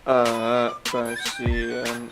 Kasihan kasihan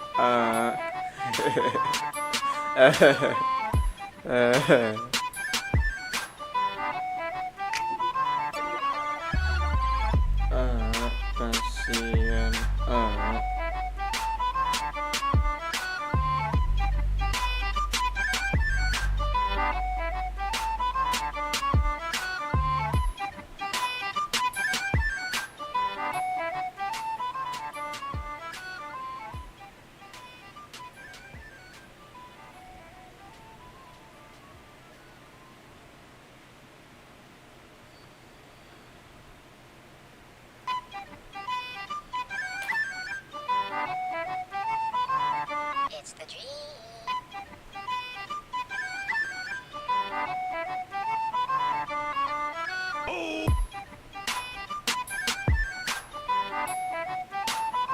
It's the dream.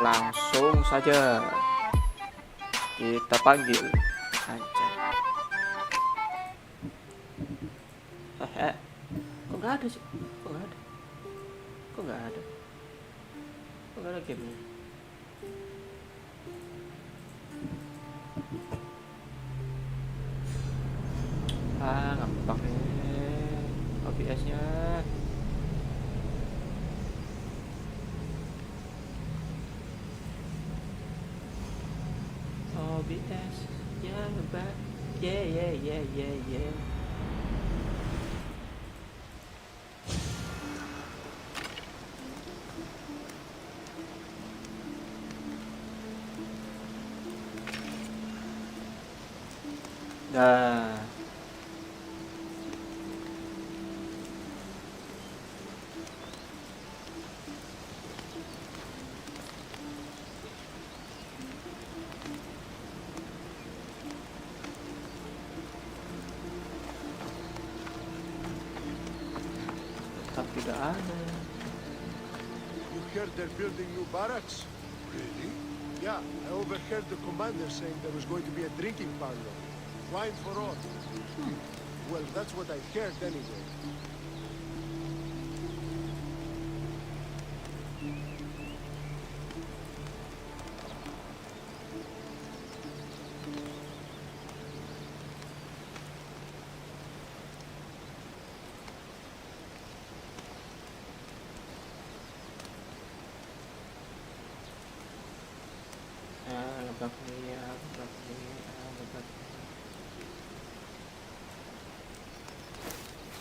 Langsung saja kita panggil anjay. Kok nggak ada sih? Kok nggak ada? Kok nggak ada? Kok nggak ada gamenya? Nggak pakai OBS-nya. OBS ya hebat. Yeah. Nah, tetap tidak ada. You heard they're building new barracks? Really? Yeah, I overheard the commander saying there was going to be a drinking parlor. Wine for all. Well, that's what I heard anyway.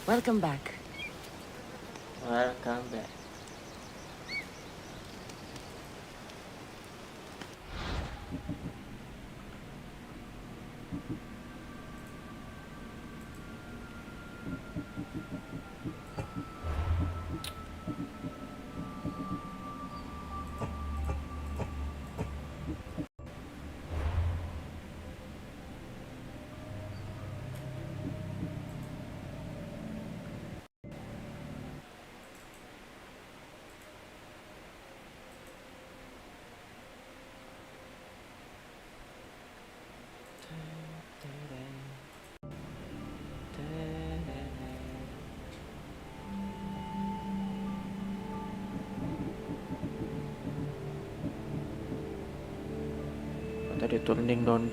Welcome back. Welcome back. Tadi turning down.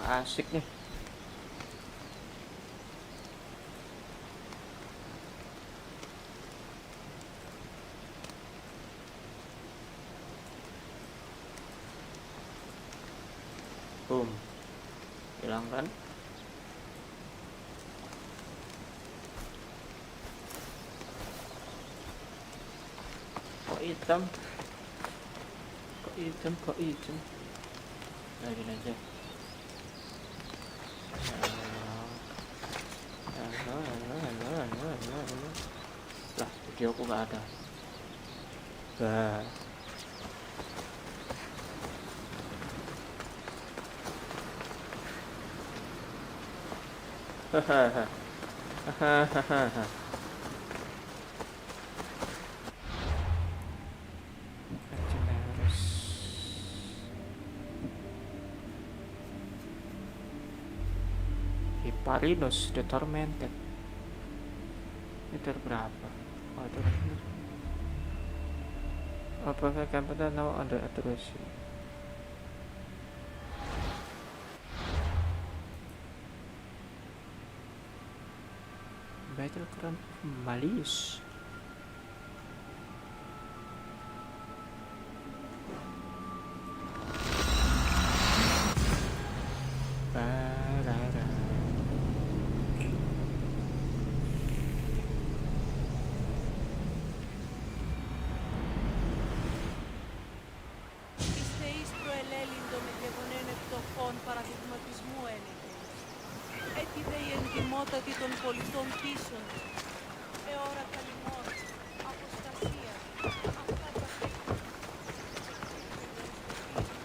Asik nih. Boom. Hilang kan? Kok hitam? Lagi aja. Lah, videoku nggak ada. Bah. Hyperinos the Tormented. Itu berapa? Oh, itu apa campaign now under address. Battleground Malise. Είστε προελέλιντο με γεγονένε φτωχών παραδειγματισμού έλεγες. Έτσι δε η εντιμότατη των πολιτών πίσω. Εώρα καλυμών, αποστασία, αυτά τα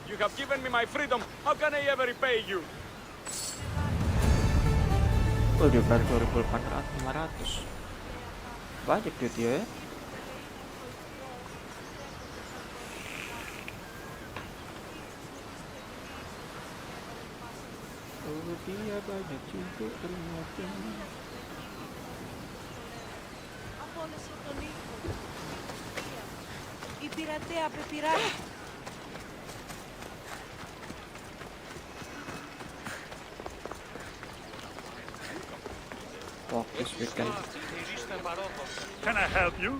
You have given me my freedom. How can I ever repay you? Oh, dia bayar 2.500. Banyak duit ya. Oh, dia banyak juga ternyata. Απόλυσε τον ήχο. Η πειρατέα πεπειράτη. Fokus weekend. Can I help you?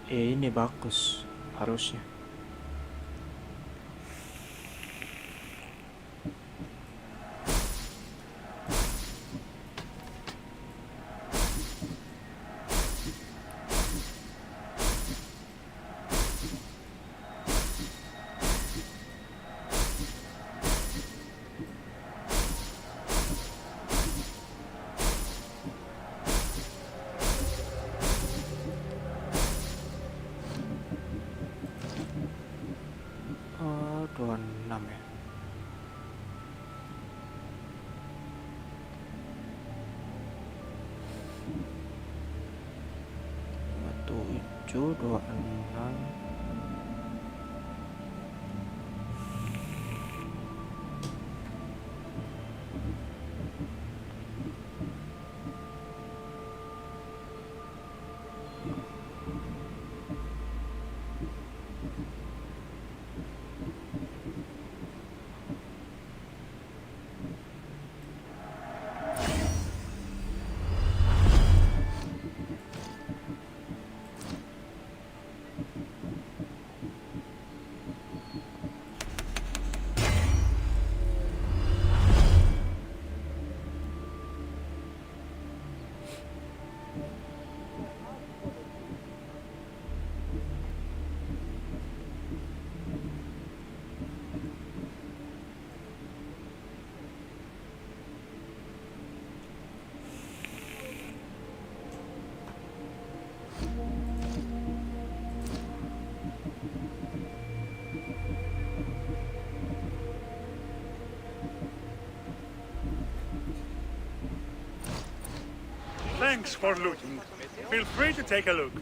Ini bagus harusnya. Oh, 26 ya. Tujuh 26. Thanks for looking. Feel free to take a look.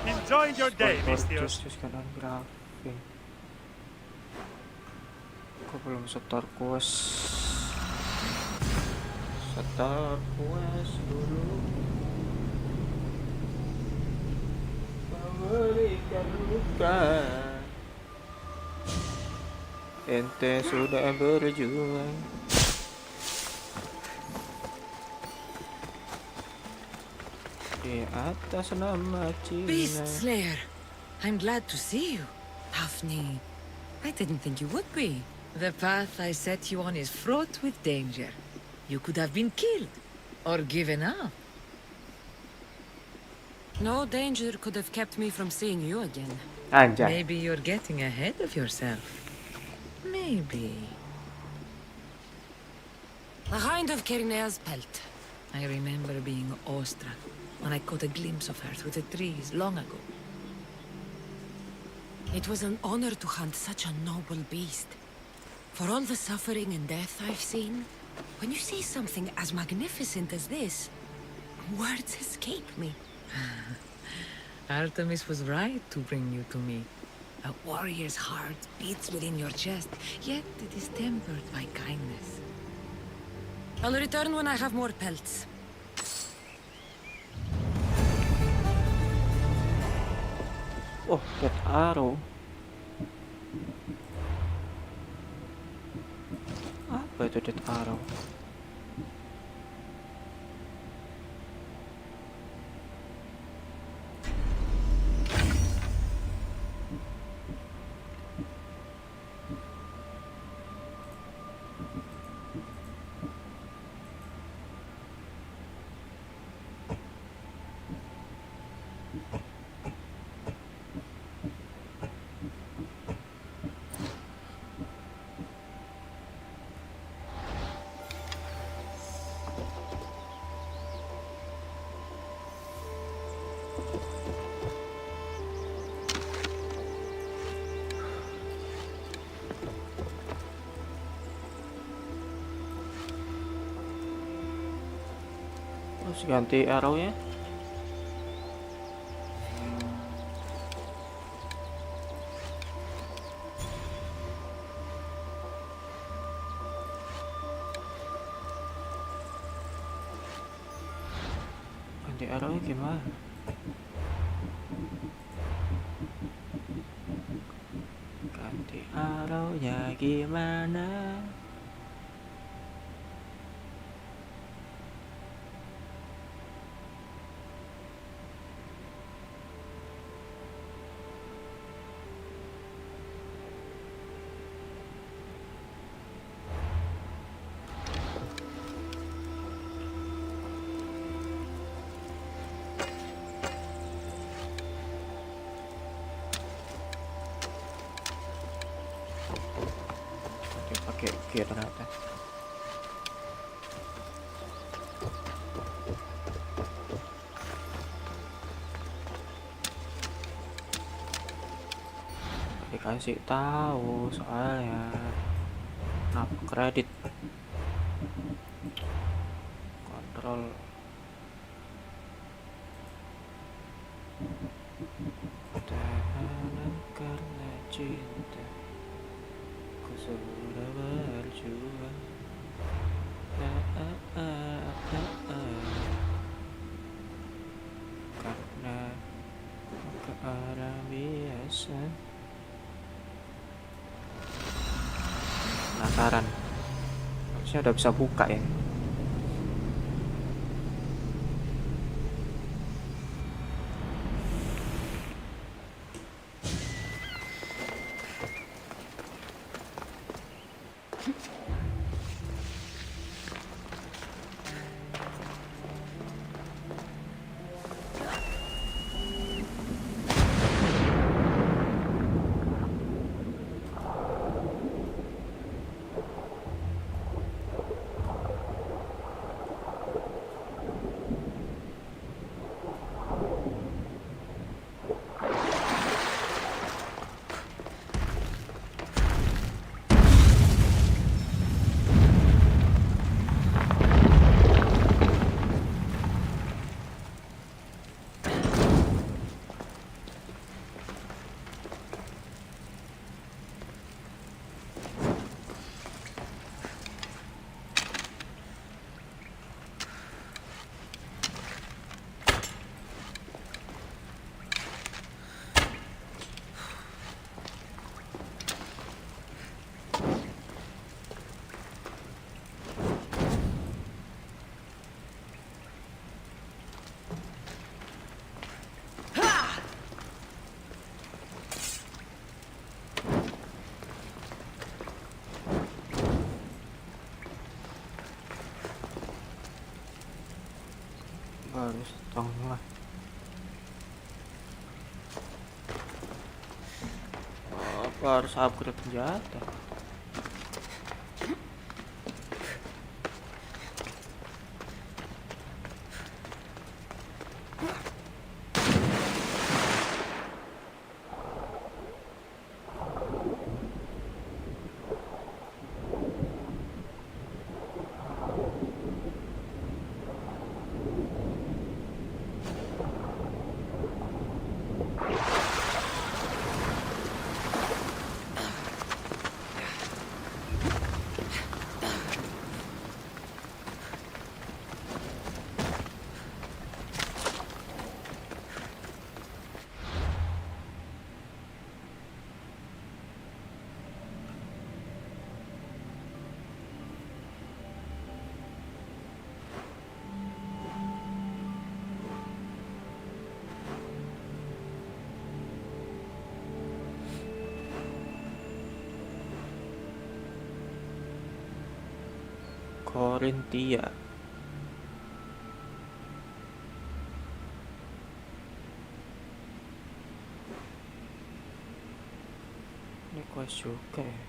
Enjoy your day, Mistios. Kanan grafik. Kok belum setor quest? Setor quest dulu. Memberikan luka. Ente sudah berjuang. Di atas nama Cina. Beast Slayer, I'm glad to see you. Daphne, I didn't think you would be. The path I set you on is fraught with danger. You could have been killed, or given up. No danger could have kept me from seeing you again. Anjay. Maybe you're getting ahead of yourself. Maybe. The Hind of Kirnea's pelt. I remember being awestruck when I caught a glimpse of her through the trees long ago. It was an honor to hunt such a noble beast. For all the suffering and death I've seen, when you see something as magnificent as this, words escape me. Artemis was right to bring you to me. A warrior's heart beats within your chest, yet it is tempered by kindness. I'll return when I have more pelts. Oh, that arrow. Apa itu that arrow? Terus ganti arrow-nya. Ganti arrow-nya gimana? Ganti arrow-nya gimana? Pakai gear ternyata. Dikasih tahu soalnya. Kenapa kredit? Kontrol. Tahanan karena cinta. Sudah berjuang karena ke arah biasa. Penasaran, harusnya udah bisa buka ya. baru setengah. Apa harus upgrade senjata? Korintia. Ini quest juga ya.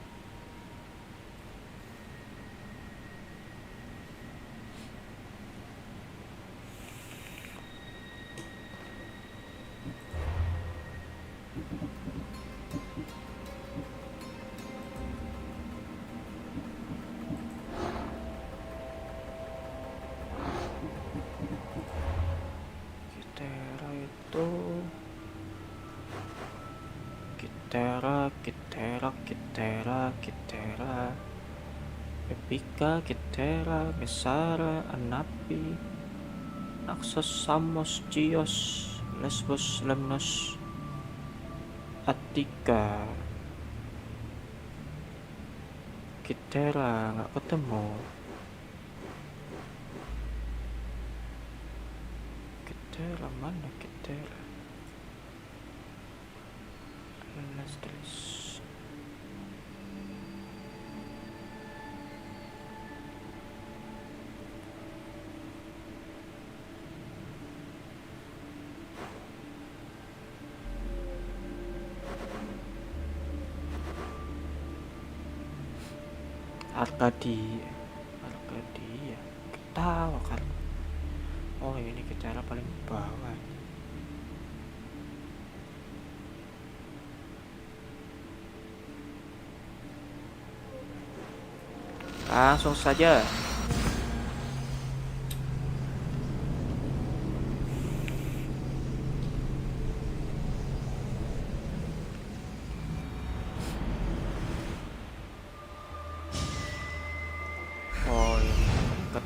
Kitera, Epica, Kitera, Mesara, Anapi, Naxos, Samos, Chios, Lesbos, Lemnos, Attica. Kitera nggak ketemu. Kitera mana Kitera? Tulis. Arkadia, ketawa kan? Oh ini Kitera paling bawah. Langsung saja. Oh ya, dekat.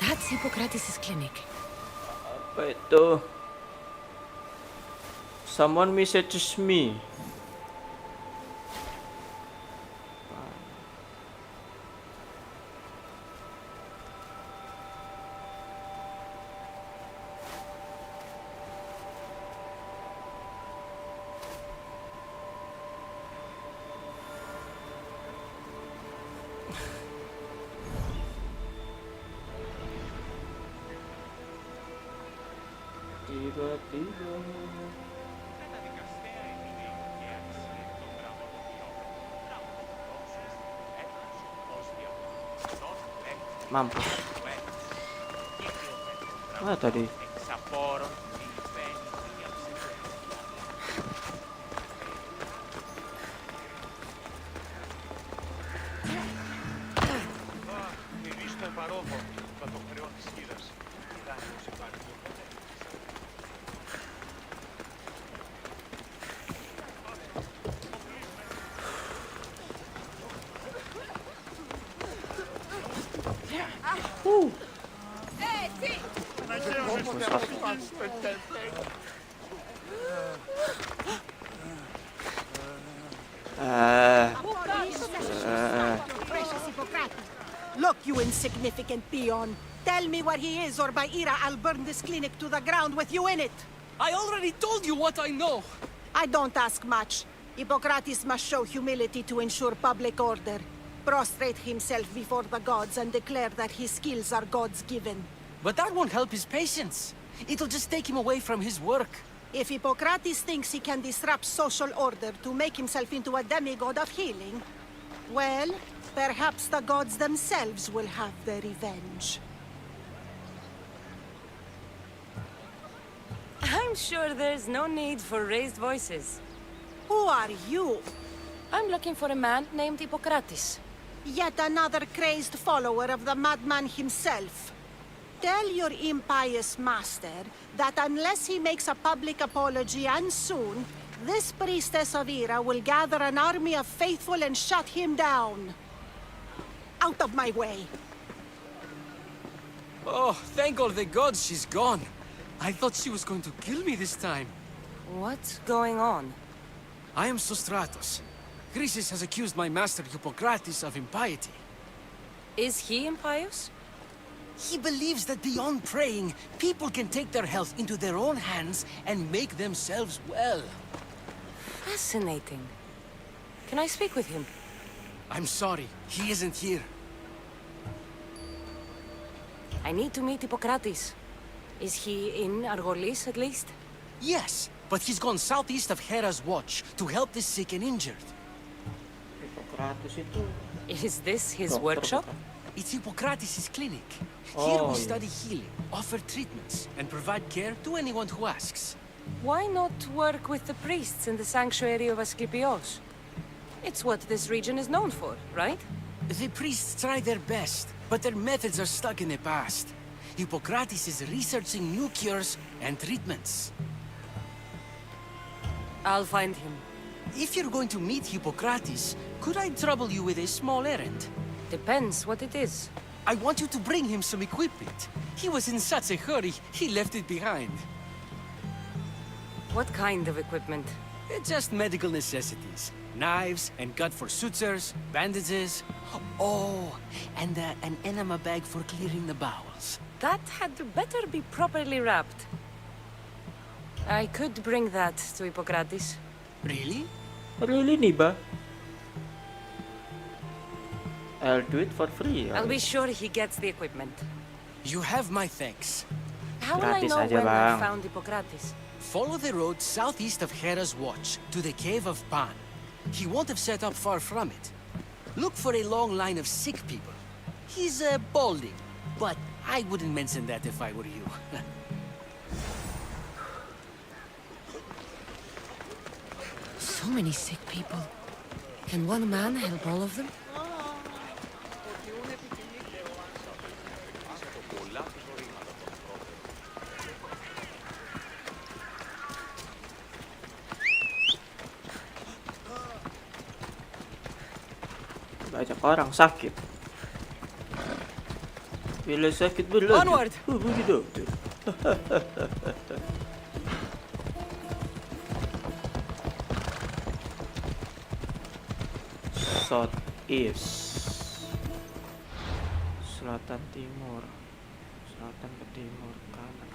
That's Hippocrates' clinic. Apa itu? Someone messages me. Tiba-tiba mampus. Mana tadi? Look, you insignificant peon. Tell me where he is, or by Ira, I'll burn this clinic to the ground with you in it. I already told you what I know. I don't ask much. Hippocrates must show humility to ensure public order. prostrate himself before the gods and declare that his skills are gods-given. But that won't help his patients. It'll just take him away from his work. If Hippocrates thinks he can disrupt social order to make himself into a demigod of healing, well, perhaps the gods themselves will have their revenge. I'm sure there's no need for raised voices. Who are you? I'm looking for a man named Hippocrates. Yet another crazed follower of the madman himself. Tell your impious master that unless he makes a public apology and soon, this priestess of Ira will gather an army of faithful and shut him down. Out of my way! Oh, thank all the gods she's gone. I thought she was going to kill me this time. What's going on? I am Sostratos. Chrysis has accused my master Hippocrates of impiety. Is he impious? He believes that beyond praying, people can take their health into their own hands and make themselves well. Fascinating. Can I speak with him? I'm sorry, he isn't here. I need to meet Hippocrates. Is he in Argolis at least? Yes, but he's gone southeast of Hera's Watch to help the sick and injured. Hippocrates itu. Is this his Dokter workshop? bukan? It's Hippocrates' clinic. Oh, Here we yeah. study healing, offer treatments, and provide care to anyone who asks. Why not work with the priests in the sanctuary of Asclepios? It's what this region is known for, right? The priests try their best, but their methods are stuck in the past. Hippocrates is researching new cures and treatments. I'll find him. If you're going to meet Hippocrates, could I trouble you with a small errand? Depends what it is. I want you to bring him some equipment. He was in such a hurry, he left it behind. What kind of equipment? Just medical necessities. Knives and gut for sutures, bandages. Oh, and an enema bag for clearing the bowels. That had better be properly wrapped. I could bring that to Hippocrates. Really? Really nih, ba? I'll do it for free. I'll be sure he gets the equipment. You have my thanks. How will I Gratis know aja, when I Bang. found Hippocrates? Follow the road southeast of Hera's Watch to the Cave of Pan. He won't have set up far from it. Look for a long line of sick people. He's balding, but I wouldn't mention that if I were you. So many sick people. Can one man help all of them? Banyak orang sakit. Bila sakit berlanjut, Onward! hubungi dokter. South East, selatan timur, selatan ke timur kanan.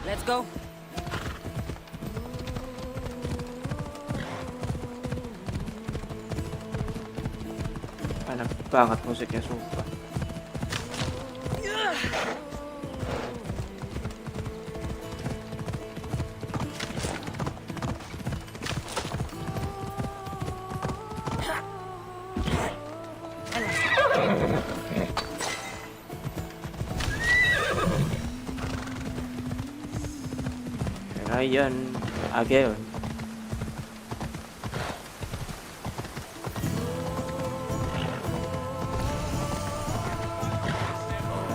Let's go. Enak banget musiknya, sumpah. Ryan again.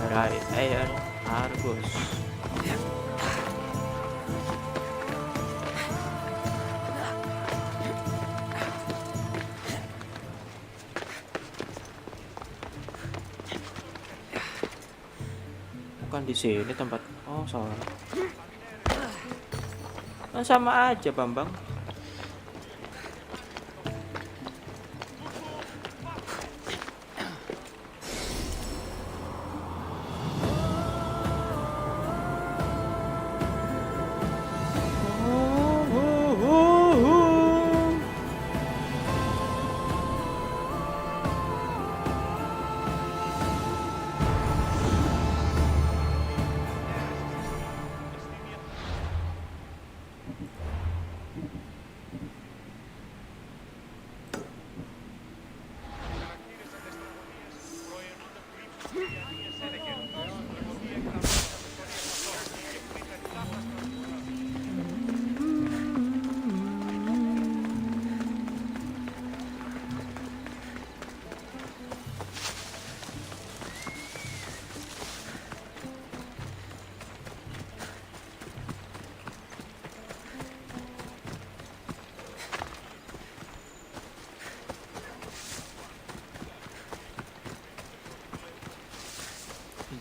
Ryan Argus. Bukan di sini tempat. Oh, salah. Kan sama aja, Bambang.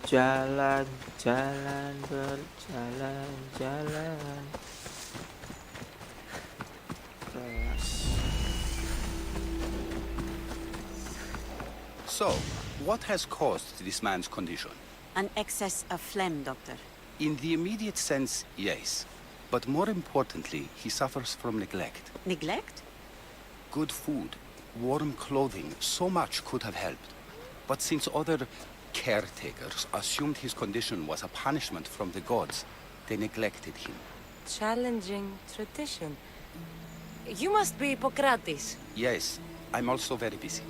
Jalan, jalan, berjalan, jalan. Kelas. So, what has caused this man's condition? An excess of phlegm, Doctor. In the immediate sense, yes. But more importantly, he suffers from neglect. Neglect? Good food, warm clothing, so much could have helped. But since other caretakers assumed his condition was a punishment from the gods, they neglected him. Challenging tradition. You must be Hippocrates. Yes, I'm also very busy.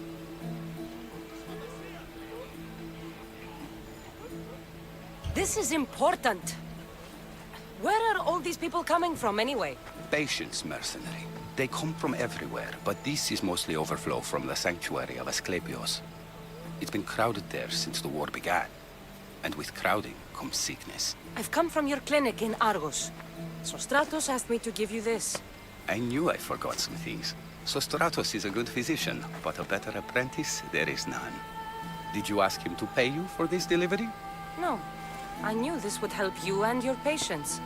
This is important. Where are all these people coming from anyway? Patience, mercenary. They come from everywhere, but this is mostly overflow from the sanctuary of Asclepios. It's been crowded there since the war began. And with crowding comes sickness. I've come from your clinic in Argos. Sostratos asked me to give you this. I knew I forgot some things. Sostratos is a good physician, but a better apprentice there is none. Did you ask him to pay you for this delivery? No. I knew this would help you and your patients.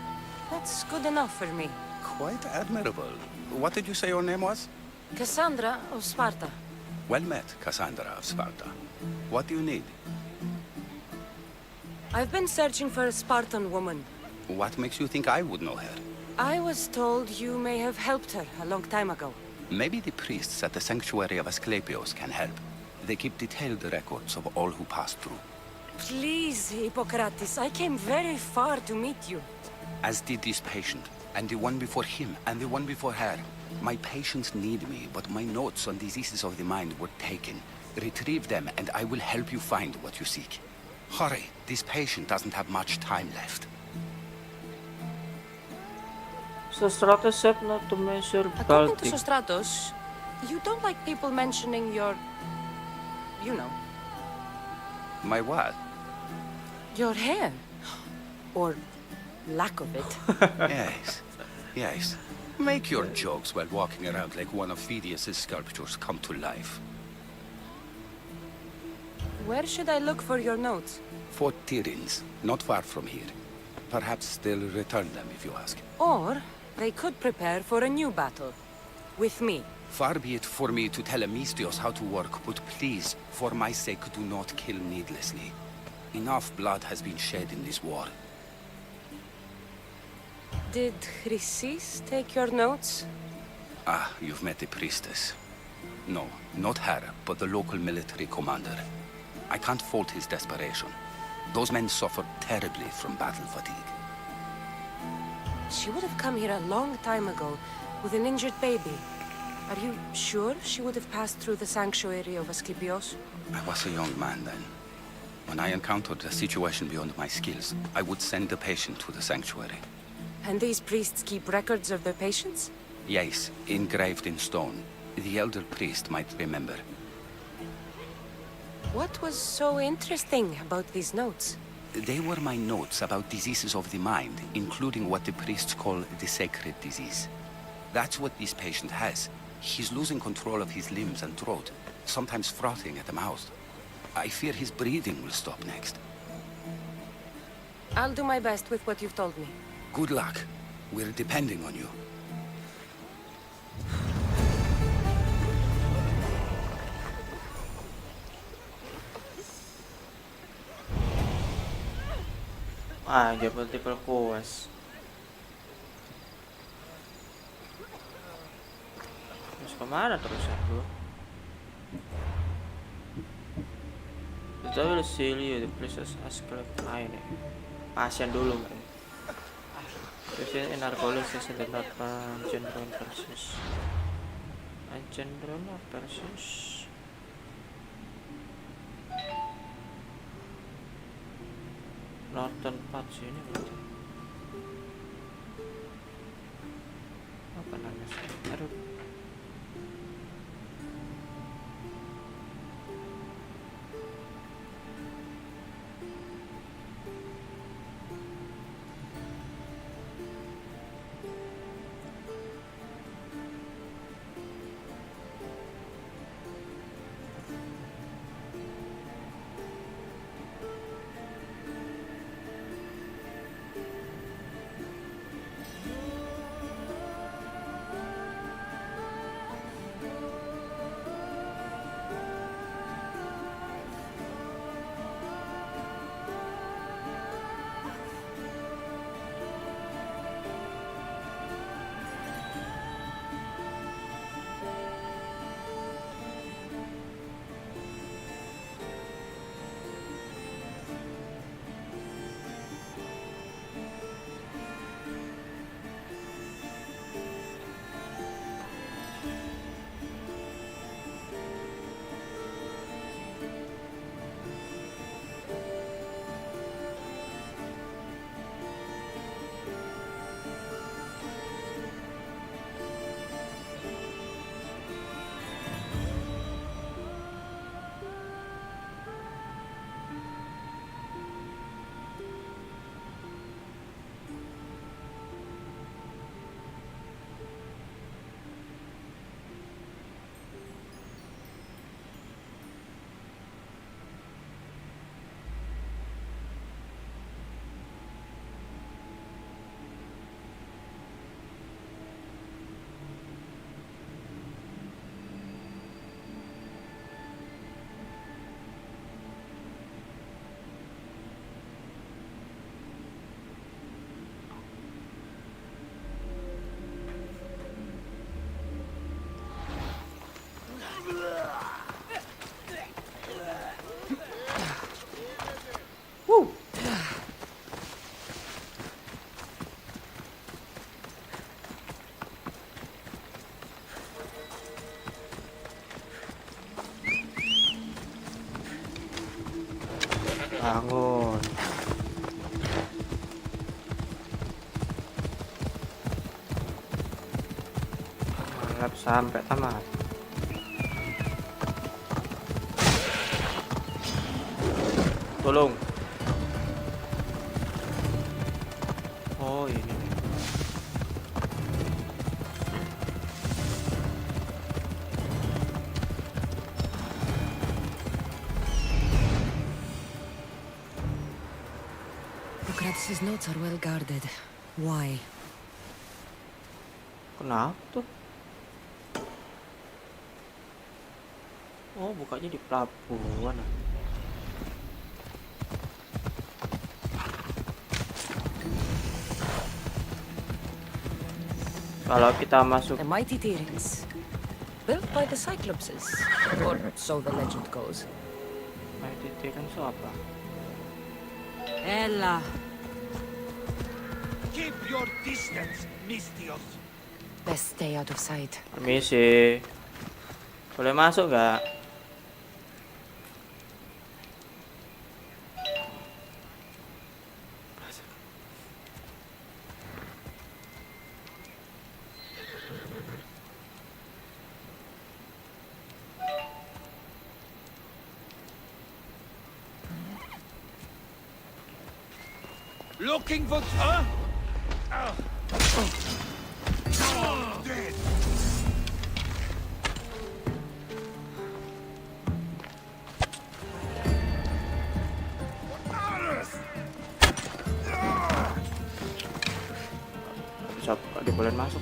That's good enough for me. Quite admirable. What did you say your name was? Cassandra of Sparta. Well met, Cassandra of Sparta. What do you need? I've been searching for a Spartan woman. What makes you think I would know her? I was told you may have helped her a long time ago. Maybe the priests at the sanctuary of Asclepios can help. They keep detailed records of all who passed through. Please, Hippocrates, I came very far to meet you. As did this patient, and the one before him, and the one before her. My patients need me, but my notes on diseases of the mind were taken. Retrieve them, and I will help you find what you seek. Hurry, this patient doesn't have much time left. Sostratos said not to measure According to balding. Sostratos, you don't like people mentioning your... you know, My what? your hair. Or lack of it. Yes, yes. Make your jokes while walking around like one of Phidias' sculptures come to life. Where should I look for your notes? For Tyrins, not far from here. Perhaps they'll return them if you ask. Or they could prepare for a new battle. With me. Far be it for me to tell Amistios how to work, but please, for my sake, do not kill needlessly. Enough blood has been shed in this war. Did Chrysis take your notes? Ah, you've met the priestess. No, not her, but the local military commander. I can't fault his desperation. Those men suffered terribly from battle fatigue. She would have come here a long time ago with an injured baby. Are you sure she would have passed through the sanctuary of Asclepios? I was a young man then. When I encountered a situation beyond my skills, I would send the patient to the sanctuary. And these priests keep records of their patients? Yes, engraved in stone. The elder priest might remember. What was so interesting about these notes? They were my notes about diseases of the mind, including what the priests call the sacred disease. That's what this patient has. He's losing control of his limbs and throat, sometimes frothing at the mouth. I fear his breathing will stop next. I'll do my best with what you've told me. Good luck. We're depending on you. Ah, dia multiple quest. Terus kemana terus ya bro? Betul sih the places Asclep lain ya. Pasien dulu kan. Patient in narcolepsy and the not general versus general versus Northern Patch ini berarti. Apa namanya? Aduh. Bangun. Mantap sampai tamat. Tolong. Oh, ini nih. Socrates' notes are well guarded. Why? Kenapa tuh? Oh, bukanya di pelabuhan. Kalau kita masuk The mighty Tyrrhens, built by the Cyclopses, or so the legend goes. itu kan apa? Ella. Keep your distance, Mistios. Best stay out of sight. Permisi. Boleh masuk nggak? Looking for her? Dead. Bisa dibolehin masuk.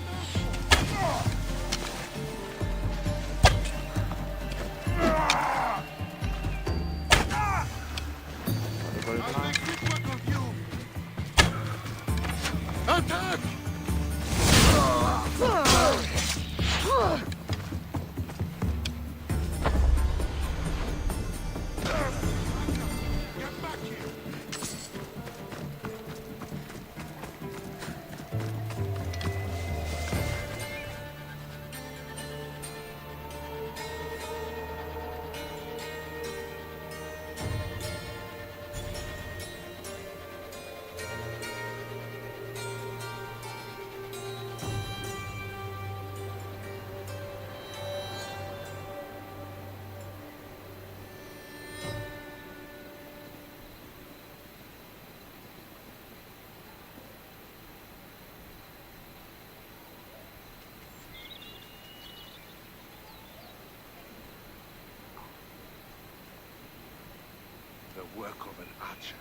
Dibolehin masuk. Attack! Get back here! the work of an archer.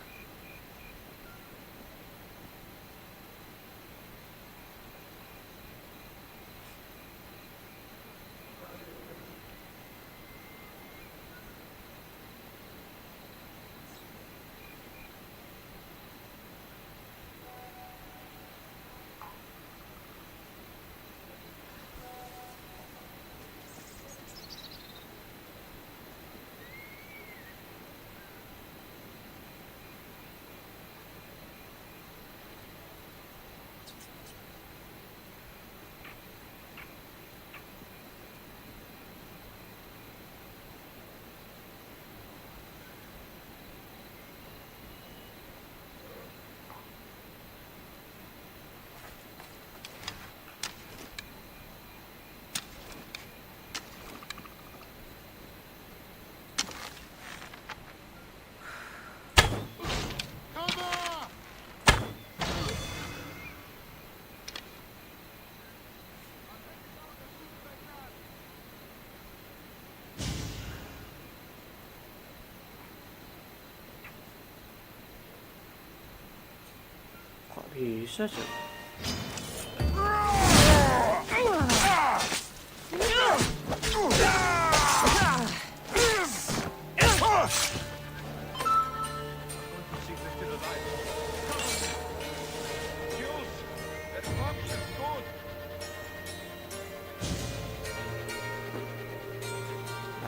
Kok bisa sih?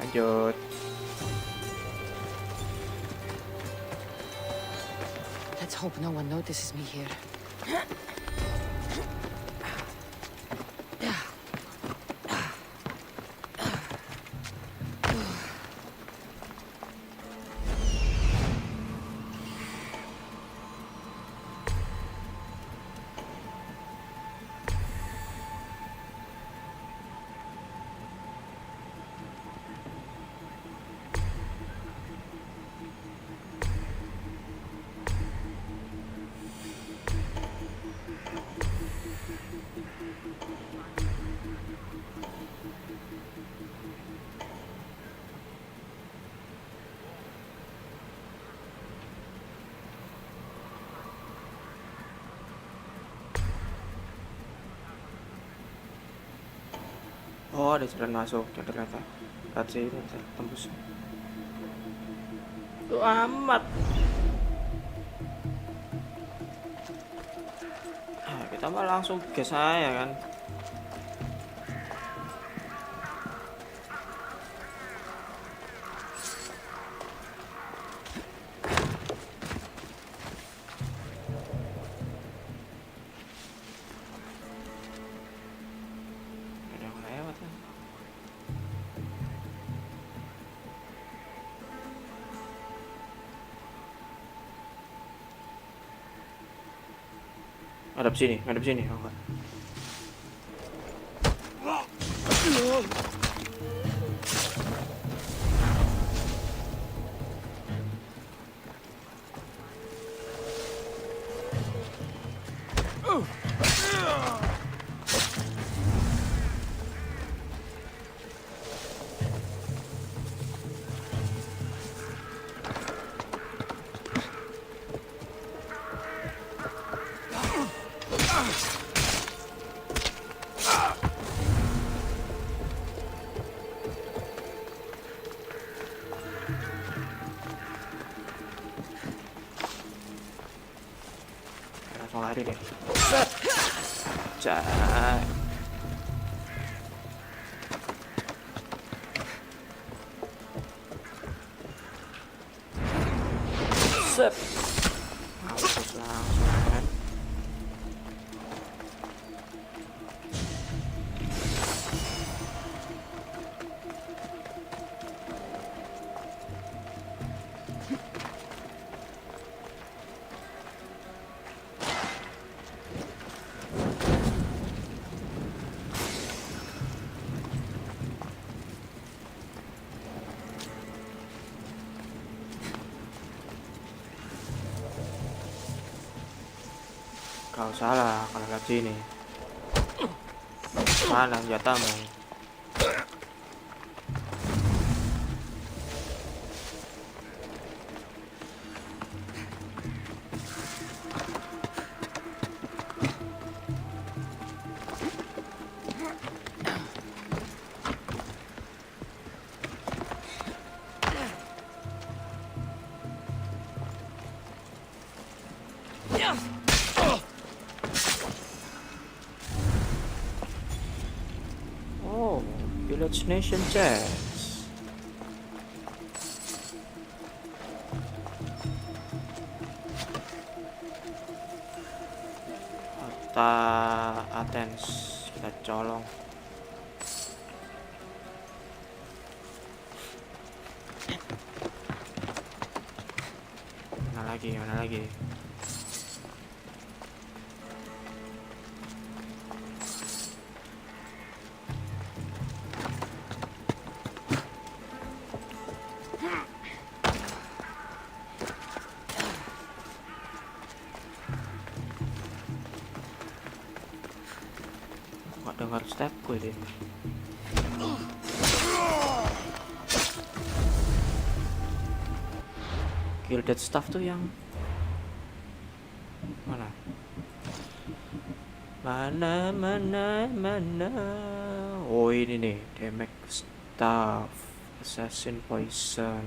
Lanjut. Let's hope no one notices me here. Oh, ada jalan masuk ya ternyata. Lihat sih ini tembus. Tuh amat. Nah, kita mah langsung gas aja kan. Ngadep sini. Oh, enggak. Langsung lari deh. Cak. Sep. Mampus langsung kan. Kau salah kalau lihat sini. Mana jatamu? Oh, village nation chest. Athens, kita colong. Mana lagi? Nggak dengar stepku ini. Gilded staff tuh yang mana? Mana? Oh ini nih, damage staff, assassin poison.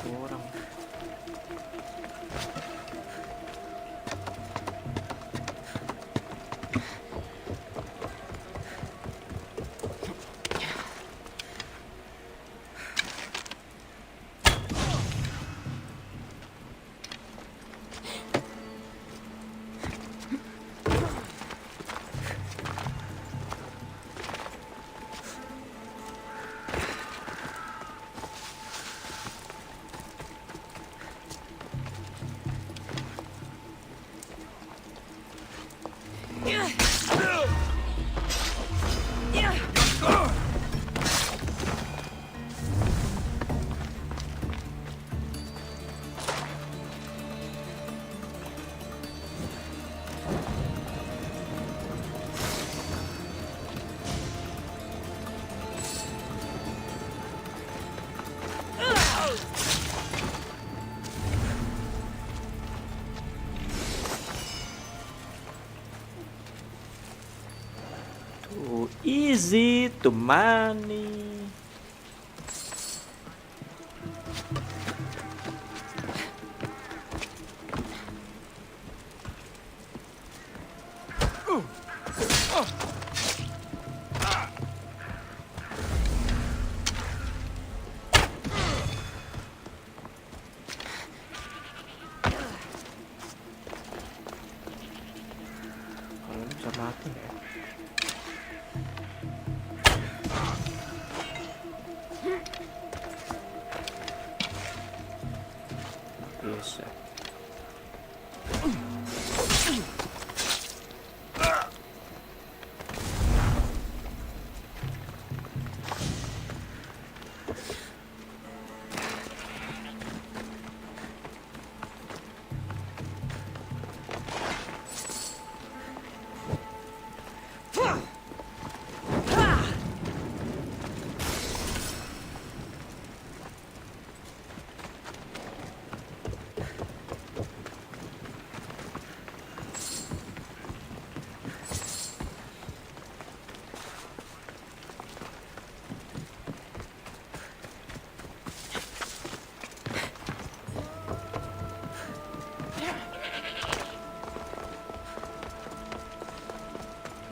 Kurang. Too easy to money. Kalau ini bisa mati ya. Bisa.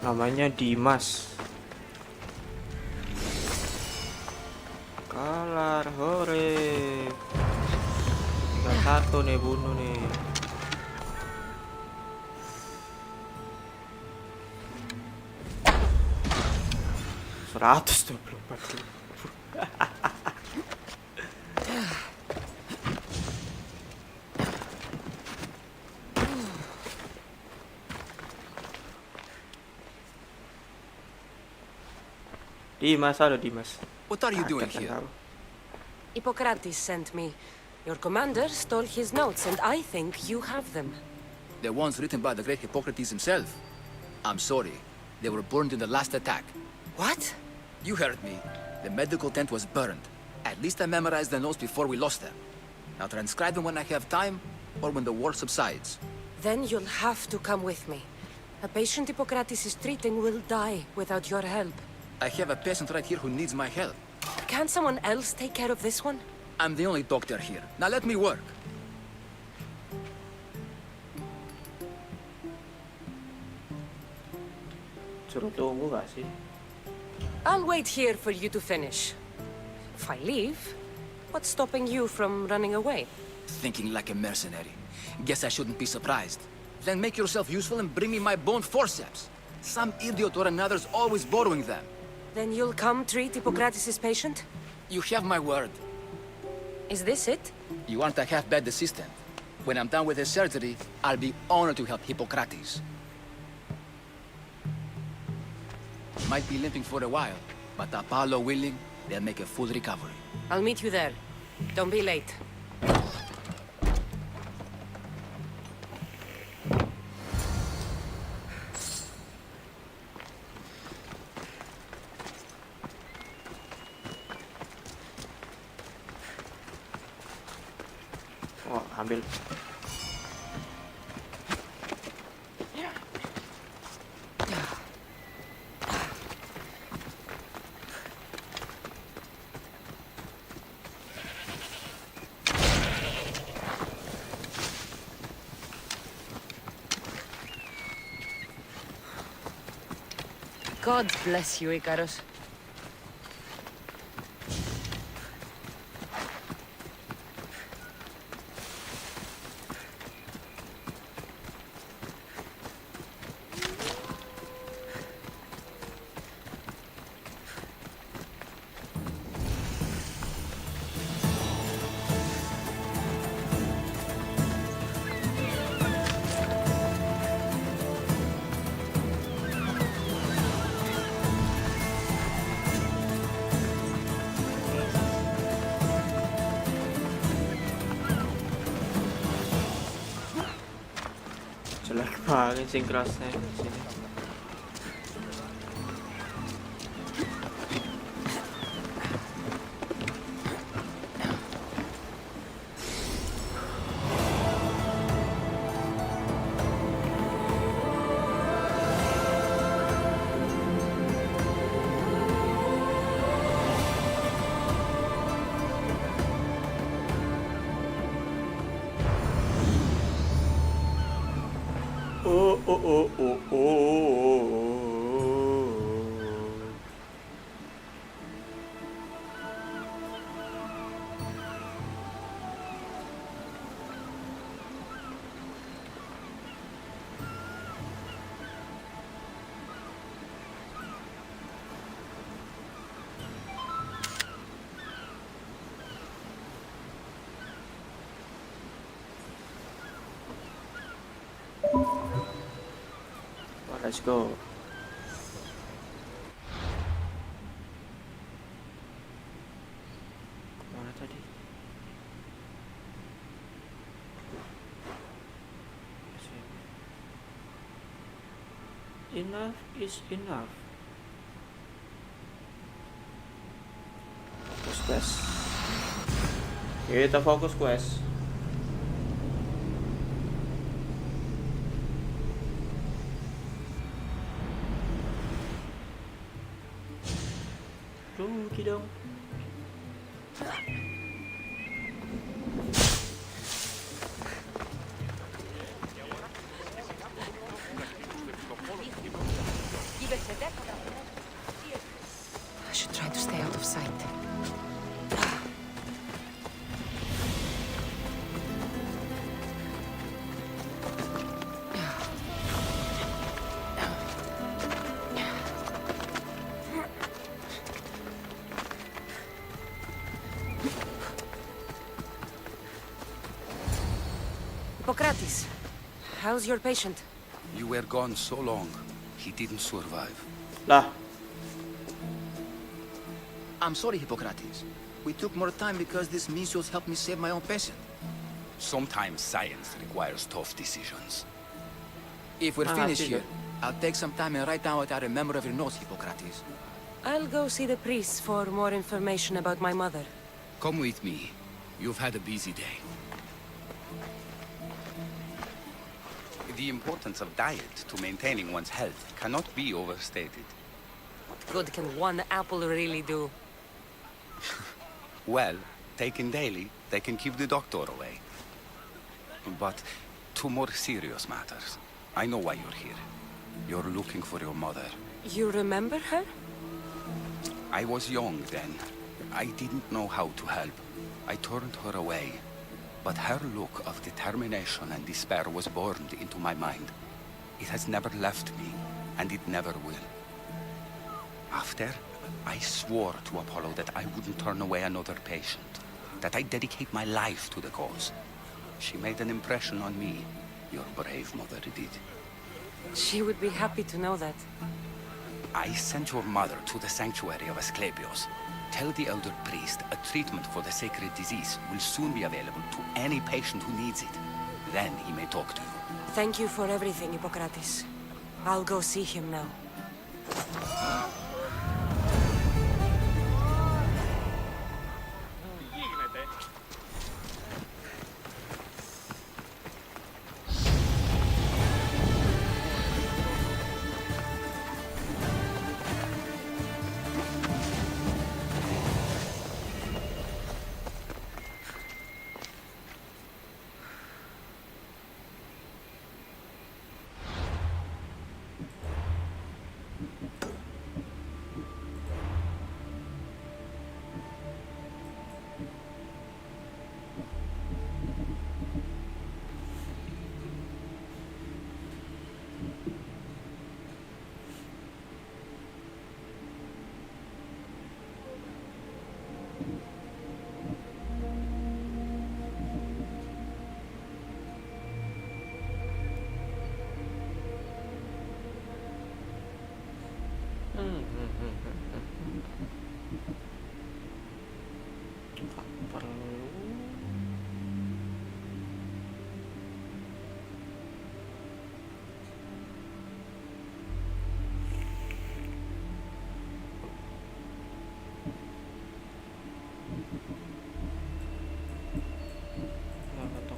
Namanya Dimas. Kalar hore. 31 nih bunuh nih. $124.000. Dimas, halo Dimas. What are you doing here? Hippocrates sent me. Your commander stole his notes, and I think you have them. The ones written by the great Hippocrates himself. I'm sorry. They were burned in the last attack. What? You heard me. The medical tent was burned. At least I memorized the notes before we lost them. I'll transcribe them when I have time, or when the war subsides. Then you'll have to come with me. A patient Hippocrates is treating will die without your help. I have a patient right here who needs my help. Can't someone else take care of this one? I'm the only doctor here. Now let me work. Suruh tunggu gak sih? I'll wait here for you to finish. If I leave, what's stopping you from running away? Thinking like a mercenary. Guess I shouldn't be surprised. Then make yourself useful and bring me my bone forceps. Some idiot or another's always borrowing them. Then you'll come treat Hippocrates' patient? You have my word. Is this it? You aren't a half-bad assistant. When I'm done with the surgery, I'll be honored to help Hippocrates. Might be limping for a while, but Apollo willing, they'll make a full recovery. I'll meet you there. Don't be late. Oh, ambil. God bless you, Icarus. Jelek banget sing kerasnya di sini. Oh. Let's go. Mana tadi? Enough is enough. Fokus quest. Kita fokus quest. Rugi dong. I should try to stay out of sight. Hippocrates, how's your patient? You were gone so long, he didn't survive. Lah, I'm sorry, Hippocrates. We took more time because this measles helped me save my own patient. Sometimes science requires tough decisions. If we're finished see here, that. I'll take some time and write down what I remember of your notes, Hippocrates. I'll go see the priest for more information about my mother. Come with me. You've had a busy day. The importance of diet to maintaining one's health cannot be overstated. good can one apple really do? Well, taken daily, they can keep the doctor away. But to more serious matters. I know why you're here. You're looking for your mother. You remember her? I was young then. I didn't know how to help. I turned her away. But her look of determination and despair was burned into my mind. It has never left me, and it never will. After, I swore to Apollo that I wouldn't turn away another patient, that I'd dedicate my life to the cause. She made an impression on me. Your brave mother did. She would be happy to know that. I sent your mother to the sanctuary of Asclepios. Tell the elder priest a treatment for the sacred disease will soon be available to any patient who needs it. Then he may talk to you. Thank you for everything, Hippocrates. I'll go see him now.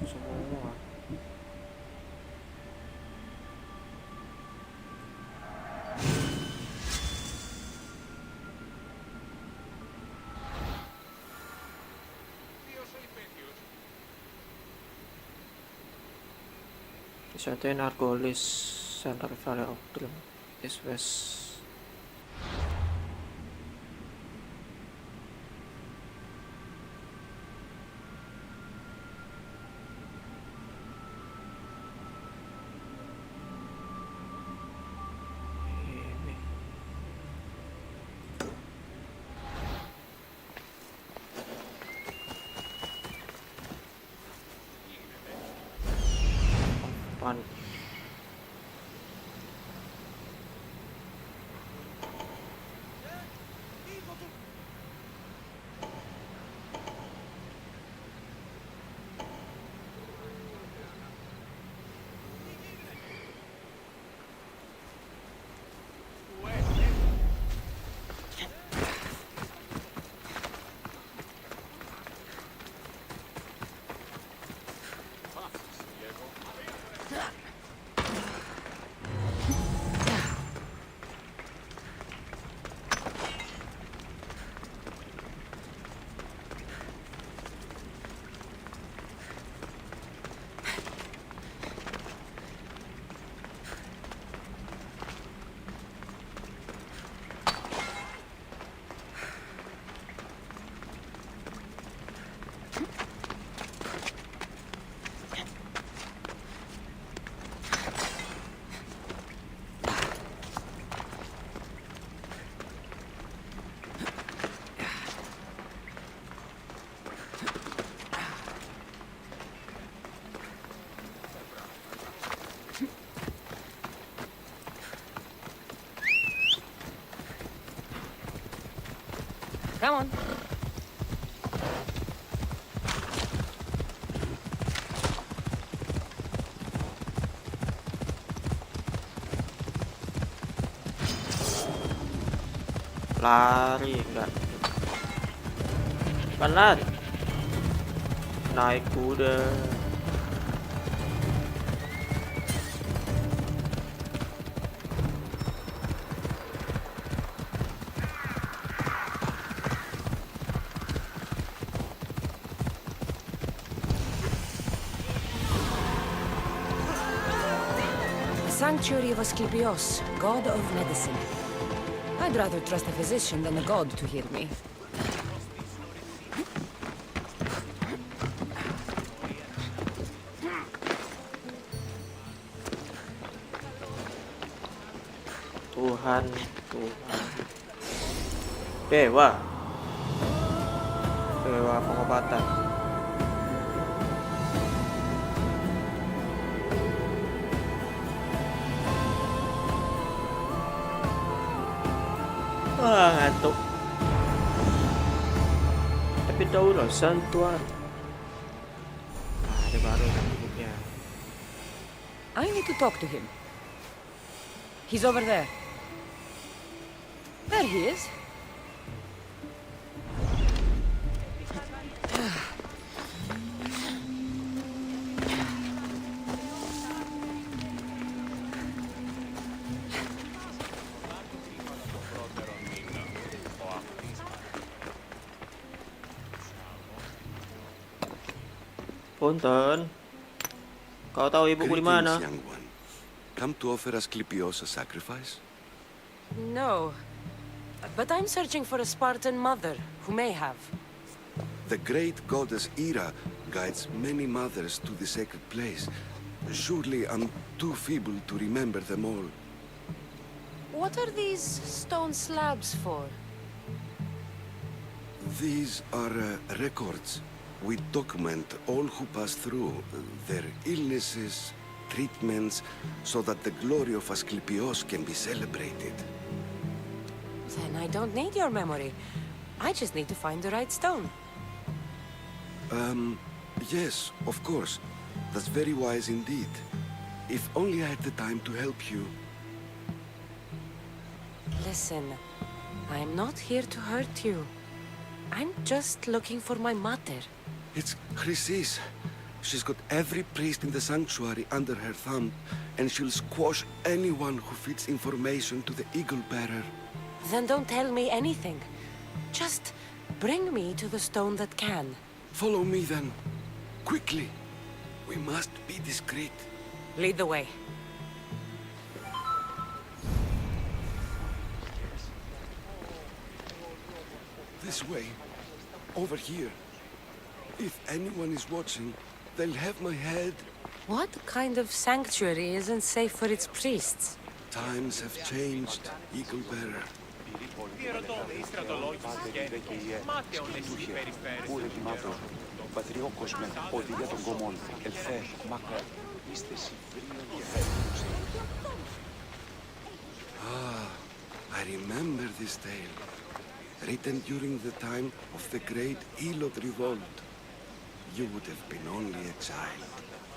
Semua. Certain Argolis Center Valley of Dream is west. Fun. Come on. Lari enggak. Penat. Naik kuda. sanctuary of Asclepios, god of medicine. I'd rather trust a physician than a god to heal me. Tuhan. Dewa pengobatan. Ngantuk. Tapi dahulu santuan. Ada baru bukunya. I need to talk to him. He's over there. There he is. Punten. Kau tahu ibuku di mana? Young one. Come to offer Asclepios a sacrifice? No. But I'm searching for a Spartan mother who may have. The great goddess Ira guides many mothers to the sacred place. Surely I'm too feeble to remember them all. What are these stone slabs for? These are records. We document all who pass through, their illnesses, treatments, so that the glory of Asclepios can be celebrated. Then I don't need your memory. I just need to find the right stone. Yes, of course. That's very wise indeed. If only I had the time to help you. Listen, I'm not here to hurt you. I'm just looking for my mother. It's Chrysis. She's got every priest in the sanctuary under her thumb, and she'll squash anyone who feeds information to the Eagle Bearer. Then don't tell me anything. Just bring me to the stone that can. Follow me then. Quickly. We must be discreet. Lead the way. This way. Over here. If anyone is watching, they'll have my head. What kind of sanctuary isn't safe for its priests? Times have changed, Eagle Bearer. Ah, I remember this tale. Written during the time of the great Elot Revolt. You would have been only a child.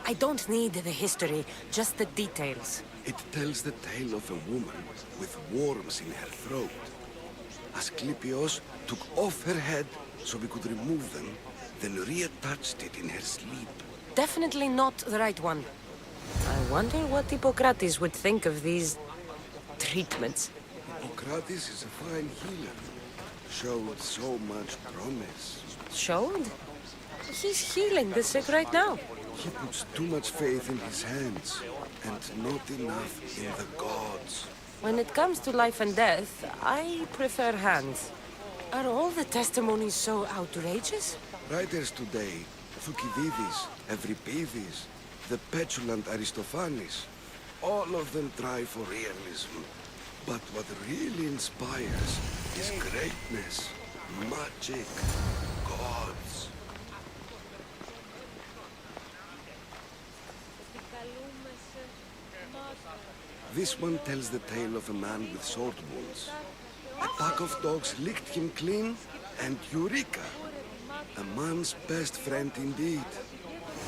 I don't need the history, just the details. It tells the tale of a woman with worms in her throat. Asclepios took off her head so we could remove them, then reattached it in her sleep. Definitely not the right one. I wonder what Hippocrates would think of these treatments. Hippocrates is a fine healer. Showed so much promise. Showed? He's healing the sick right now. He puts too much faith in his hands, and not enough in the gods. When it comes to life and death, I prefer hands. Are all the testimonies so outrageous? Writers today, Thucydides, Euripides, the petulant Aristophanes, all of them try for realism. But what really inspires is greatness, magic, gods. This one tells the tale of a man with sword wounds. A pack of dogs licked him clean, and Eureka! A man's best friend indeed.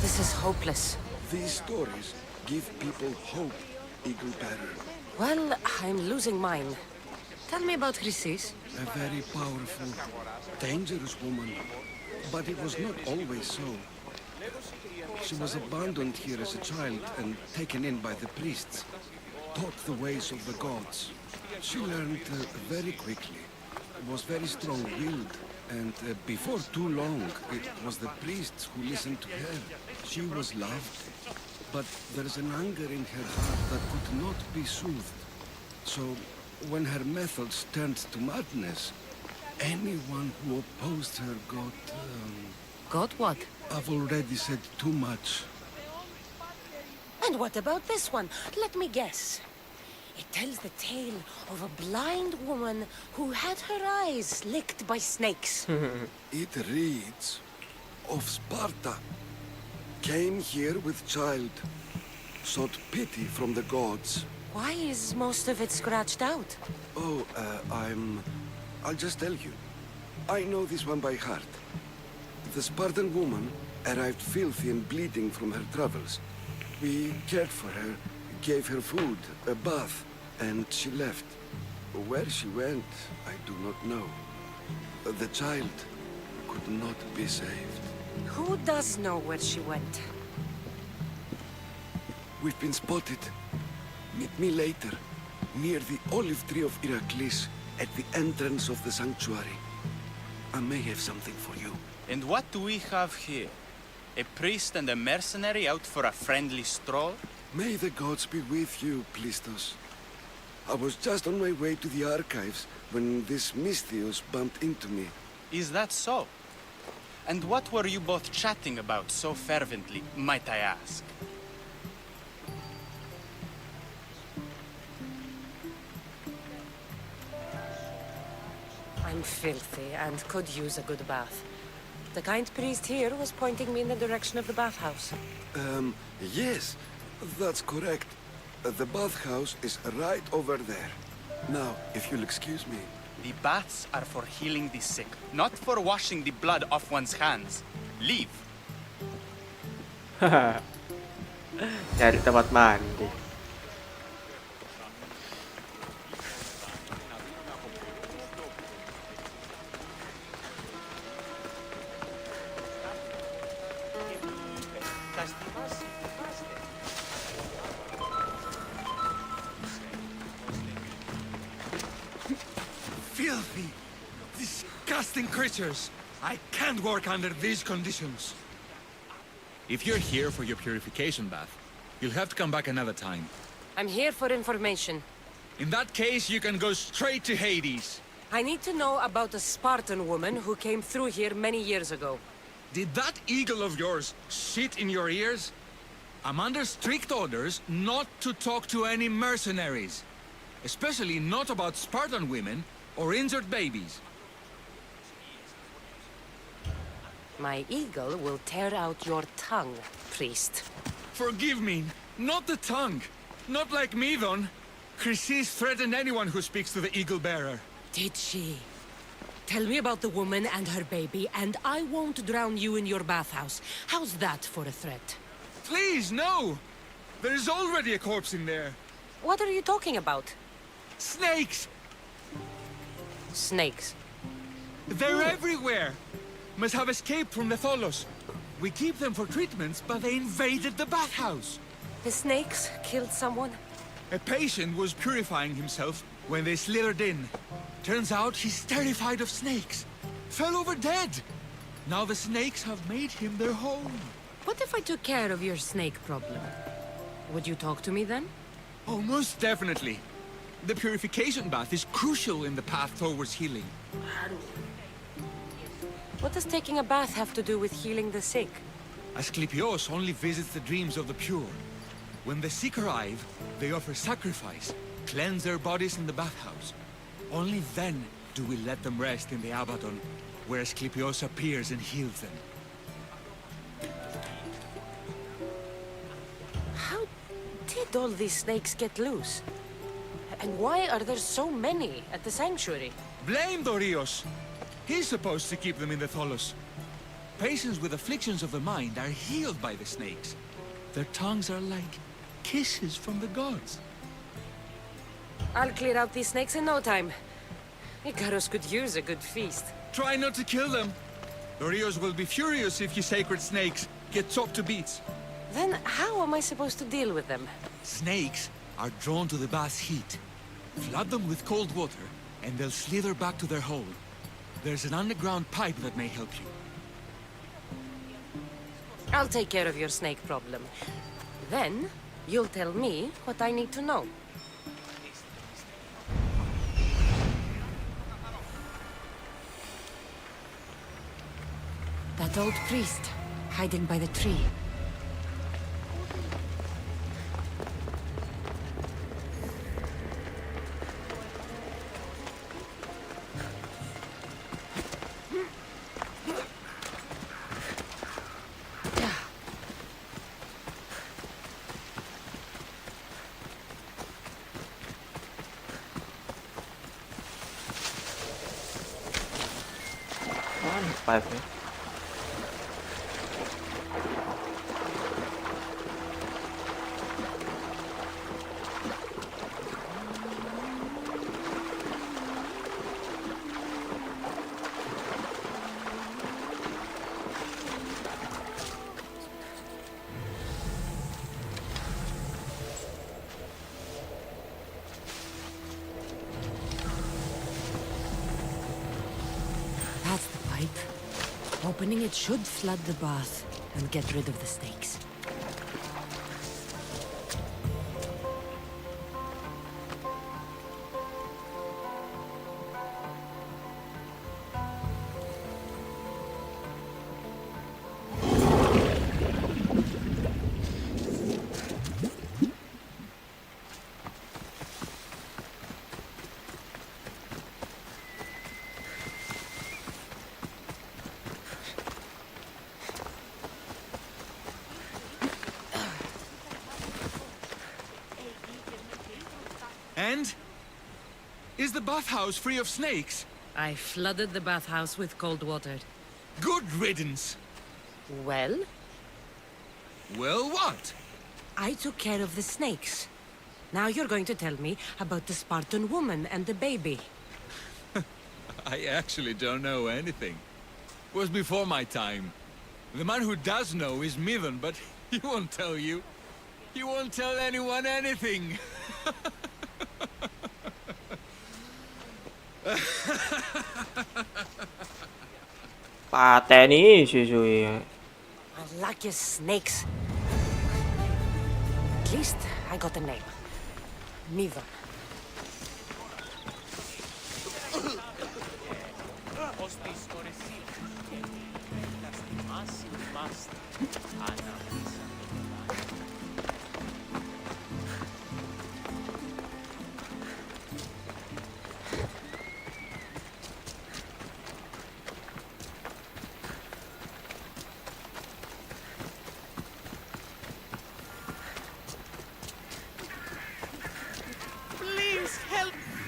This is hopeless. These stories give people hope, Eagle Bearer. Well, I'm losing mine. Tell me about Chrysis. A very powerful, dangerous woman. But it was not always so. She was abandoned here as a child and taken in by the priests. Taught the ways of the gods. She learned very quickly. Was very strong-willed. And before too long, it was the priests who listened to her. She was loved. but there's an anger in her heart that could not be soothed. So, when her methods turned to madness, anyone who opposed her got... Got what? I've already said too much. And what about this one? Let me guess. It tells the tale of a blind woman who had her eyes licked by snakes. It reads of Sparta. Came here with child. Sought pity from the gods. Why is most of it scratched out? Oh, I'll just tell you. I know this one by heart. The Spartan woman arrived filthy and bleeding from her travels. We cared for her, gave her food, a bath, and she left. Where she went, I do not know. The child could not be saved. Who does know where she went? We've been spotted. Meet me later, near the olive tree of Iraklis, at the entrance of the sanctuary. I may have something for you. And what do we have here? A priest and a mercenary out for a friendly stroll? May the gods be with you, Plistos. I was just on my way to the archives when this Misthios bumped into me. Is that so? And what were you both chatting about so fervently, might I ask? I'm filthy and could use a good bath. The kind priest here was pointing me in the direction of the bathhouse. Yes, that's correct. The bathhouse is right over there. Now, if you'll excuse me. The baths are for healing the sick, not for washing the blood off one's hands. Leave. Cari tempat mandi. Filthy, disgusting creatures. I can't work under these conditions. If you're here for your purification bath, you'll have to come back another time. I'm here for information. In that case, you can go straight to Hades. I need to know about a Spartan woman who came through here many years ago. Did that eagle of yours shit in your ears? I'm under strict orders not to talk to any mercenaries. Especially not about Spartan women or injured babies. My eagle will tear out your tongue, priest. Forgive me, not the tongue. Not like me, Don. Chrysis threatened anyone who speaks to the eagle bearer. Did she? Tell me about the woman and her baby, and I won't drown you in your bathhouse. How's that for a threat? Please, no! There's already a corpse in there. What are you talking about? Snakes! Snakes? They're everywhere! Must have escaped from the Tholos. We keep them for treatments, but they invaded the bathhouse. The snakes killed someone? A patient was purifying himself when they slithered in. Turns out he's terrified of snakes. Fell over dead. Now the snakes have made him their home. What if I took care of your snake problem? Would you talk to me then? Oh, most definitely. The purification bath is crucial in the path towards healing. What does taking a bath have to do with healing the sick? Asclepios only visits the dreams of the pure. When the sick arrive, they offer sacrifice, cleanse their bodies in the bathhouse. Only then do we let them rest in the Apapun, where Asclepios appears and heals them. How did all these snakes get loose? And why are there so many at the sanctuary? Blame Dorios! He's supposed to keep them in the Tholos. Patients with afflictions of the mind are healed by the snakes. Their tongues are like kisses from the gods. I'll clear out these snakes in no time. Icarus could use a good feast. Try not to kill them. Dorios will be furious if you sacred snakes get chopped to bits. Then how am I supposed to deal with them? Snakes are drawn to the bath's heat. Flood them with cold water, and they'll slither back to their hole. There's an underground pipe that may help you. I'll take care of your snake problem. Then, you'll tell me what I need to know. That old priest, hiding by the tree. Mana pipe-nya? That's the pipe. Opening it should flood the bath and get rid of the snakes. And? Is the bathhouse free of snakes? I flooded the bathhouse with cold water. Good riddance. Well? Well, what? I took care of the snakes. Now you're going to tell me about the Spartan woman and the baby. I actually don't know anything. It was before my time. The man who does know is Mivan, but he won't tell you. He won't tell anyone anything. Pateni cuy. Lucky snakes. At least I got a name. Mivan.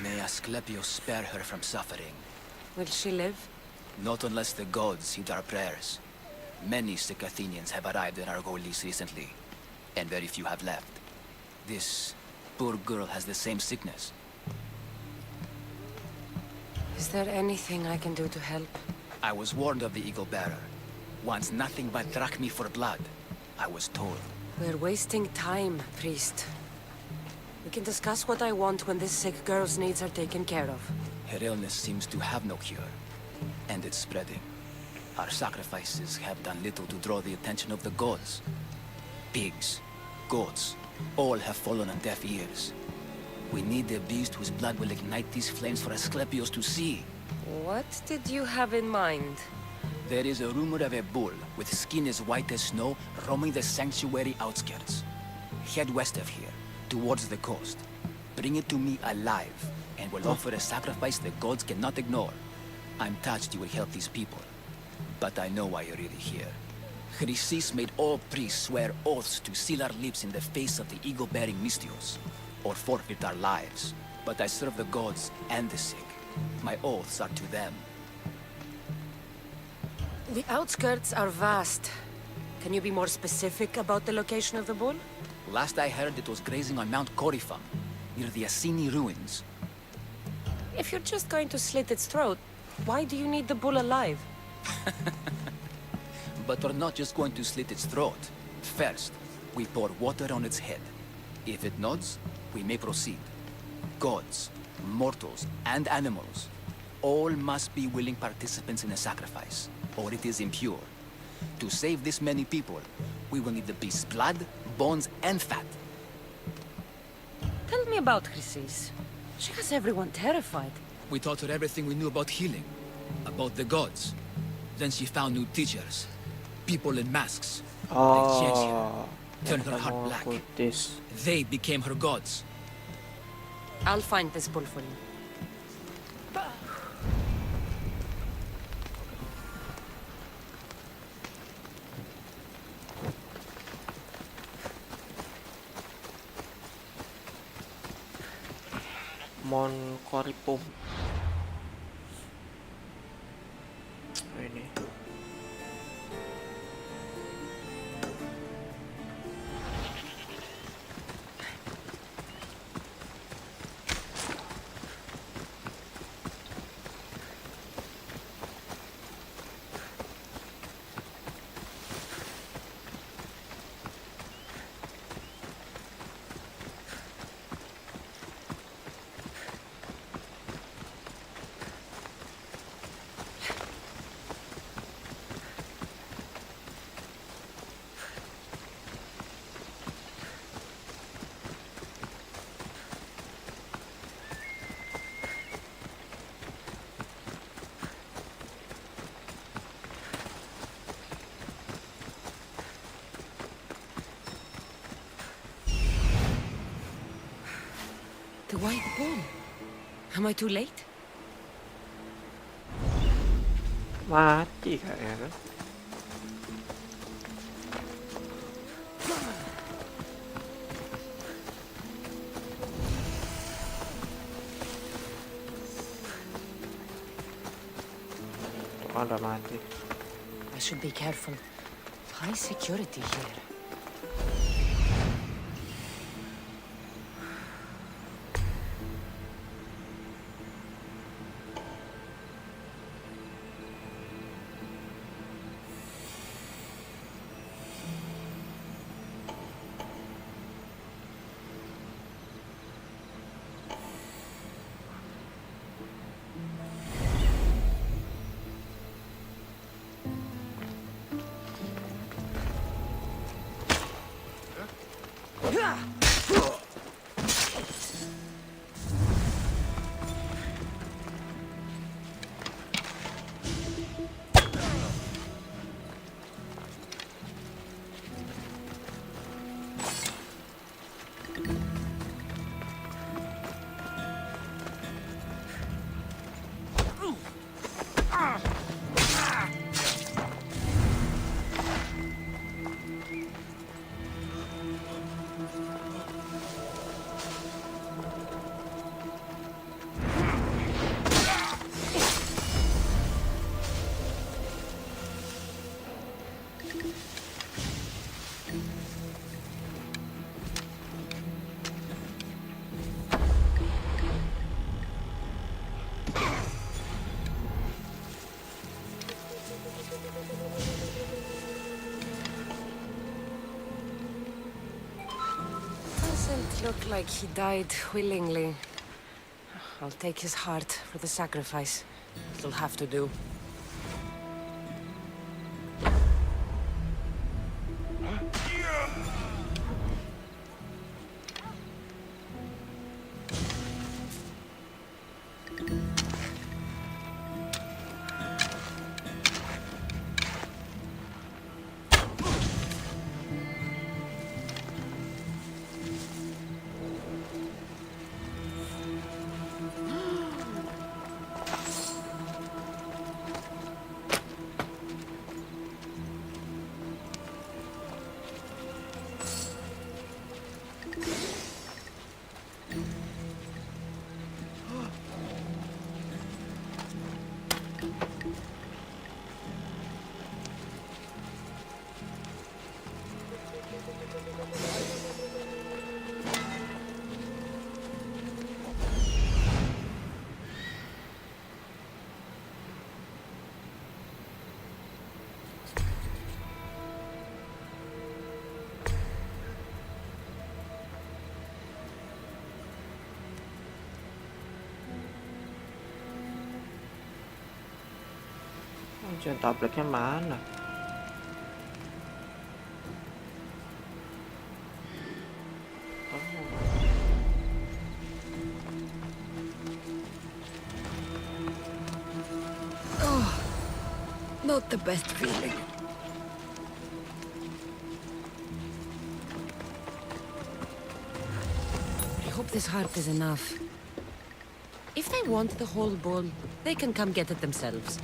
May Asclepius spare her from suffering. Will she live? Not unless the gods heed our prayers. Many sick Athenians have arrived in Argolis recently, and very few have left. This poor girl has the same sickness. Is there anything I can do to help? I was warned of the Eagle Bearer. Wants nothing but drachmi for blood, I was told. We're wasting time, priest. We can discuss what I want when this sick girl's needs are taken care of. Her illness seems to have no cure, and it's spreading. Our sacrifices have done little to draw the attention of the gods. Pigs, goats, all have fallen on deaf ears. We need a beast whose blood will ignite these flames for Asclepius to see. What did you have in mind? There is a rumor of a bull with skin as white as snow roaming the sanctuary outskirts. Head west of here, towards the coast. Bring it to me alive, and we'll offer a sacrifice the gods cannot ignore. I'm touched you will help these people, but I know why you're really here. Chrysis made all priests swear oaths to seal our lips in the face of the eagle-bearing Mystios, or forfeit our lives. But I serve the gods and the sick. My oaths are to them. The outskirts are vast. Can you be more specific about the location of the bull? Last I heard, it was grazing on Mount Corifum, near the Assini ruins. If you're just going to slit its throat, why do you need the bull alive? But we're not just going to slit its throat. First, we pour water on its head. If it nods, we may proceed. Gods, mortals, and animals, all must be willing participants in the sacrifice, or it is impure. To save this many people, we will need the beast's blood, bones and fat. Tell me about Chrysis. She has everyone terrified. We taught her everything we knew about healing, about the gods. Then she found new teachers, people in masks. They changed her, turned her heart black. They became her gods. I'll find this bull for you. Mon Coripum. Ini. The white bull. Am I too late? Mati kayaknya kan. Ada mati. I should be careful. High security here. Doesn't look like he died willingly. I'll take his heart for the sacrifice. It'll have to do. Ujian tabletnya mana? Not the best feeling. I hope this heart is enough. If they want the whole bull, they can come get it themselves.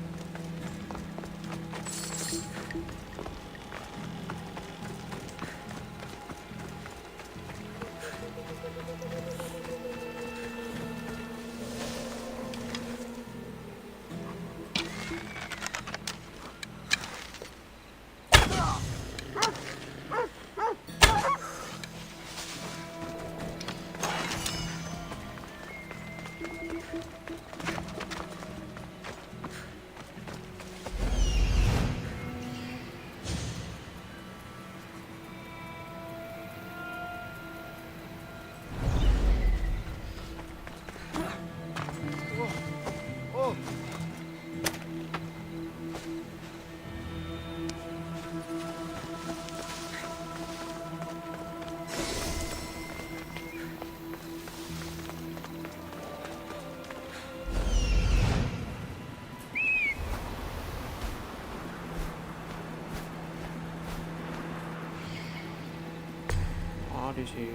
Odyssey.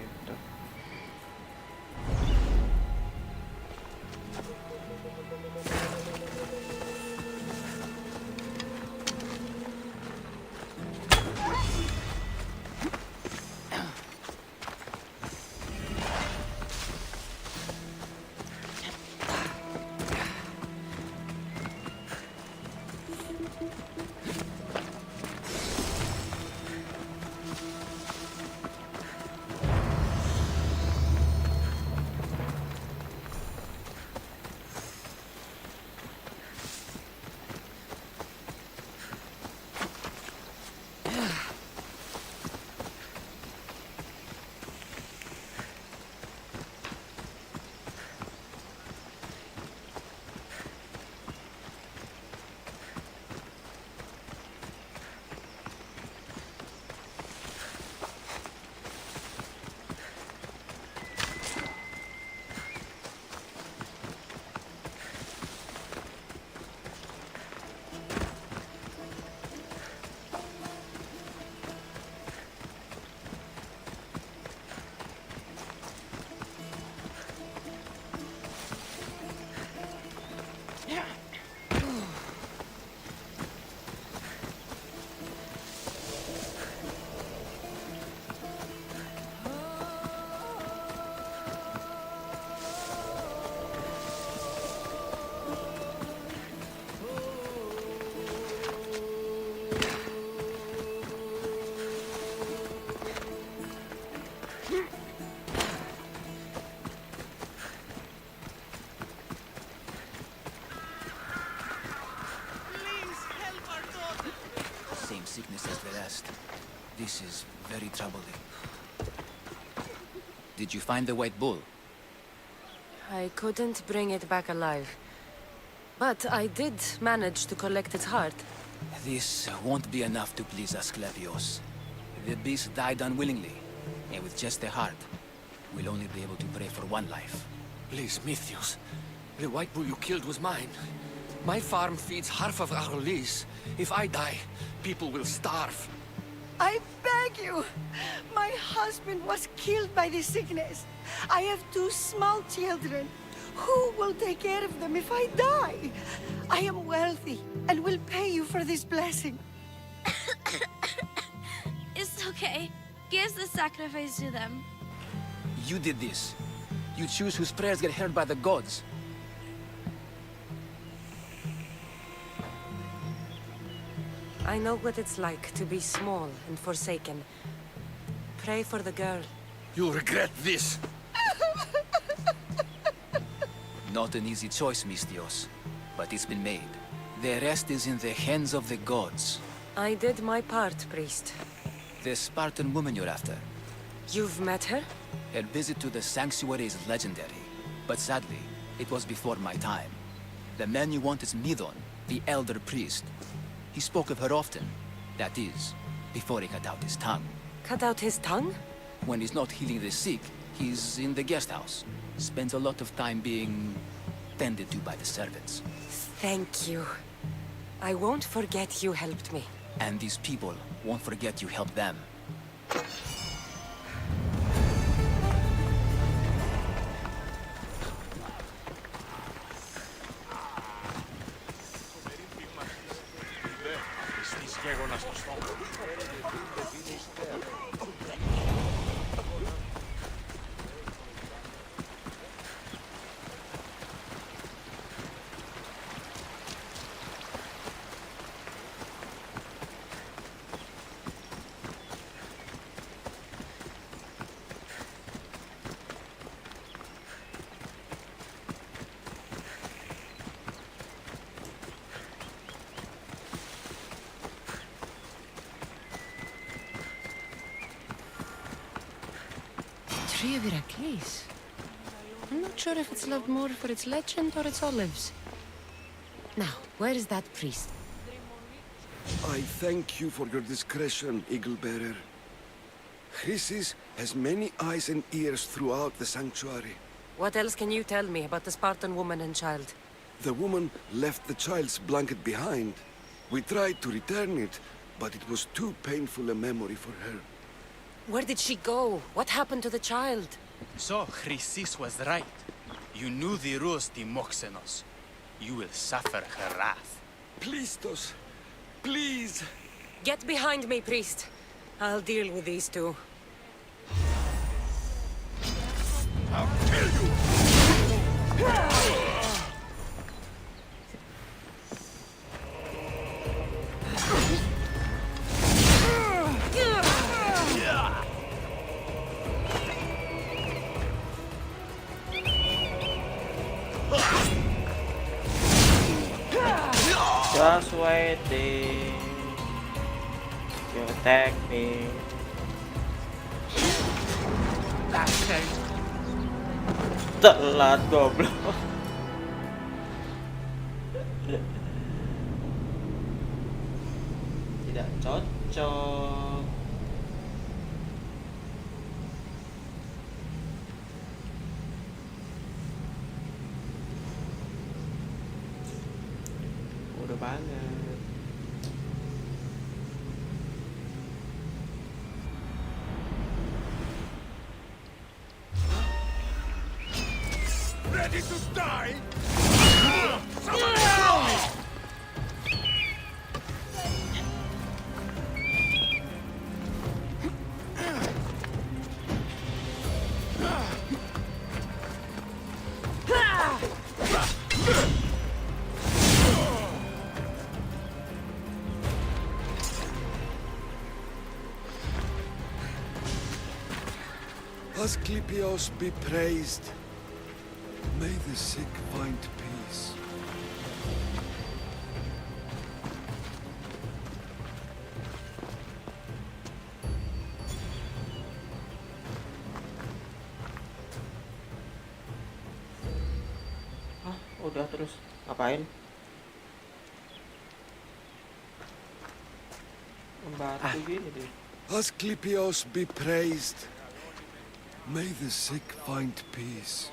Sickness as the rest. This is very troubling. Did you find the white bull? I couldn't bring it back alive. But I did manage to collect its heart. This won't be enough to please Asclepios. The beast died unwillingly, and with just the heart, we'll only be able to pray for one life. Please, Mythios. The white bull you killed was mine. My farm feeds half of our lease. If I die, people will starve. I beg you! My husband was killed by this sickness. I have 2 small children. Who will take care of them if I die? I am wealthy and will pay you for this blessing. It's okay. Give the sacrifice to them. You did this. You choose whose prayers get heard by the gods. I know what it's like to be small and forsaken. Pray for the girl. You'll regret this. Not an easy choice, Mystios, but it's been made. The rest is in the hands of the gods. I did my part, priest. The Spartan woman you're after. You've met her? Her visit to the sanctuary is legendary, but sadly, it was before my time. The man you want is Midon, the elder priest. He spoke of her often. That is, before he cut out his tongue. Cut out his tongue? When he's not healing the sick, he's in the guest house. Spends a lot of time being tended to by the servants. Thank you. I won't forget you helped me. And these people won't forget you helped them. Tree of Heracles. I'm not sure if it's loved more for its legend or its olives. Now, where is that priest? I thank you for your discretion, Eagle Bearer. Chrysis has many eyes and ears throughout the sanctuary. What else can you tell me about the Spartan woman and child? The woman left the child's blanket behind. We tried to return it, but it was too painful a memory for her. Where did she go? What happened to the child? So, Chrysis was right. You knew the rules, Timoxenos. You will suffer her wrath. Plistos, please! Get behind me, priest. I'll deal with these two. I'll kill you! Just waiting. You attack me. Telat goblok. Tidak cocok. Udah banget. Ready to die? Asclepios be praised. May the sick find peace. Hah, udah terus ngapain? Membatu gini deh. Asclepios be praised. May the sick find peace.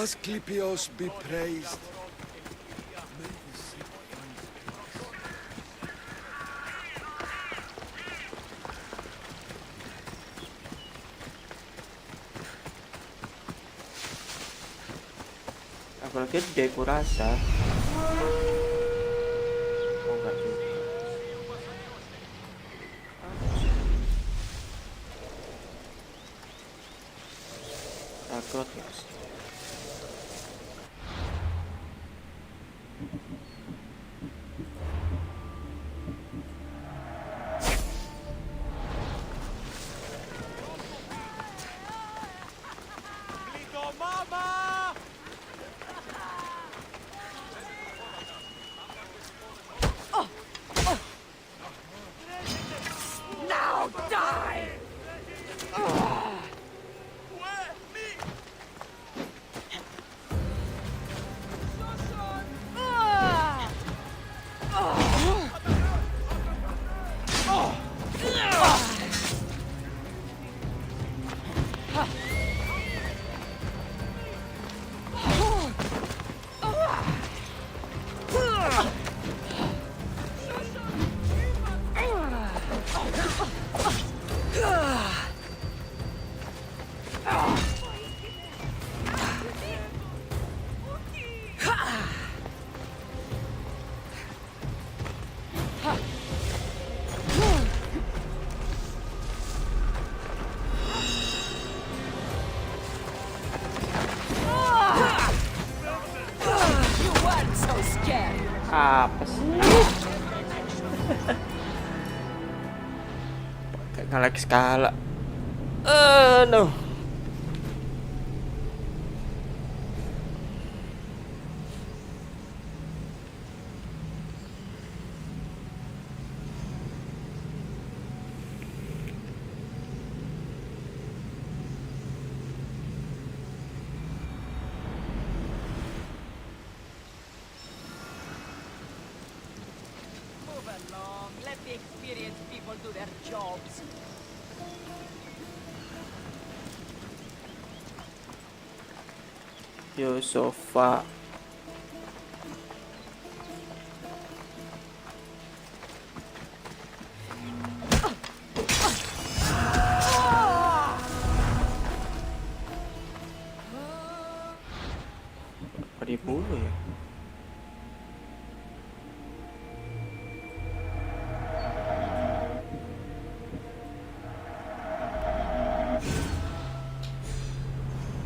Asclepios be praised. May the sick find peace. Level gede kurasa. Oh enggak juga. Takut guys. Apa sih? Pakai ngalek skala. No. Let the experienced people do their jobs. Yo sofa. Apa dibunuh ya?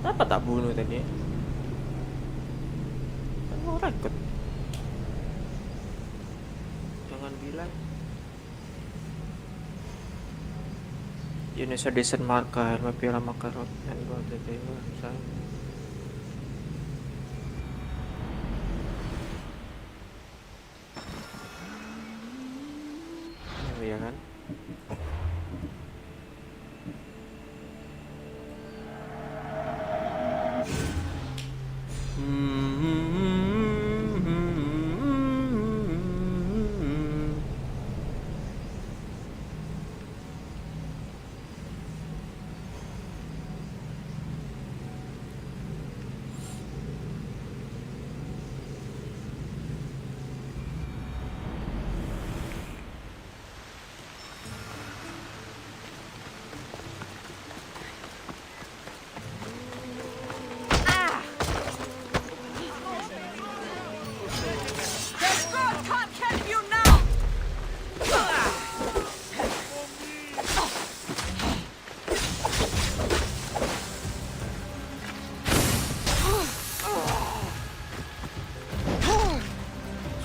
Kenapa tak bunuh tadi? Kan mau record. Jangan bilang. Indonesia desain marka helma pila makarot dan gua tadi saya. Iya kan?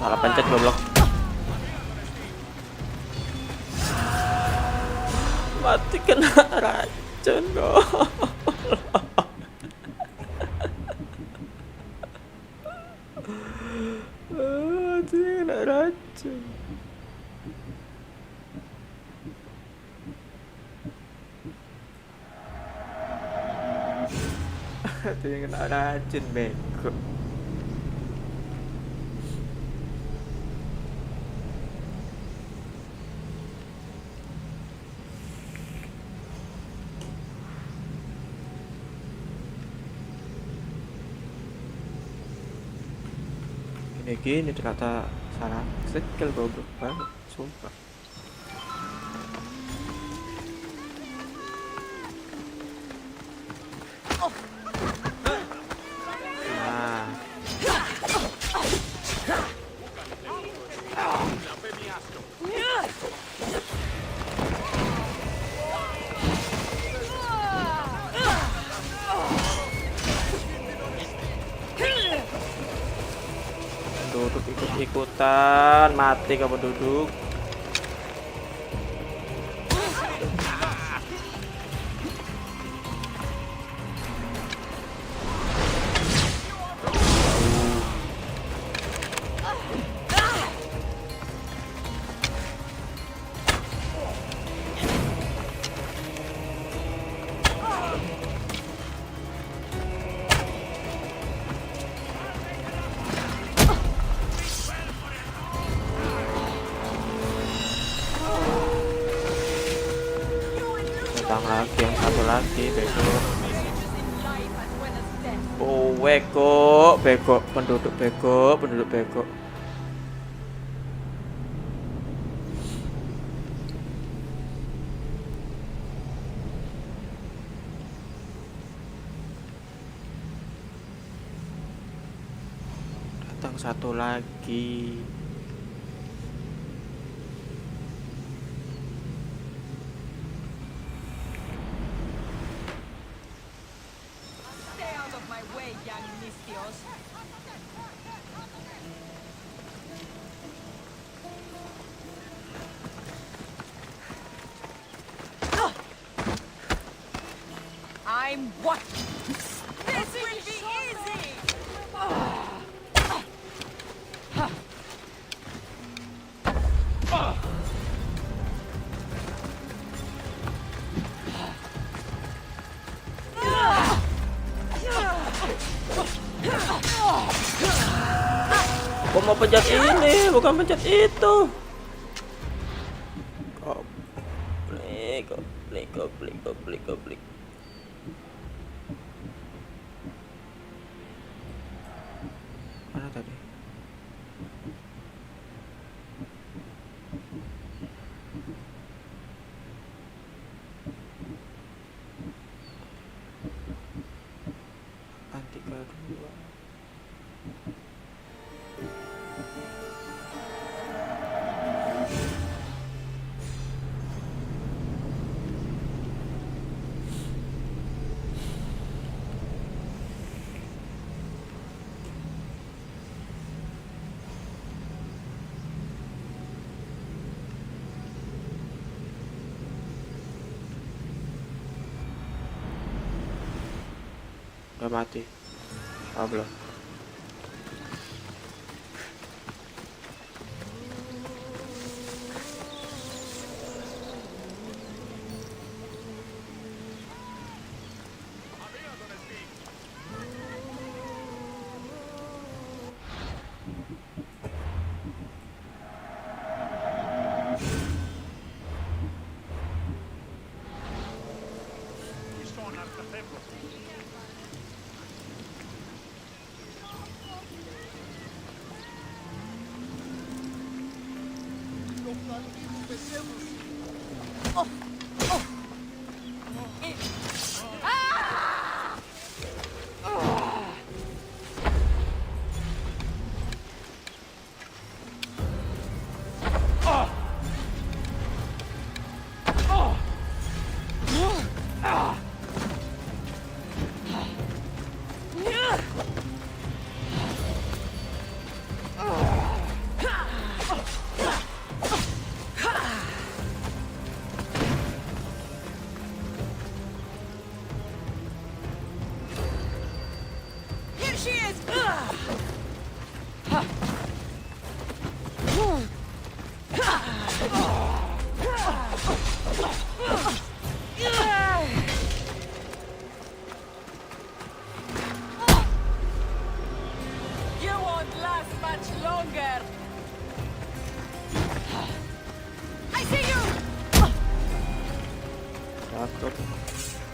Salah pencet goblok. Mati kena racun goblok. Mati kena racun. Mati kena racun bego. Gini ternyata salah skill goblok banget, sumpah. Nah. Duduk ikut-ikutan, mati kamu duduk. Datang lagi yang satu lagi, bego. Oh, bego, bego, penduduk bego, penduduk bego. datang satu lagi. Stay out of my way, young mistios. I'm what? This will be easy! Gua mau pencet ini, bukan pencet itu. Klik. Mana tadi? Antika 2. Udah mati. Oh, belum.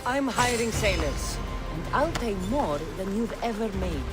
I'm hiring sailors, and I'll pay more than you've ever made.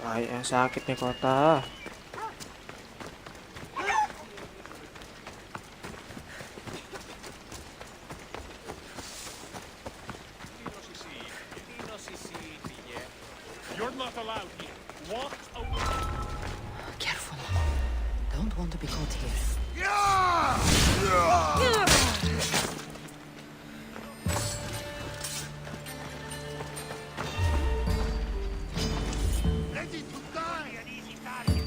Ay, ang sakit ni Kota. You're not allowed here. Walk away. Careful. Don't want to be caught here. Ready to die, an easy target.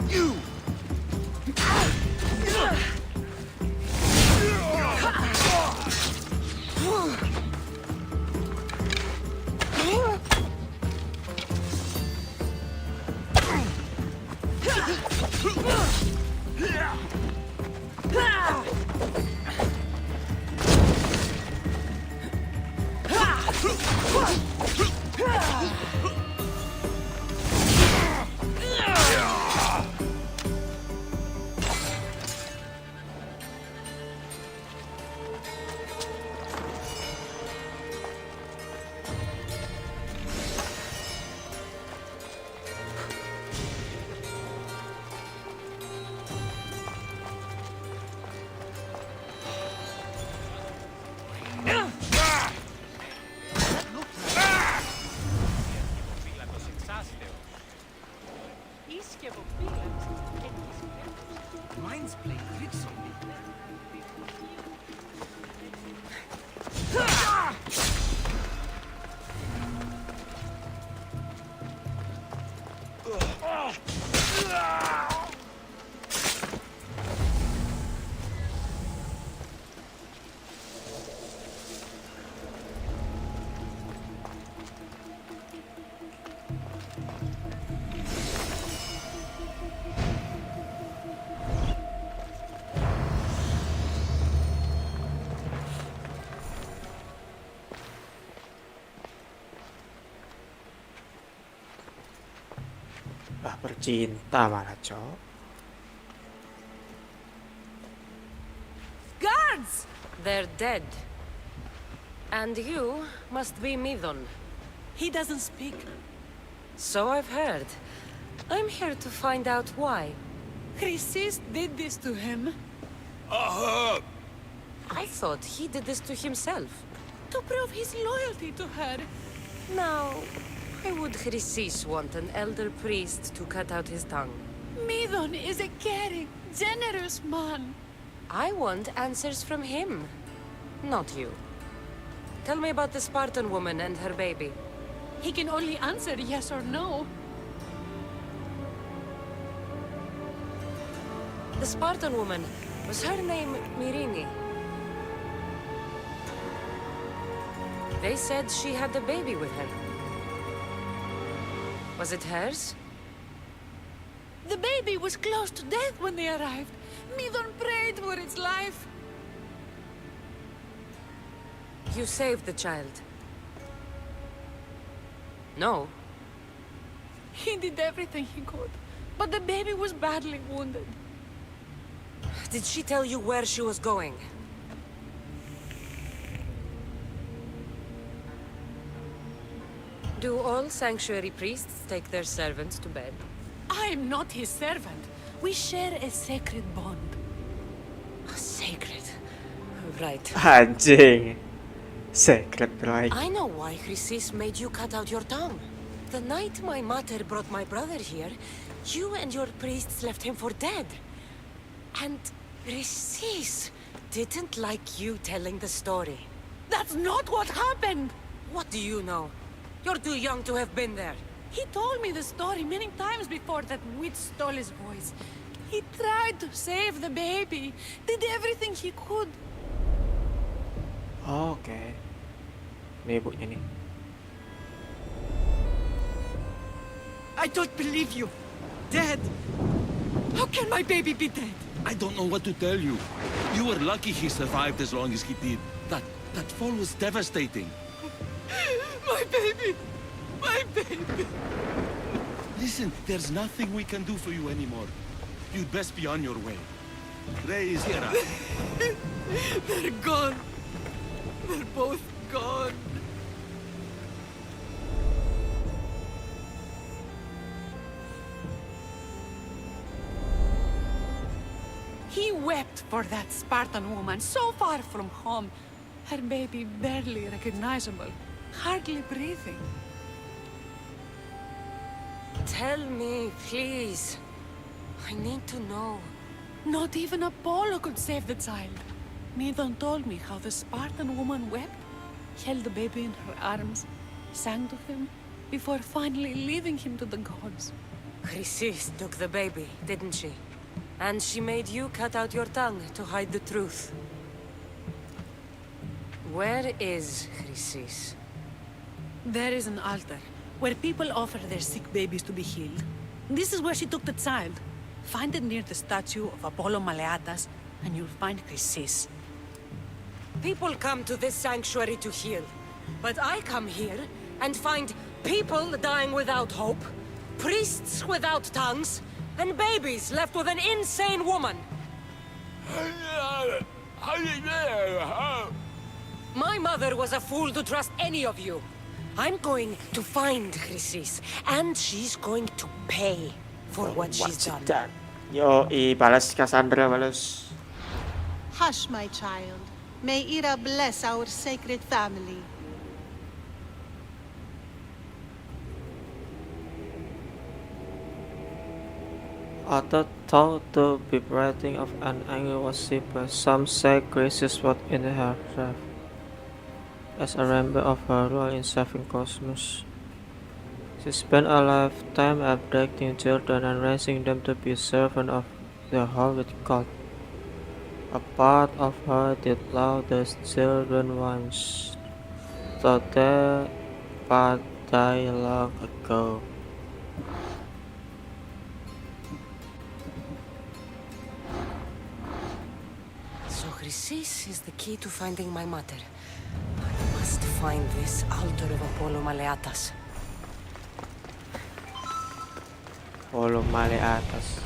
You! Mine's playing tricks on me. Ah, bercinta malah, Cok. Guards! They're dead. And you must be Midon. He doesn't speak. So I've heard. I'm here to find out why. Chrysis did this to him. I thought he did this to himself. To prove his loyalty to her. Now, why would Chrysis want an elder priest to cut out his tongue? Midon is a caring, generous man. I want answers from him, not you. Tell me about the Spartan woman and her baby. He can only answer yes or no. The Spartan woman, was her name Myrine? They said she had a baby with her. Was it hers? The baby was close to death when they arrived. Midon prayed for its life. You saved the child. No. He did everything he could, but the baby was badly wounded. Did she tell you where she was going? Do all sanctuary priests take their servants to bed? I am not his servant. We share a sacred bond. Sacred. Right. Anjing. Secret, right? I know why Chrysis made you cut out your tongue. The night my mater brought my brother here, you and your priests left him for dead. And Chrysis didn't like you telling the story. That's not what happened! What do you know? You're too young to have been there. He told me the story many times before that witch stole his voice. He tried to save the baby, did everything he could. Oke. Ini ibunya nih. I don't believe you. Dead. How can my baby be dead? I don't know what to tell you. You were lucky he survived as long as he did. That fall was devastating. My baby! My baby! Listen, there's nothing we can do for you anymore. You'd best be on your way. Ray is here. They're gone. They're both gone. He wept for that Spartan woman so far from home. Her baby barely recognizable, hardly breathing. Tell me, please. I need to know. Not even Apollo could save the child. Midon told me how the Spartan woman wept, held the baby in her arms, sang to him, before finally leaving him to the gods. Chrysis took the baby, didn't she? And she made you cut out your tongue to hide the truth. Where is Chrysis? There is an altar, where people offer their sick babies to be healed. This is where she took the child. Find it near the statue of Apollo Maleatas, and you'll find Chrysis. People come to this sanctuary to heal. But I come here and find people dying without hope, priests without tongues, and babies left with an insane woman. My mother was a fool to trust any of you. I'm going to find Chrysis, and she's going to pay for what she's done. Yo, balas Cassandra, balas. Hush, my child. May Ira bless our sacred family. Otto thought the vibrating of an angel was simple. Some say Chrysis was in her grave as a remember of her role in saving Cosmos. She spent a lifetime abducting children and raising them to be servants of the Holy God. A part of her did love the children once, though their part died long ago. So Chrysis is the key to finding my mother. I must find this altar of Apollo Maleatas. Apollo Maleatas.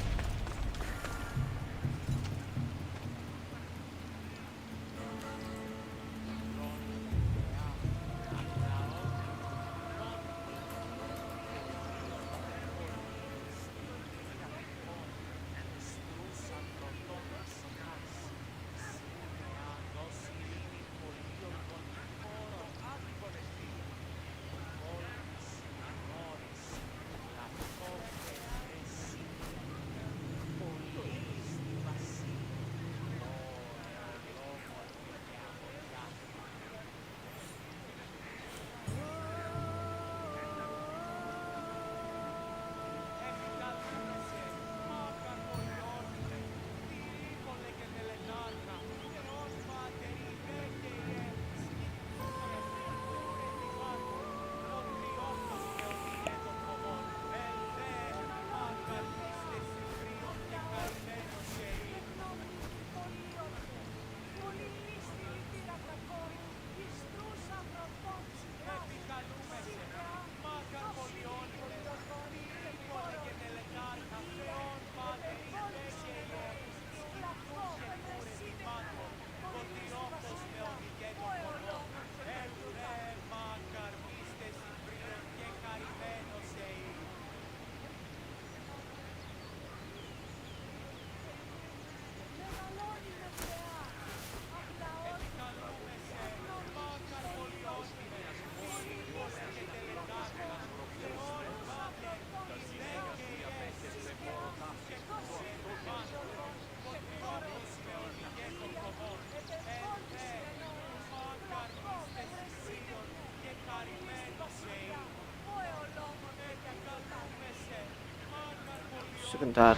Sebentar.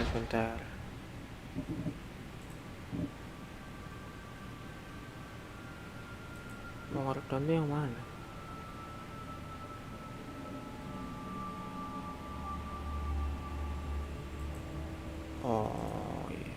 Nomor downnya yang mana? Oh iya.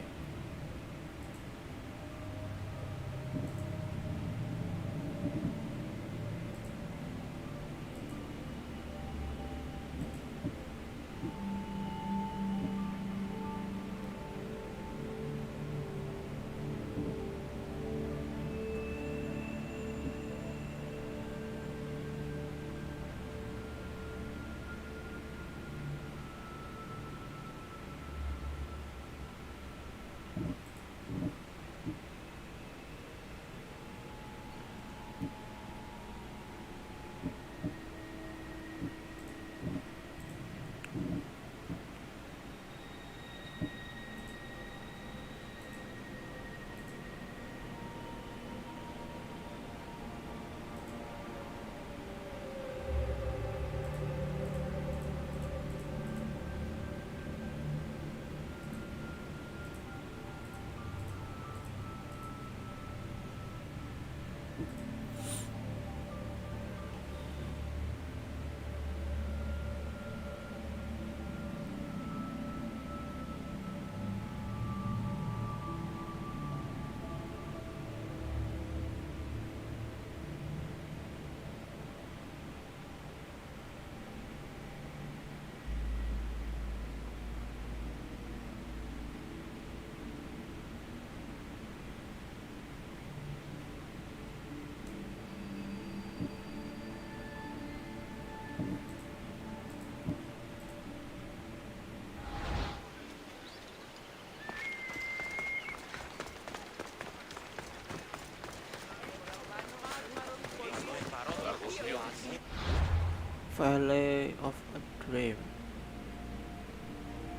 Valley of a Dream.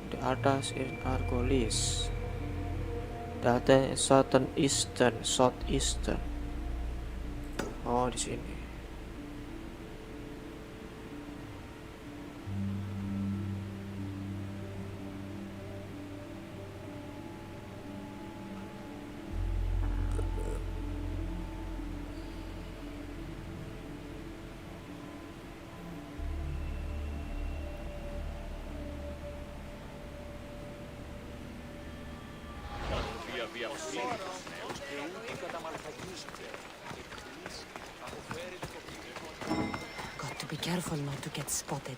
The atas in Argolis. Data is southeastern. Oh, di sini. Got to be careful not to get spotted.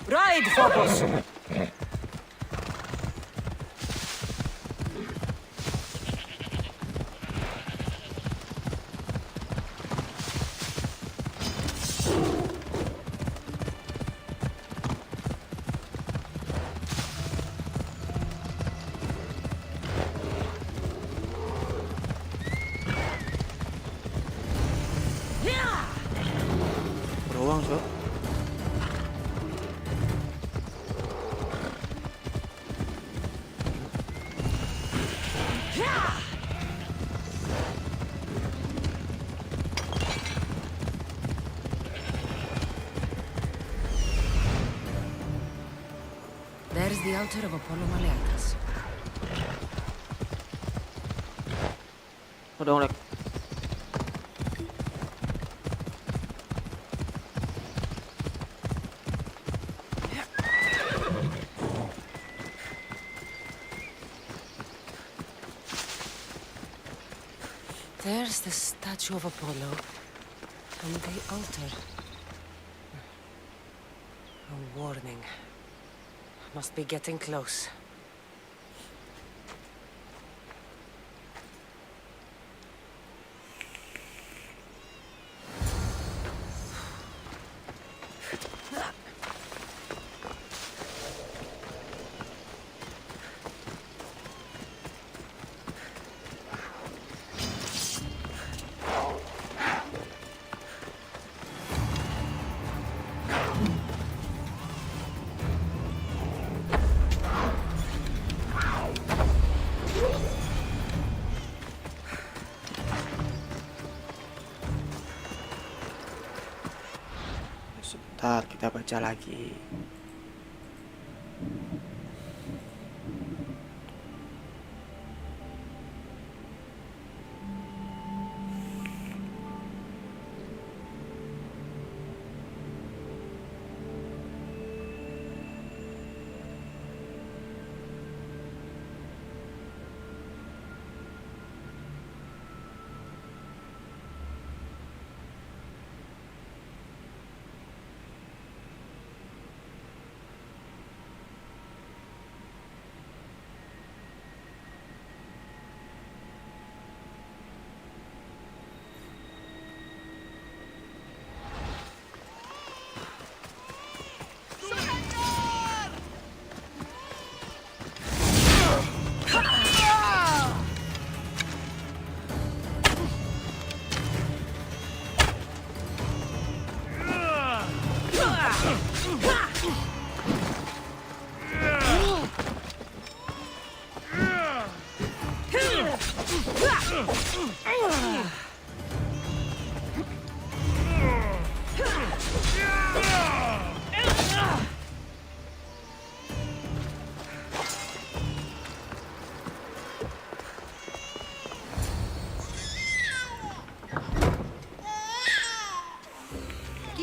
Ride, Phobos! Beruang, Cok. There's the altar of Apollo Maleatas. Udah ngelek. There's the statue of Apollo and the altar. A warning. Must be getting close. Sebentar, kita baca lagi.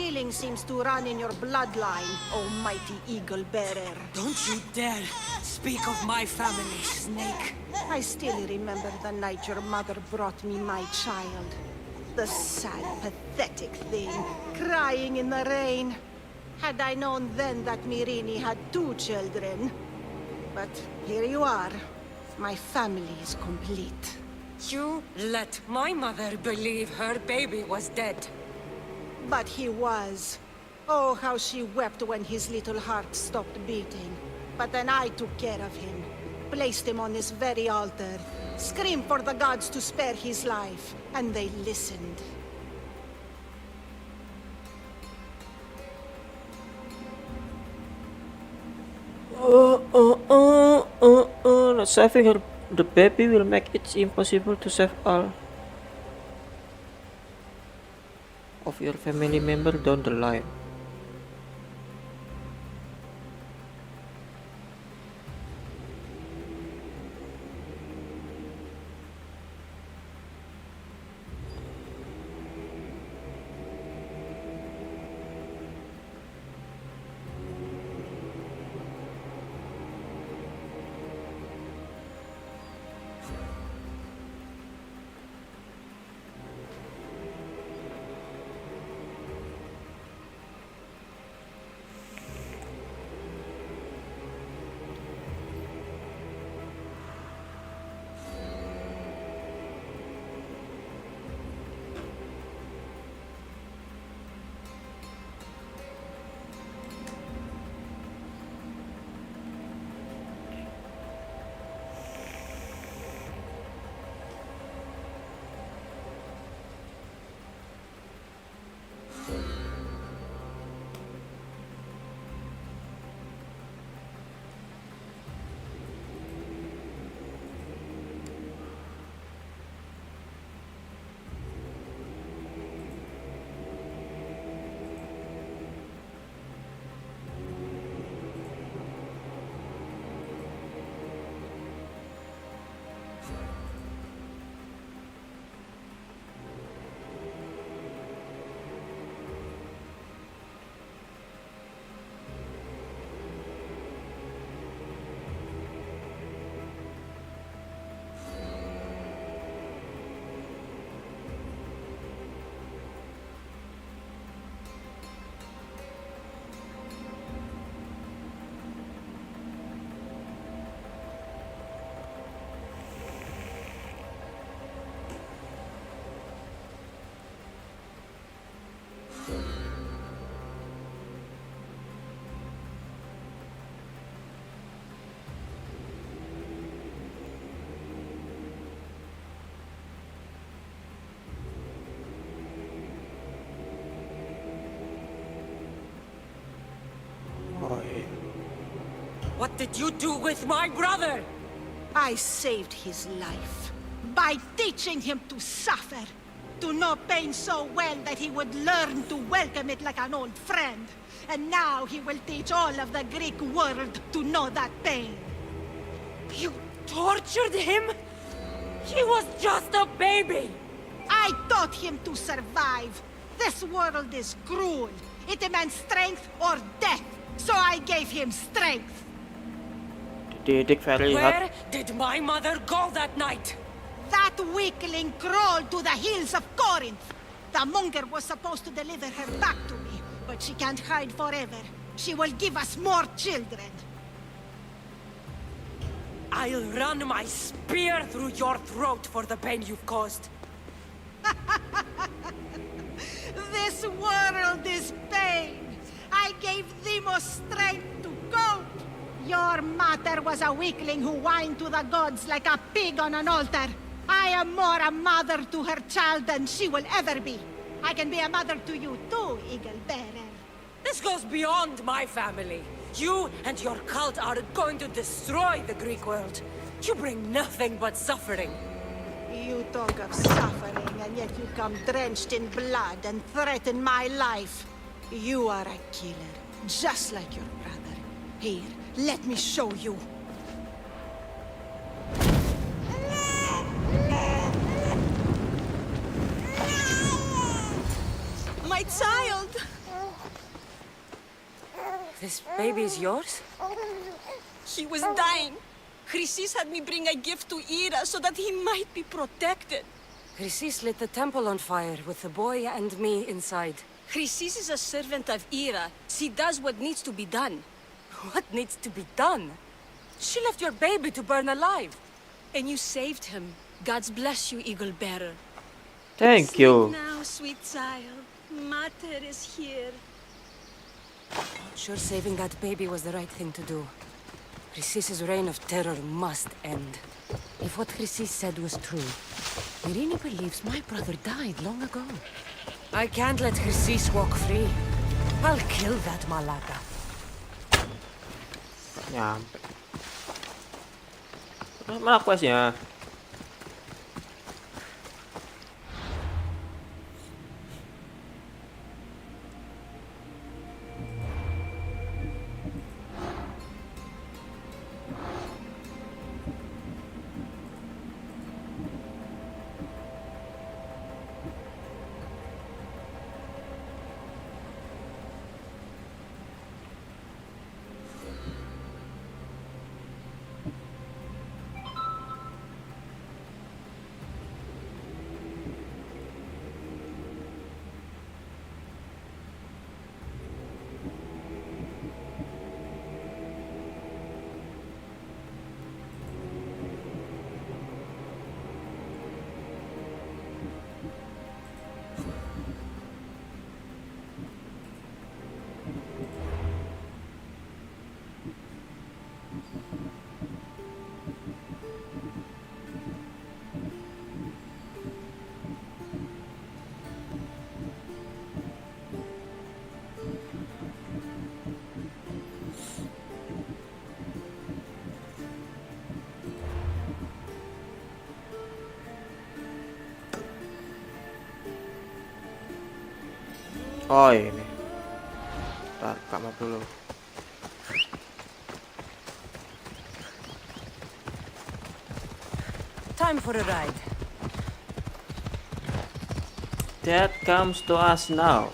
Killing seems to run in your bloodline, almighty eagle bearer. Don't you dare speak of my family, Snake. I still remember the night your mother brought me my child. The sad, pathetic thing, crying in the rain. Had I known then that Myrini had 2 children. But here you are. My family is complete. You let my mother believe her baby was dead. But he was. Oh, how she wept when his little heart stopped beating. But then I took care of him. Placed him on this very altar. screamed for the gods to spare his life, and they listened. Not saving the baby will make it impossible to save all of your family members down the line. What did you do with my brother? I saved his life by teaching him to suffer, to know pain so well that he would learn to welcome it like an old friend. And now he will teach all of the Greek world to know that pain. You tortured him? He was just a baby! I taught him to survive. This world is cruel. It demands strength or death. So I gave him strength. Where did my mother go that night? That weakling crawled to the hills of Corinth. The monger was supposed to deliver her back to me, but she can't hide forever. She will give us more children. I'll run my spear through your throat for the pain you've caused. This world is pain. I gave Demos strength to cope. Your mother was a weakling who whined to the gods like a pig on an altar. I am more a mother to her child than she will ever be. I can be a mother to you too, Eagle Bearer. This goes beyond my family. You and your cult are going to destroy the Greek world. You bring nothing but suffering. You talk of suffering, and yet you come drenched in blood and threaten my life. You are a killer, just like your brother. Here, let me show you. My child! This baby is yours? He was dying. Chrysis had me bring a gift to Ira so that he might be protected. Chrysis lit the temple on fire with the boy and me inside. Chrysis is a servant of Ira. She does what needs to be done. What needs to be done? She left your baby to burn alive. And you saved him. God's bless you, Eagle Bearer. Thank you. Now, sweet child. Mater is here. Sure, saving that baby was the right thing to do. Chrysis' reign of terror must end. If what Chrysis said was true, Irene believes my brother died long ago. I can't let Chrysis walk free. I'll kill that Malaka. Nyampe. Terus mana questnya? Oh ini. Ntar kamar dulu. Time for a ride. That comes to us now.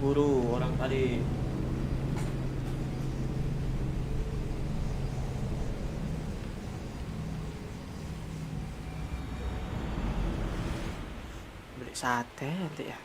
Buru orang tadi. Beli sate nanti ya.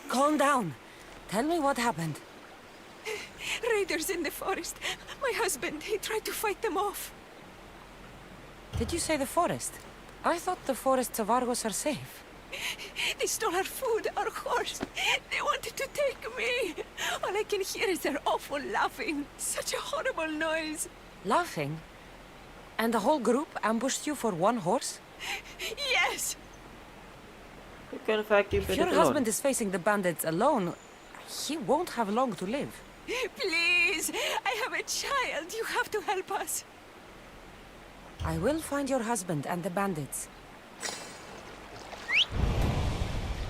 Calm down. Tell me what happened. Raiders in the forest. My husband, he tried to fight them off. Did you say the forest? I thought the forests of Argos are safe. They stole our food, our horse. They wanted to take me. All I can hear is their awful laughing. Such a horrible noise. Laughing? And the whole group ambushed you for one horse? Yes! You can vacuum If your husband is facing the bandits alone, he won't have long to live. Please, I have a child. You have to help us. I will find your husband and the bandits.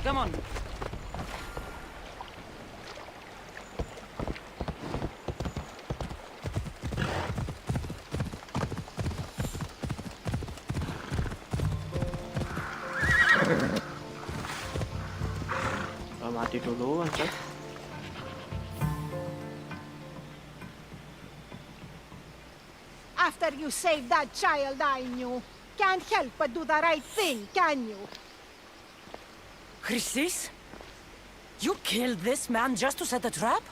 Come on. Mati dulu aja. After you saved that child I knew, can't help but do the right thing, can you? Chrysis? You killed this man just to set a trap?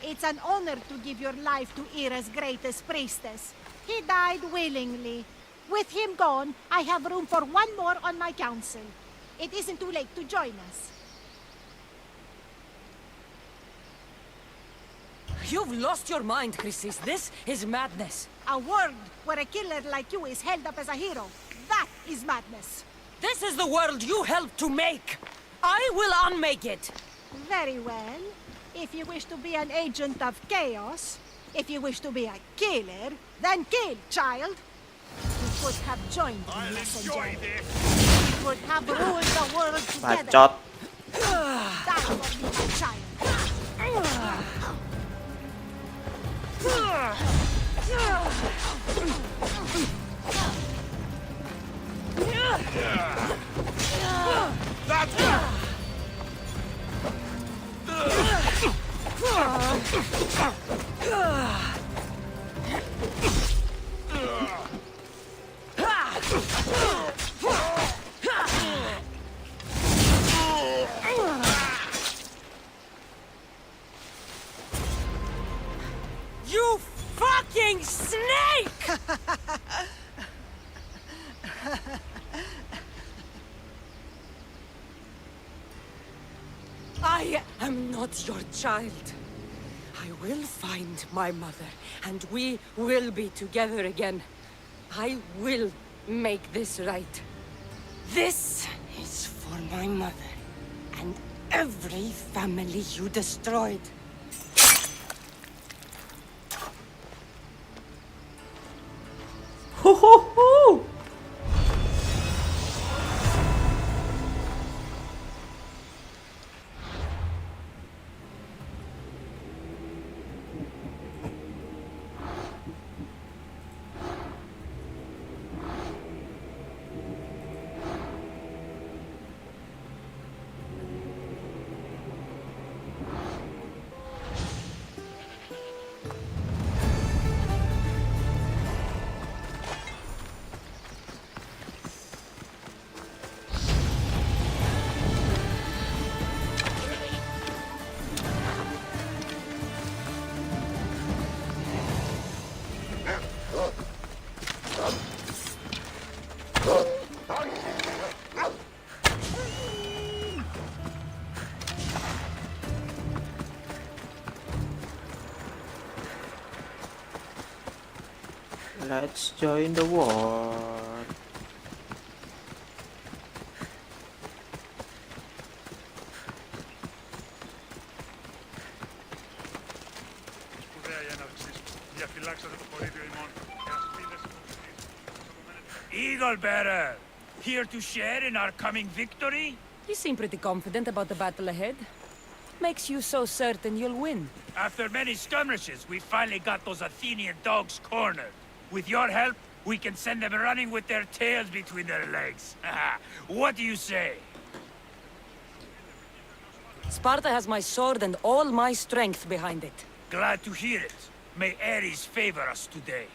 It's an honor to give your life to Ira's greatest priestess. He died willingly. With him gone, I have room for one more on my council. It isn't too late to join us. You've lost your mind, Chrysis. This is madness. A world where a killer like you is held up as a hero. That is madness. This is the world you helped to make. I will unmake it. Very well. If you wish to be an agent of chaos, if you wish to be a killer, then kill, child. You could have joined me, messenger. We could have ruled the world together. Bacot. Die for me, my child. You fucking snake! I am not your child. I will find my mother, and we will be together again. I will make this right. This is for my mother, and every family you destroyed. Ho ho ho! Let's join the war. Eagle Bearer, here to share in our coming victory? You seem pretty confident about the battle ahead. Makes you so certain you'll win? After many skirmishes, we finally got those Athenian dogs cornered. With your help, we can send them running with their tails between their legs. What do you say? Sparta has my sword and all my strength behind it. Glad to hear it. May Ares favor us today.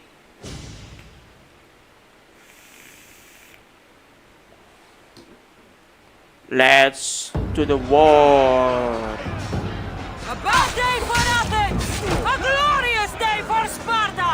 Let's to the war. A bad day for Athens! A glorious day for Sparta!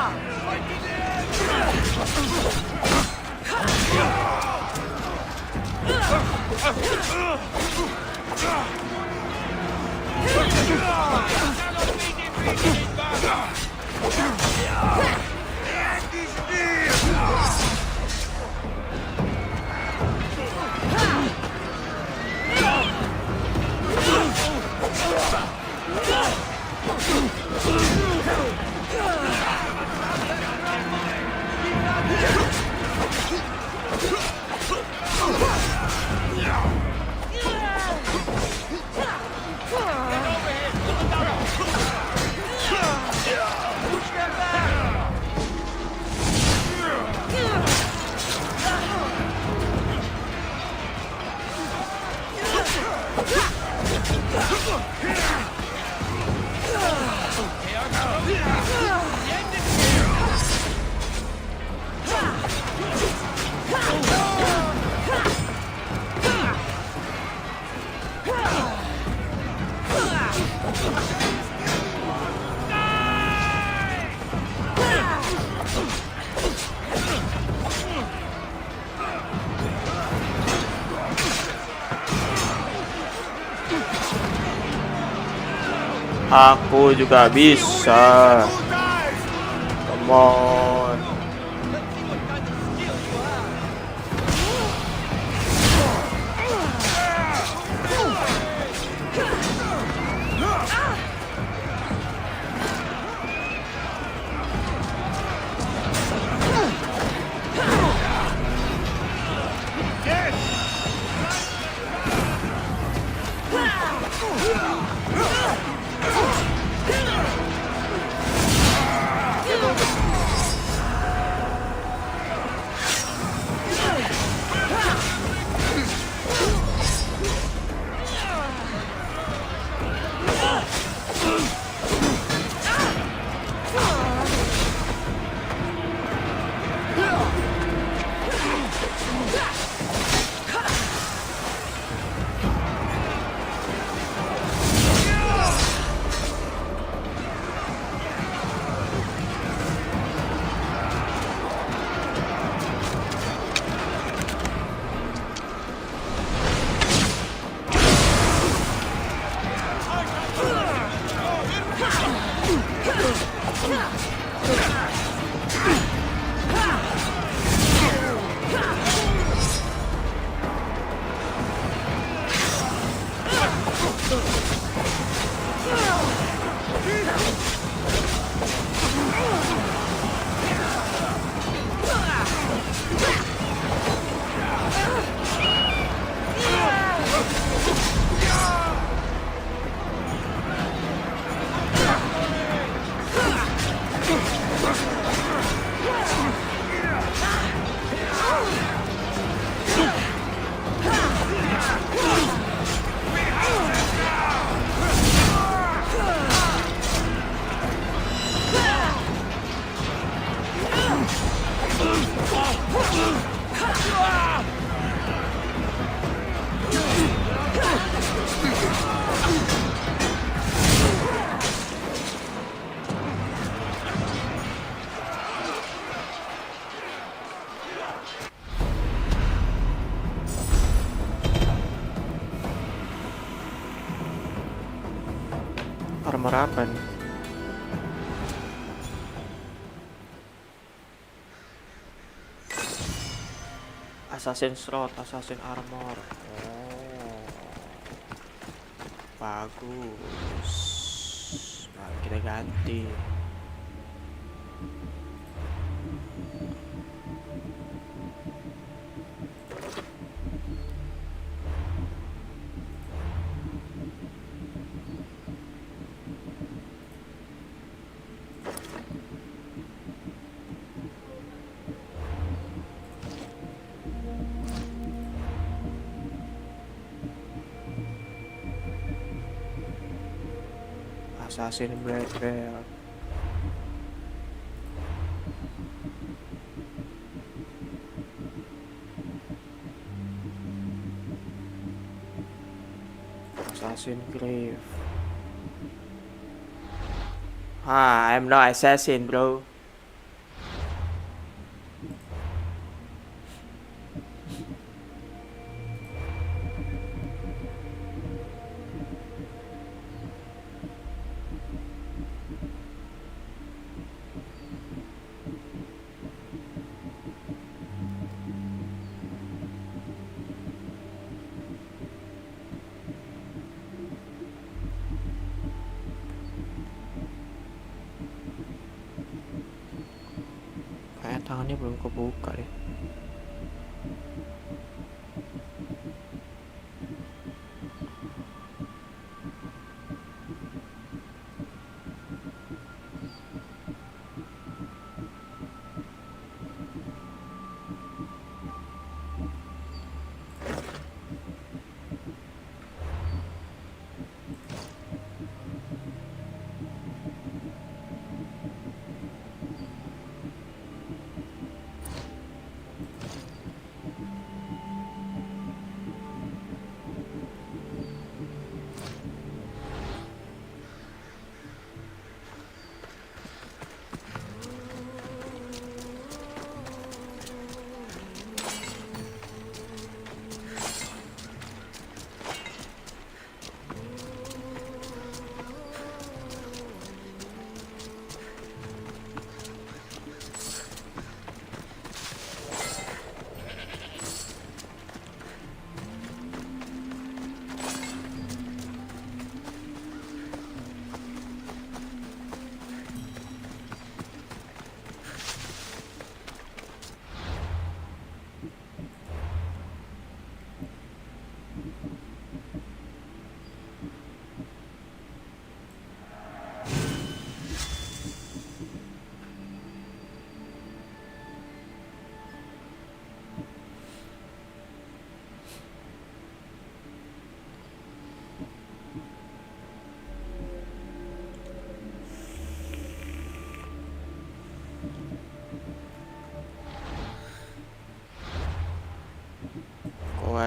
Aku juga bisa. Come on. Armor apa nih? Assassin's Sword, Assassin Armor. Oh, bagus. Nah, kita ganti. Assassin Blade Belt. Assassin Grave. I'm no assassin, bro. Tangannya belum kebuka deh.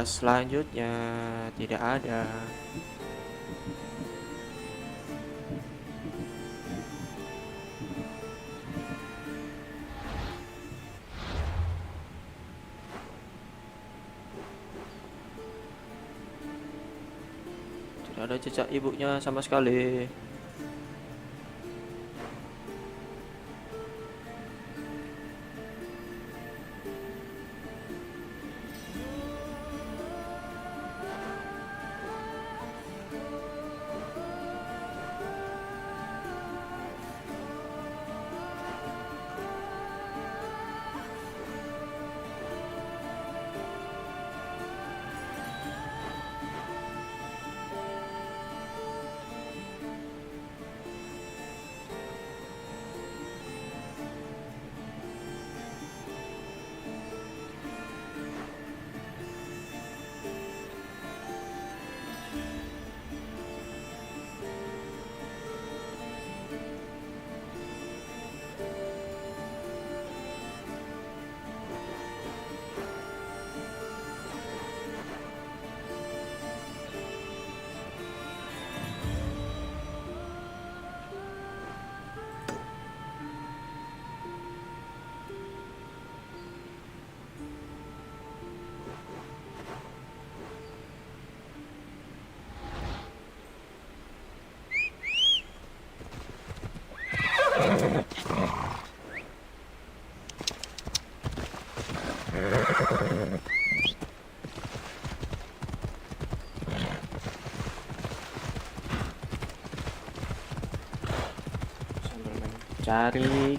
Quest selanjutnya tidak ada. Tidak ada jejak ibunya sama sekali.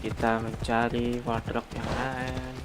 Kita mencari wardrobe yang lain.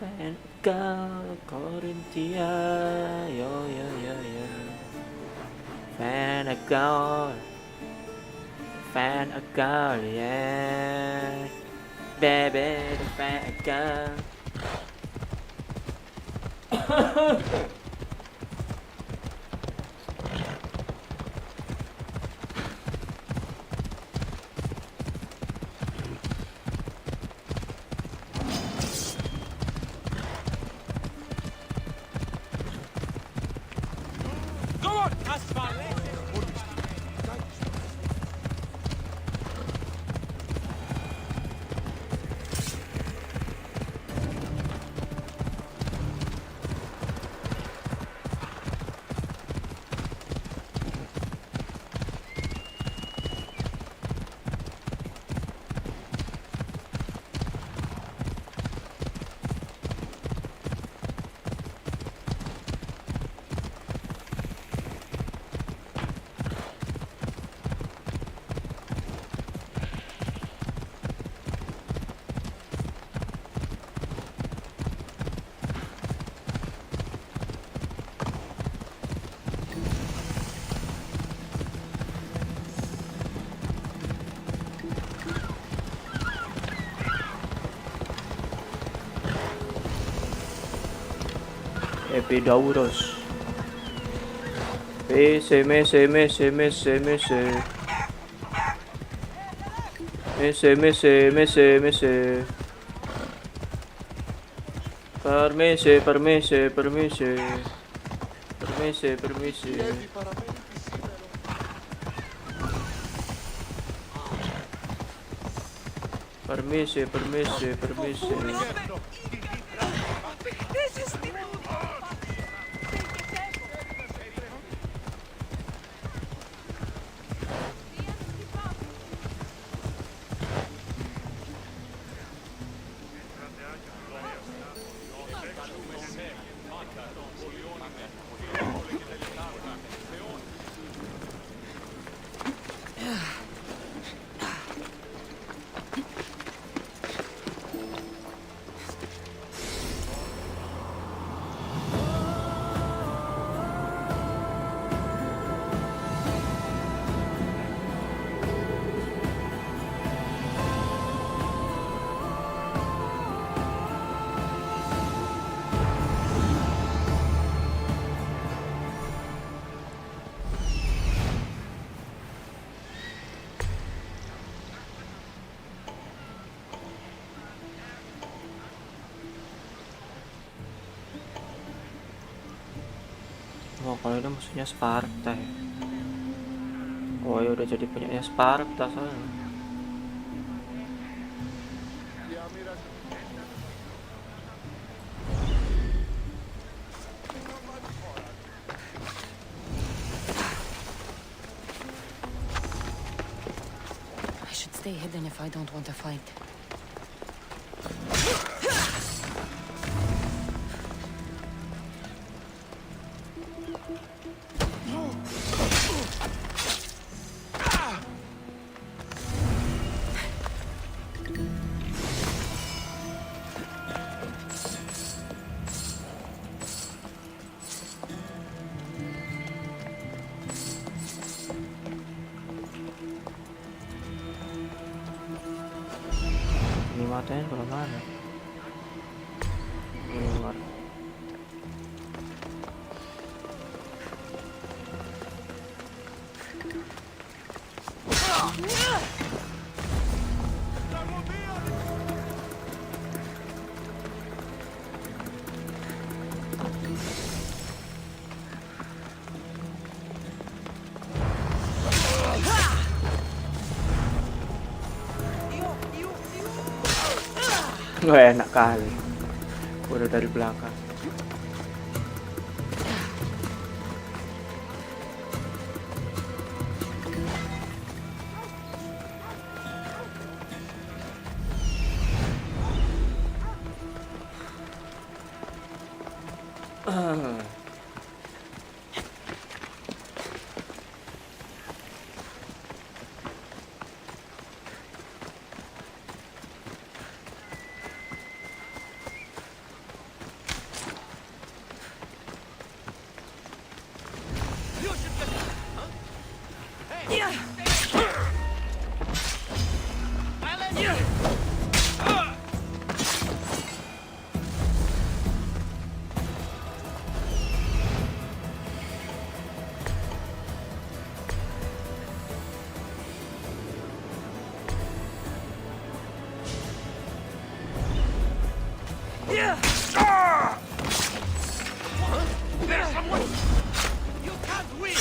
Fan girl, Corinthia, yo. Fan girl, yeah. Baby, the fan girl. Epidaurus. Mese. Permisi. Oh, kalau ini musuhnya Sparta ya. Oh ya udah jadi punyanya Sparta soalnya. I should stay hidden if I don't want to fight. Ini matanya belum mana? Ini luar. Nggak enak kali. Udah dari belakang. There's someone! You can't win!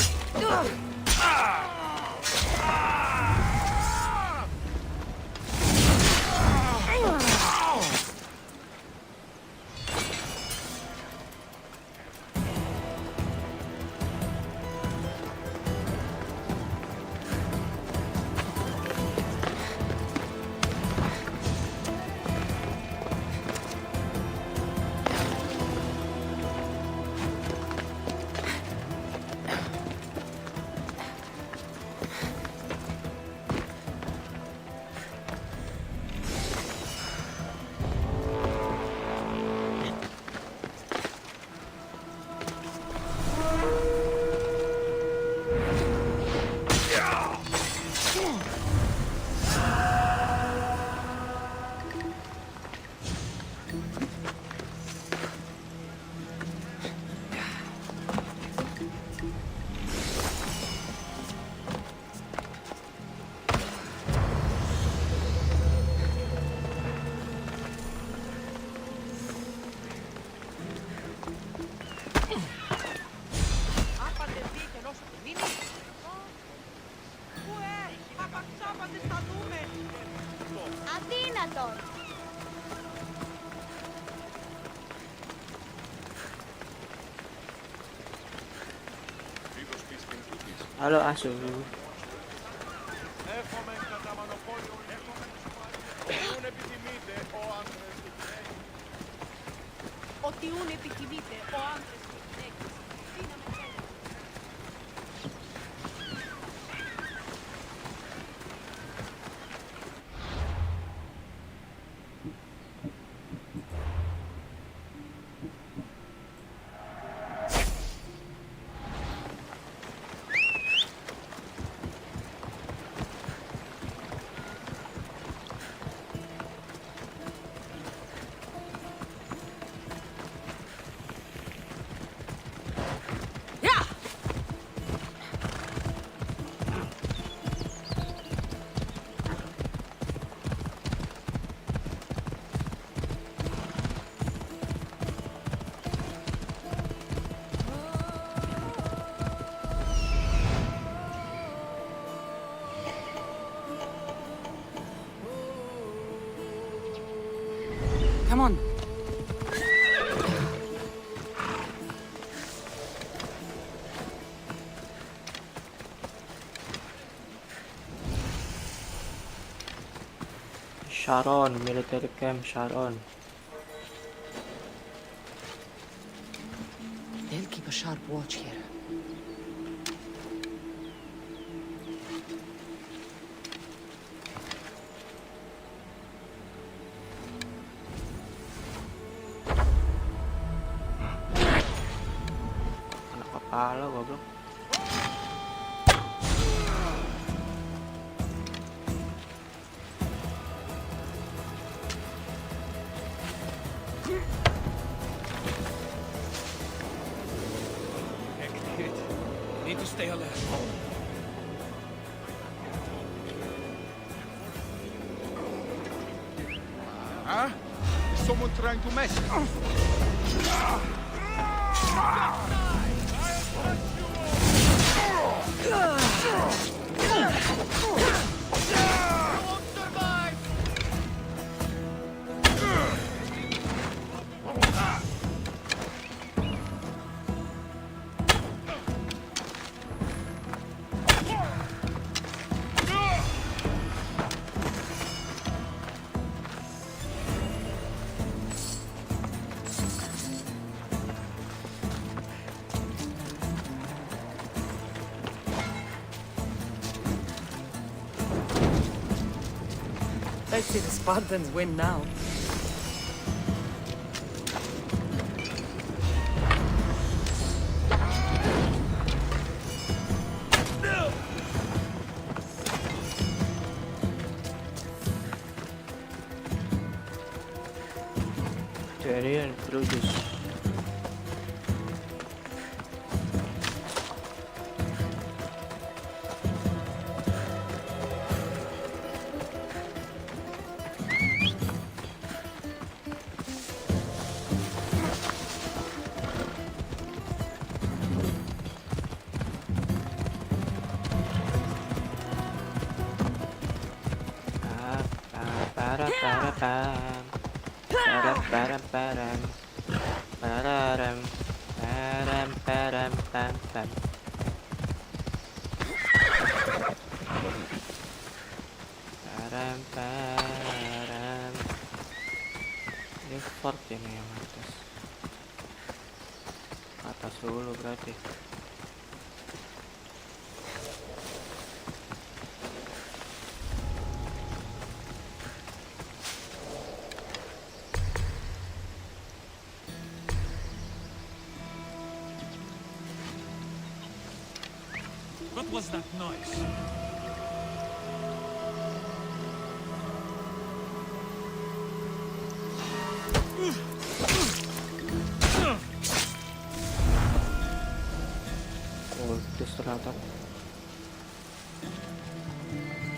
Αδύνατον! Halo Asu. Ότι ούν επιθυμείτε ο άντρας και η γυναίκα. Δύναμη θέλει. Come on. Sharon, military camp Sharon. They'll keep a sharp watch here. Anak kepala goblok. Need to stay alert. Huh? Is someone trying to mess? Let's see the Spartans win now. Tyrion produce. Ini fort ini yang atas. Atas dulu berarti. What was that noise?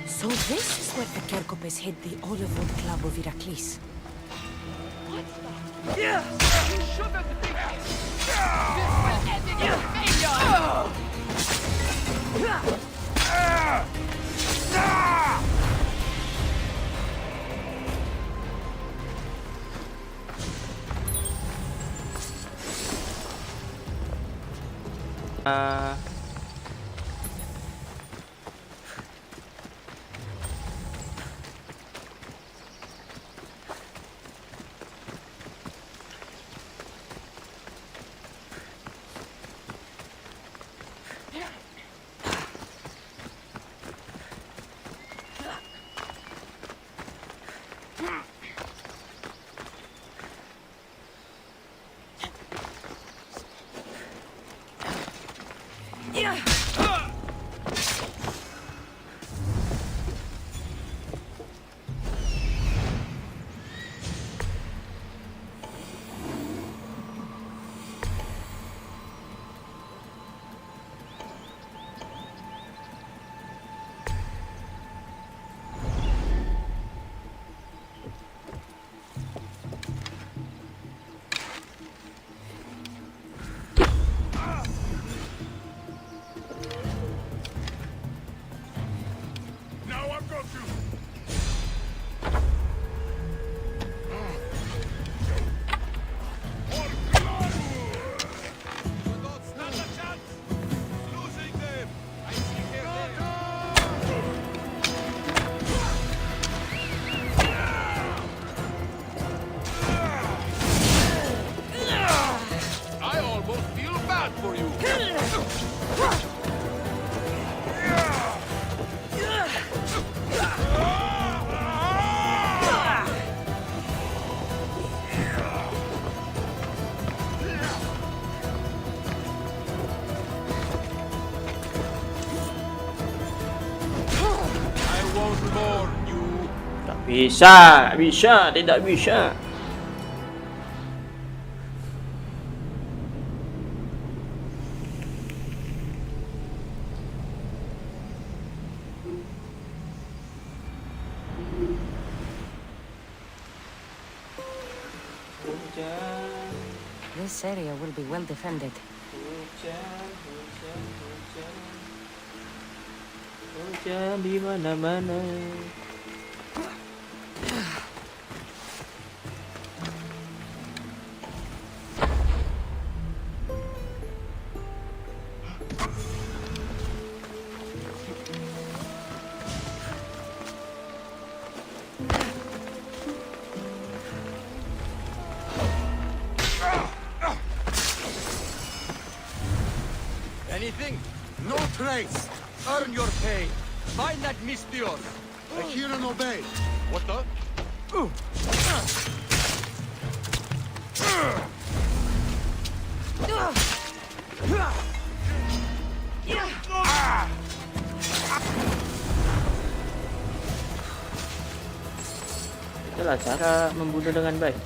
So this is where the Kerkopes hid the Olivewood Club of Iraklis. Yeah! You should have been This will end in your failure! Bisa, tidak bisa. This area will be well defended. Hujan di mana-mana. Anything? No trace. Earn your pay. Find that Mistior. I hear and obey. What the? Itulah cara membunuh dengan baik.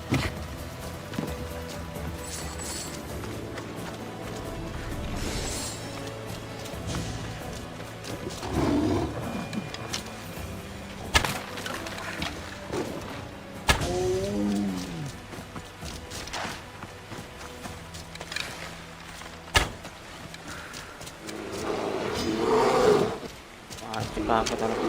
Takut anak.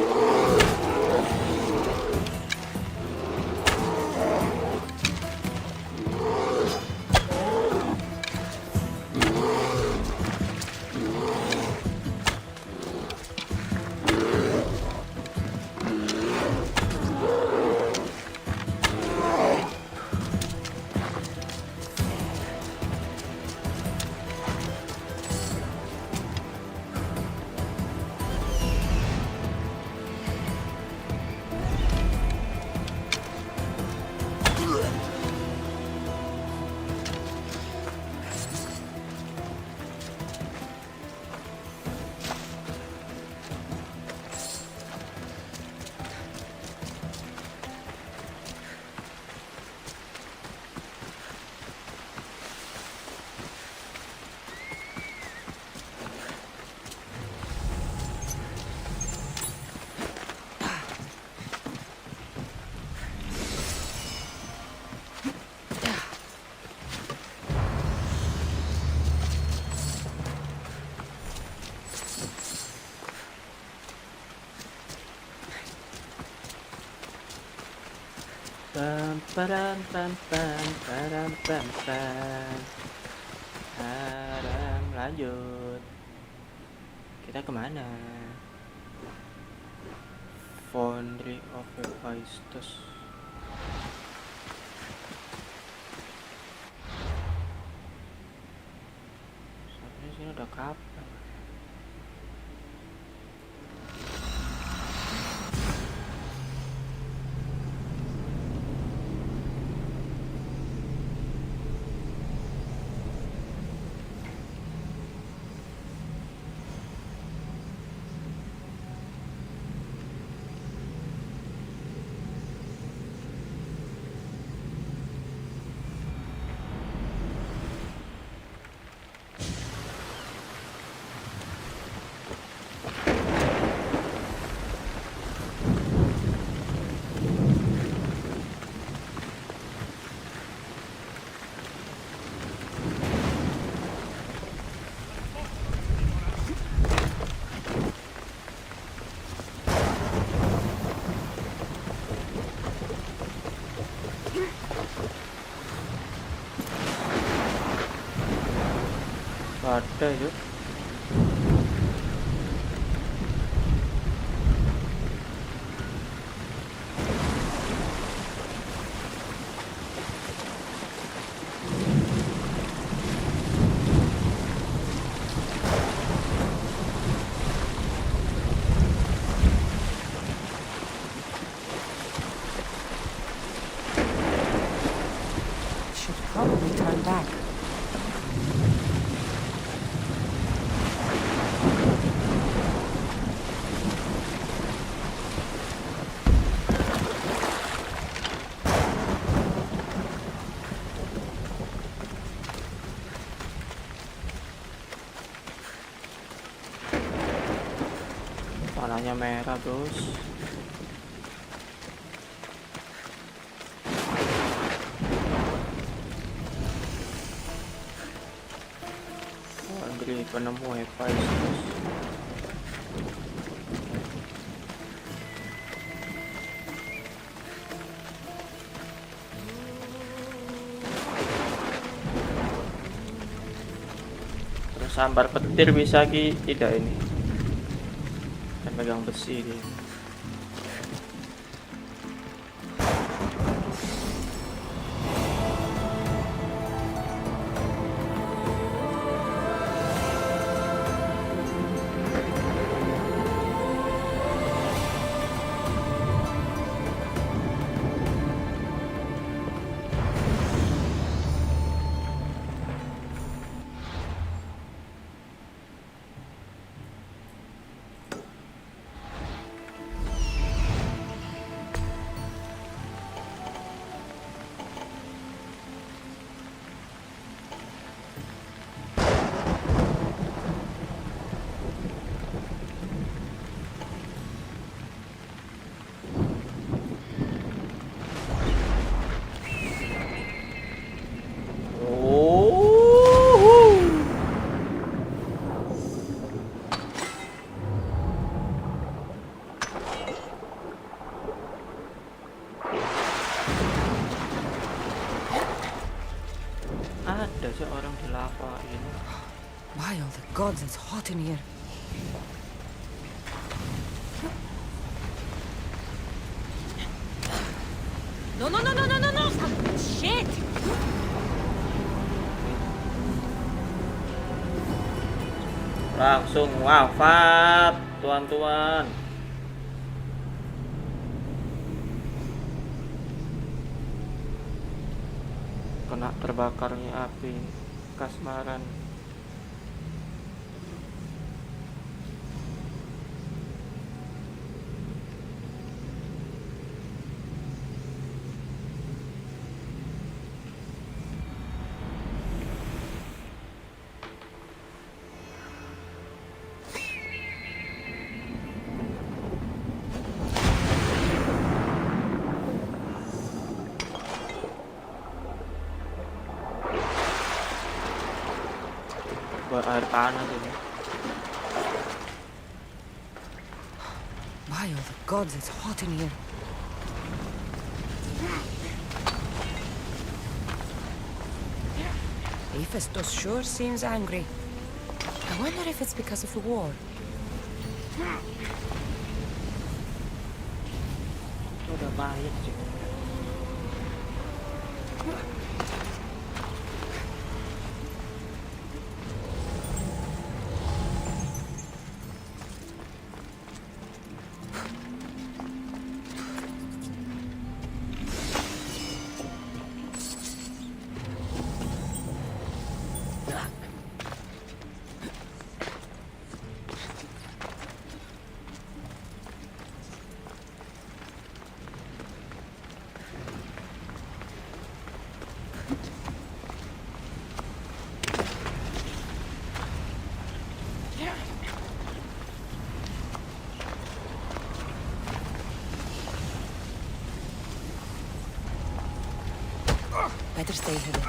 Pam param pam pam param pam pam. Lanjut. Kita kemana? Foundry of Hephaestus. Sebenarnya sini udah kapal. Ada itu. Should probably turn back. merah, bos. Andre penemu wifi, bos. Terus sambar petir bisa tidak ini? Dan pegang besi dia. Ada sih orang di lava ini. By all the gods, it's hot in here. No, no, no, no, no, no, no! Shit! Langsung wafat, tuan-tuan. Kena terbakarnya api, kasmaran. Air panas ini. By all the gods, it's hot in here. Hephaestus sure seems angry. I wonder if it's because of the war. Udah mayat sih. Better stay hidden.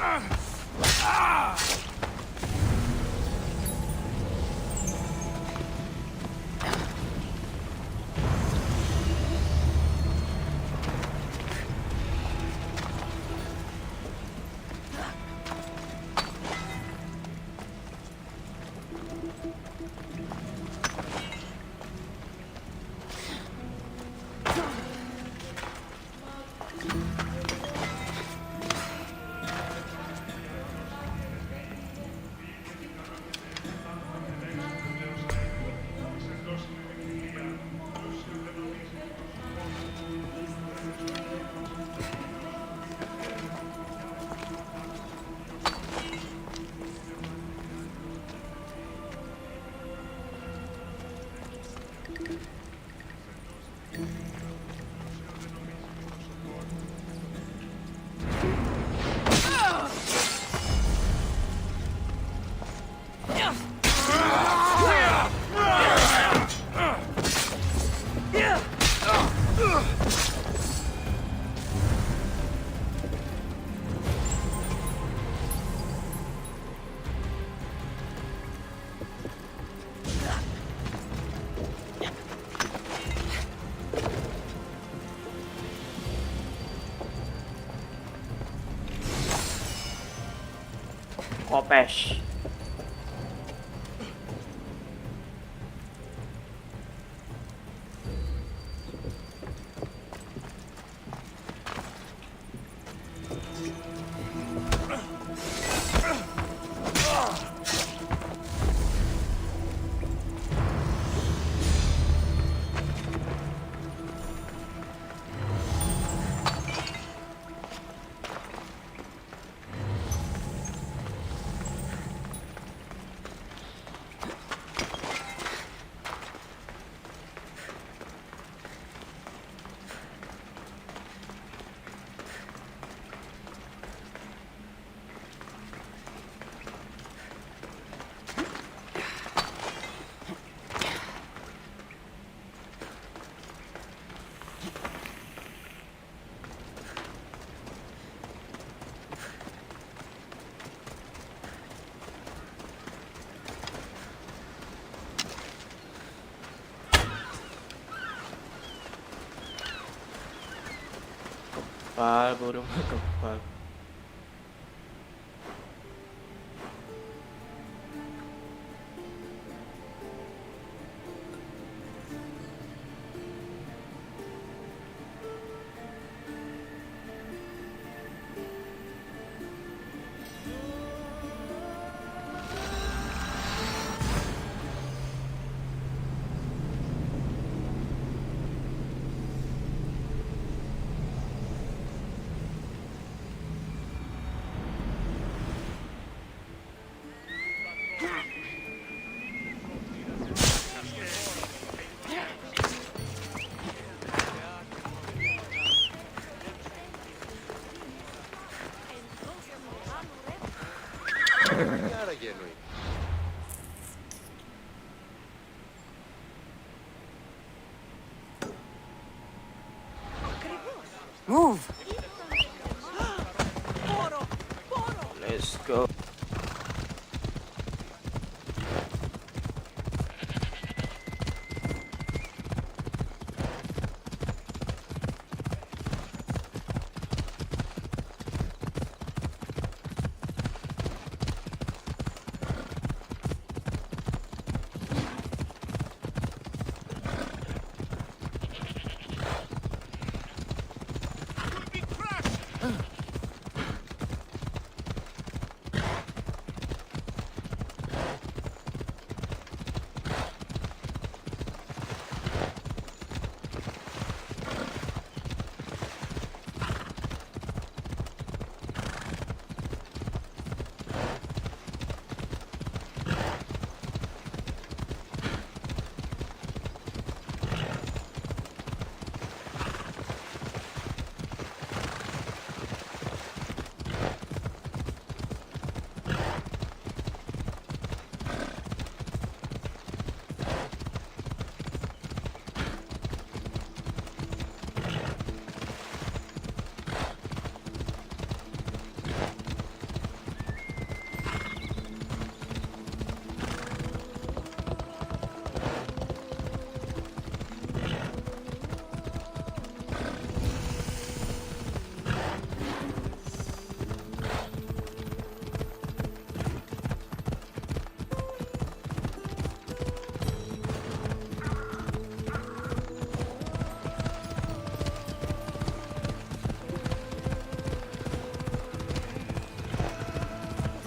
Kopes. Kepal, burung kepal. Move! Let's go.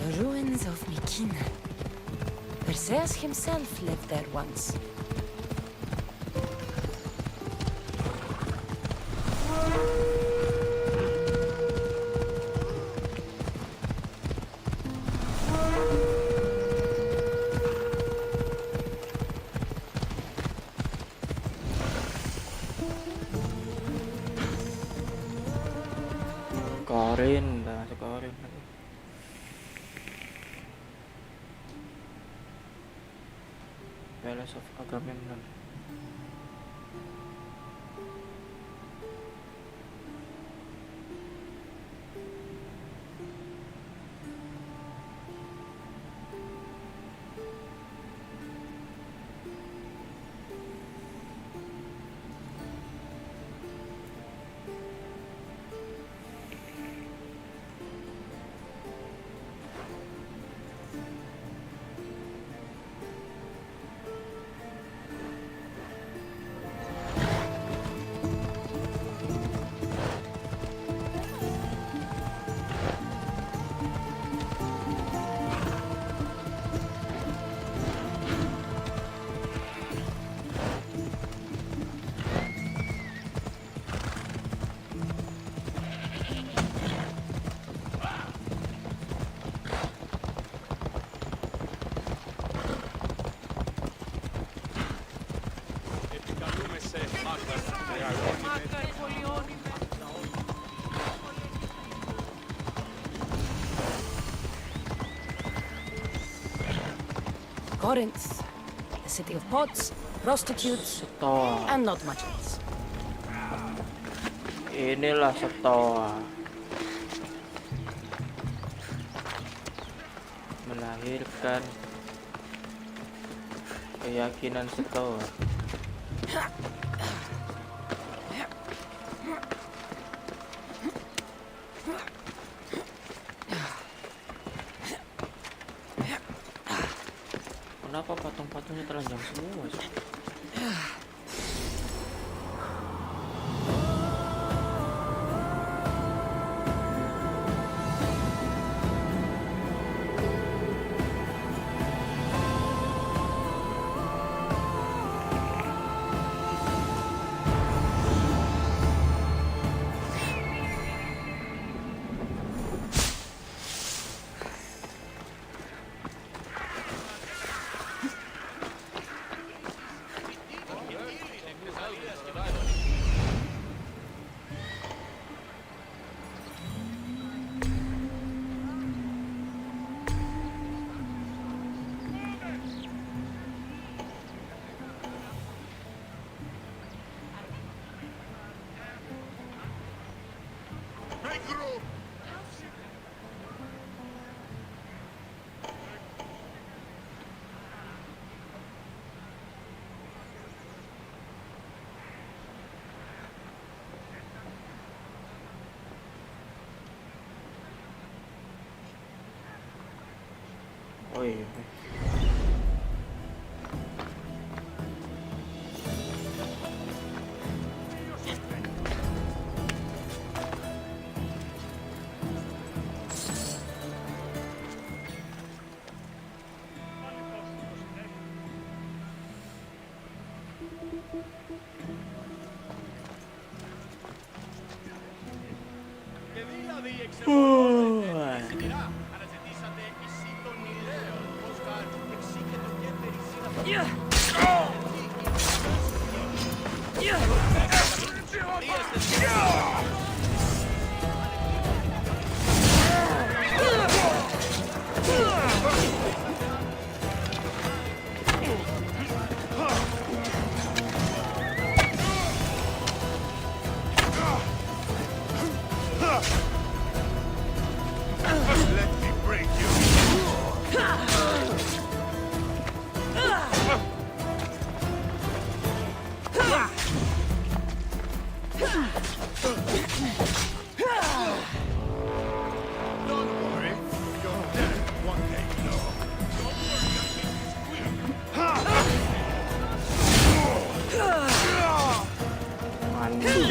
The ruins of Mykina. Perseus himself lived there once. Korin, dah masuk Korin. Palace of Agamemnon. Corinth, the city of pots, prostitutes, and not much else. Inilah Stoa. Melahirkan keyakinan Stoa. Kenapa patung-patungnya telanjang semua sih? Oh iya.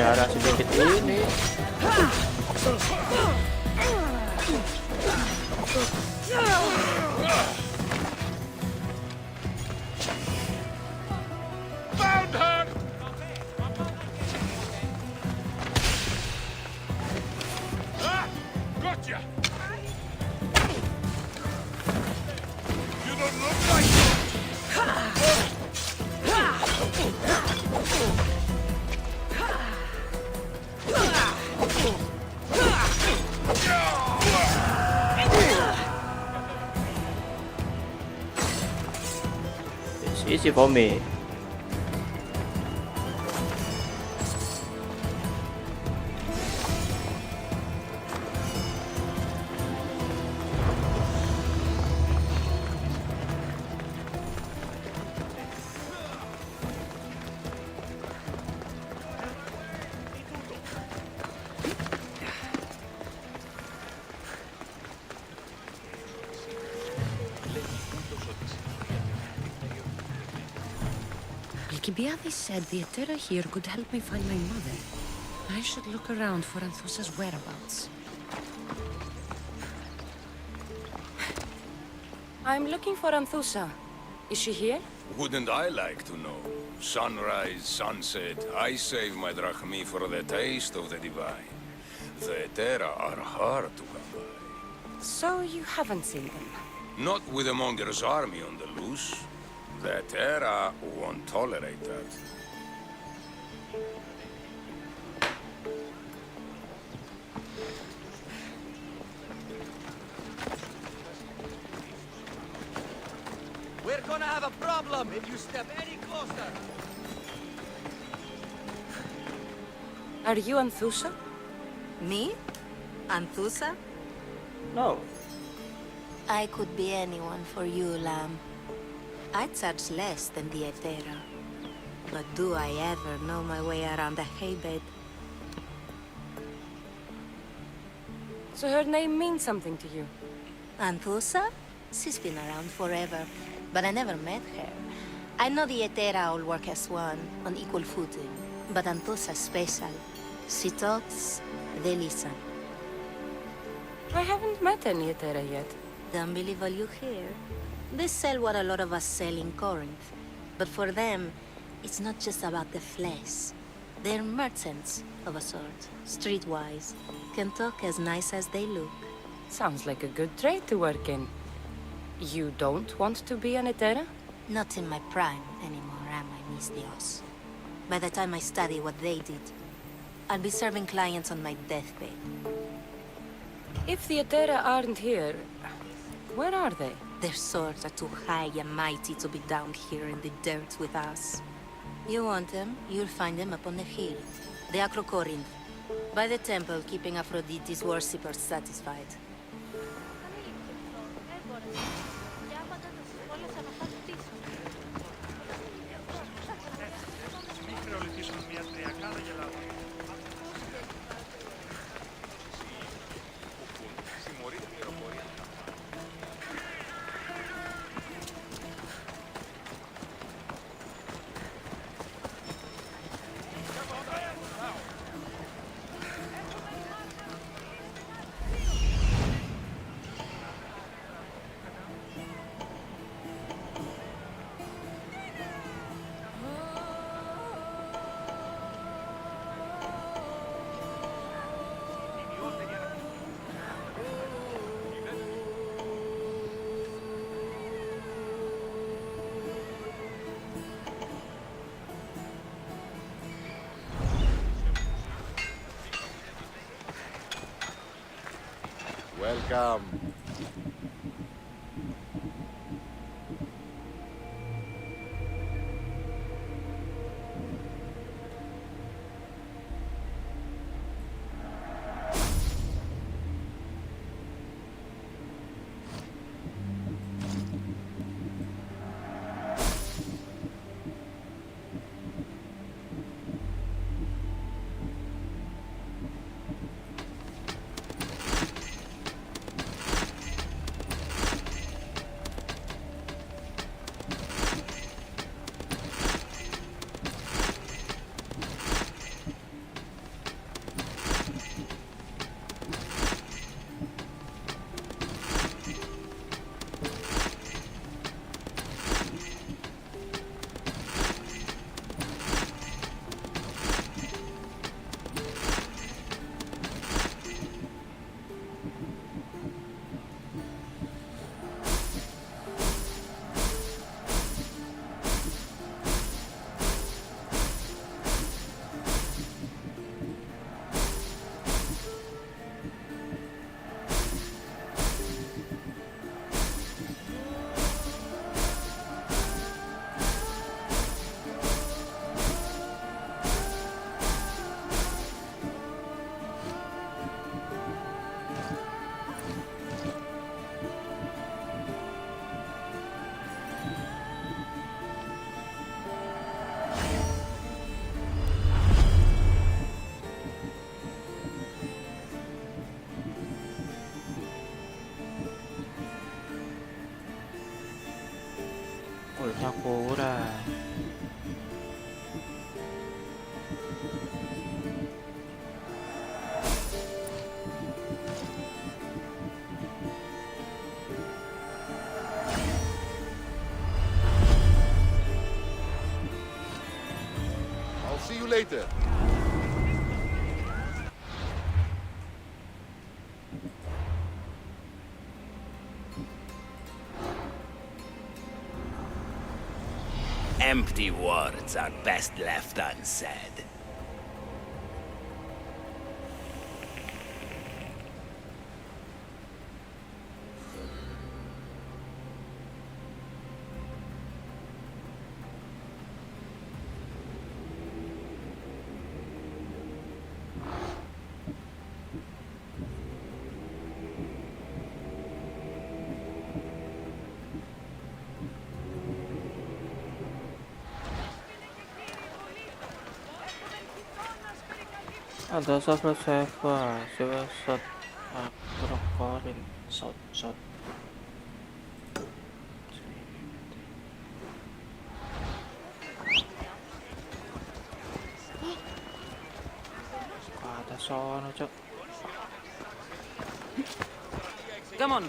Darah sedikit ini. Found her! Ah! Gotcha! You don't look like it! It's easy for me. Alcibiades said the Etera here could help me find my mother. I should look around for Anthusa's whereabouts. I'm looking for Anthusa. Is she here? Wouldn't I like to know? Sunrise, sunset, I save my drachmi for the taste of the divine. The Etera are hard to come by. So you haven't seen them? Not with the Monger's army on the loose. The Etera won't tolerate that. Where We're gonna have a problem if you step any closer. Are you Anthusa? Me? Anthusa? No. I could be anyone for you, Lamb. I charge less than the Etera. But do I ever know my way around a haybed? So her name means something to you? Anthusa? She's been around forever, but I never met her. I know the Etera all work as one, on equal footing. But Anthusa's special. She talks, they listen. I haven't met any Etera yet. Don't believe all you hear. They sell what a lot of us sell in Corinth. But for them, it's not just about the flesh. They're merchants, of a sort. Streetwise. Can talk as nice as they look. Sounds like a good trade to work in. You don't want to be an Etera? Not in my prime anymore, am I, Miss Dios? By the time I study what they did, I'll be serving clients on my deathbed. If the Etera aren't here, where are they? Their swords are too high and mighty to be down here in the dirt with us. You want them, you'll find them up on the hill. The Acrocorinth. By the temple, keeping Aphrodite's worshippers satisfied. Welcome. Sakura. I'll see you later. Empty words are best left unsaid. Ada separate server, server shot, recording, shot. Ada sono, cok. Come on.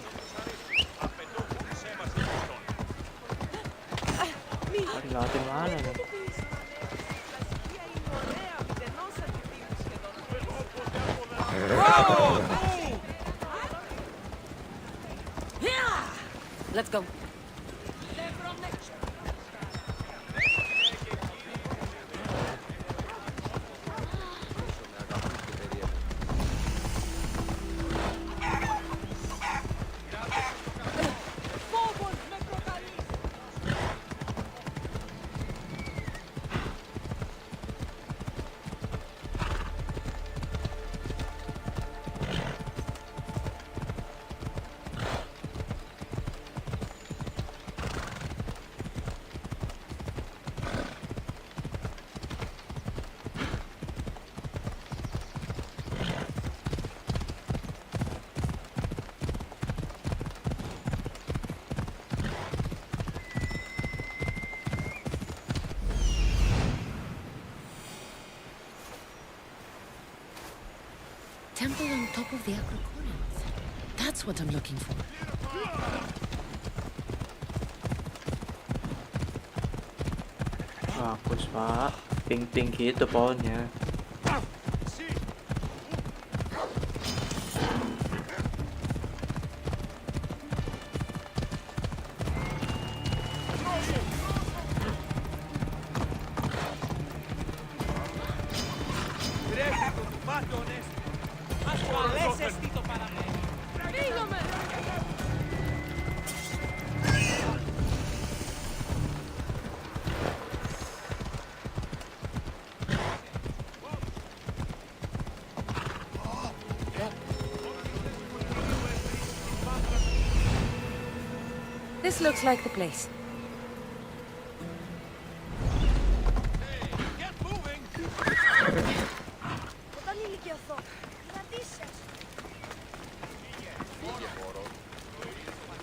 Dilatih mana nih? Let's go. Temple on top of the Acrocorinth. That's what I'm looking for. Bagus pak, ping-ping gitu pohonnya. This looks like the place. Όταν ηλικιωθώ, κρατήσες.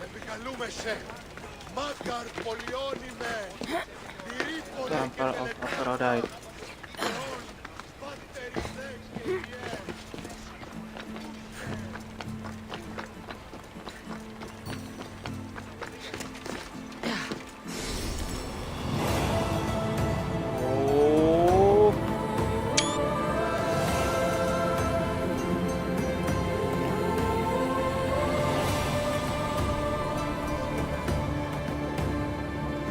Επικαλούμεσαι. Μάκαρ πολιώνυμε. Τυρίπολε και Temple of Aphrodite.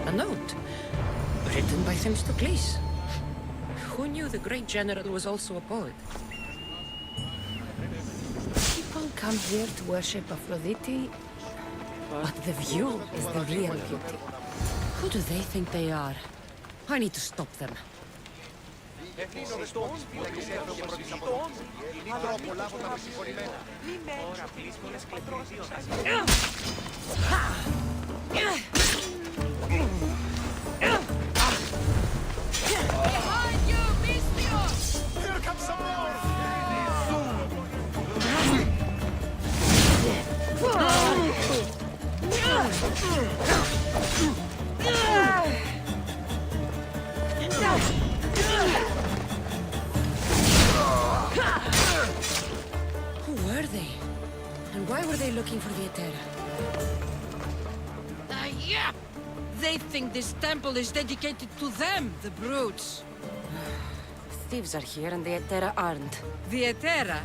A note. Written by Themistocles. Who knew the great general was also a poet? People come here to worship Aphrodite, but the view is the real beauty. Who do they think they are? I need to stop them. Here comes some more! Who were they? And why were they looking for the Etera? Yeah! They think this temple is dedicated to them, the brutes. Thieves are here and the Etera aren't. The Etera?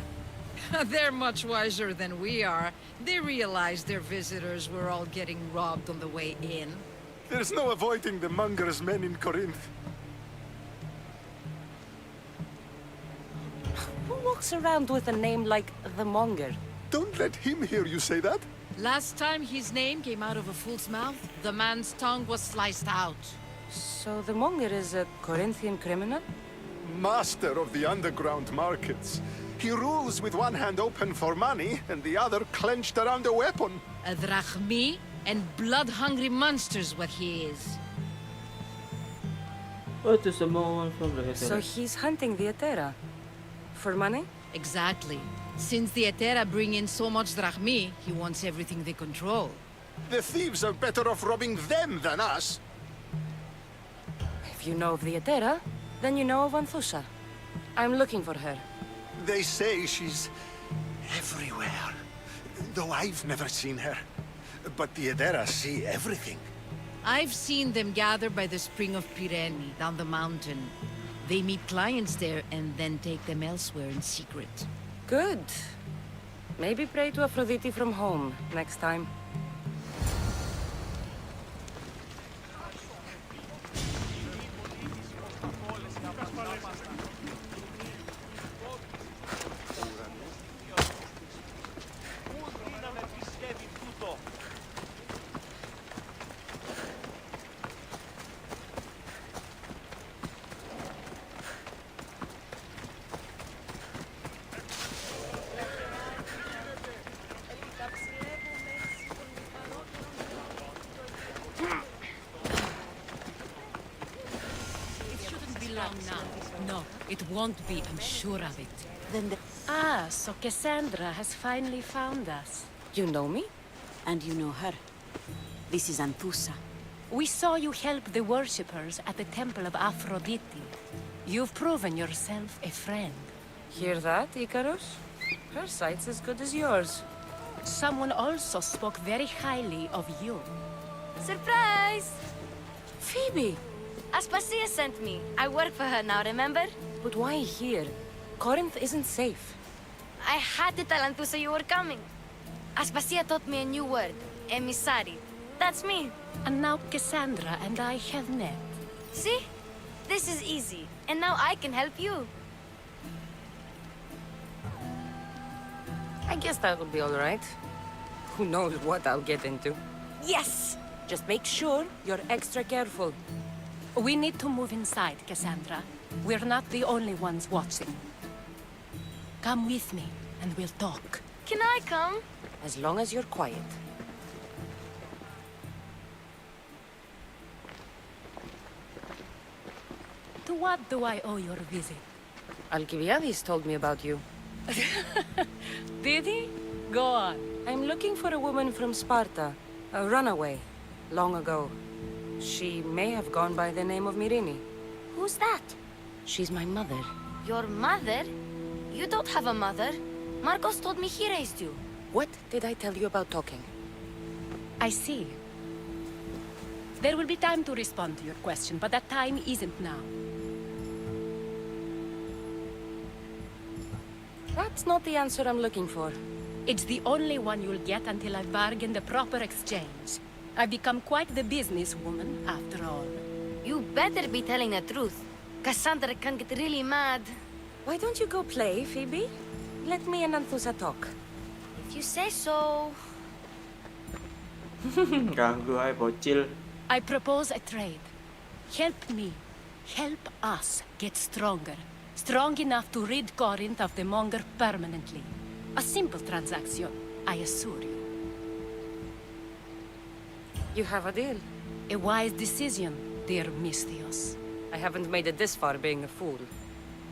They're much wiser than we are. They realized their visitors were all getting robbed on the way in. There's no avoiding the monger's men in Corinth. Who walks around with a name like the Monger? Don't let him hear you say that. Last time his name came out of a fool's mouth, the man's tongue was sliced out. So the Monger is a Corinthian criminal? Master of the underground markets. He rules with one hand open for money and the other clenched around a weapon. A drachmi and blood-hungry monster's what he is. What is the moment from the So he's hunting the Etera. For money? Exactly. Since the Etera bring in so much drachmi, he wants everything they control. The thieves are better off robbing them than us. If you know of the Etera, then you know of Anthusa. I'm looking for her. They say she's everywhere, though I've never seen her. But the Edera see everything. I've seen them gather by the spring of Pireni, down the mountain. They meet clients there and then take them elsewhere in secret. Good. Maybe pray to Aphrodite from home next time. No, it won't be, I'm sure of it. Ah, so Cassandra has finally found us. You know me? And you know her. This is Anthusa. We saw you help the worshippers at the Temple of Aphrodite. You've proven yourself a friend. Hear that, Icarus? Her sight's as good as yours. Someone also spoke very highly of you. Surprise! Phoebe! Aspasia sent me. I work for her now, remember? But why here? Corinth isn't safe. I had to tell Anthusa you were coming. Aspasia taught me a new word. Emissary. That's me. And now Cassandra and I have met. See? This is easy. And now I can help you. I guess that will be all right. Who knows what I'll get into. Yes! Just make sure you're extra careful. We need to move inside, Cassandra. We're not the only ones watching. Come with me, and we'll talk. Can I come? As long as you're quiet. To what do I owe your visit? Alcibiades told me about you. Did he? Go on. I'm looking for a woman from Sparta. A runaway. Long ago. She may have gone by the name of Myrine. Who's that? She's my mother. Your mother? You don't have a mother. Marcos told me he raised you. What did I tell you about talking? I see. There will be time to respond to your question, but that time isn't now. That's not the answer I'm looking for. It's the only one you'll get until I've bargained a proper exchange. I've become quite the businesswoman, after all. You better be telling the truth. Cassandra can get really mad. Why don't you go play, Phoebe? Let me and Anthusa talk. If you say so. Ganggu ay bocil. I propose a trade. Help me. Help us get stronger. Strong enough to rid Corinth of the Monger permanently. A simple transaction, I assure you. You have a deal. A wise decision, dear Misthios. I haven't made it this far being a fool.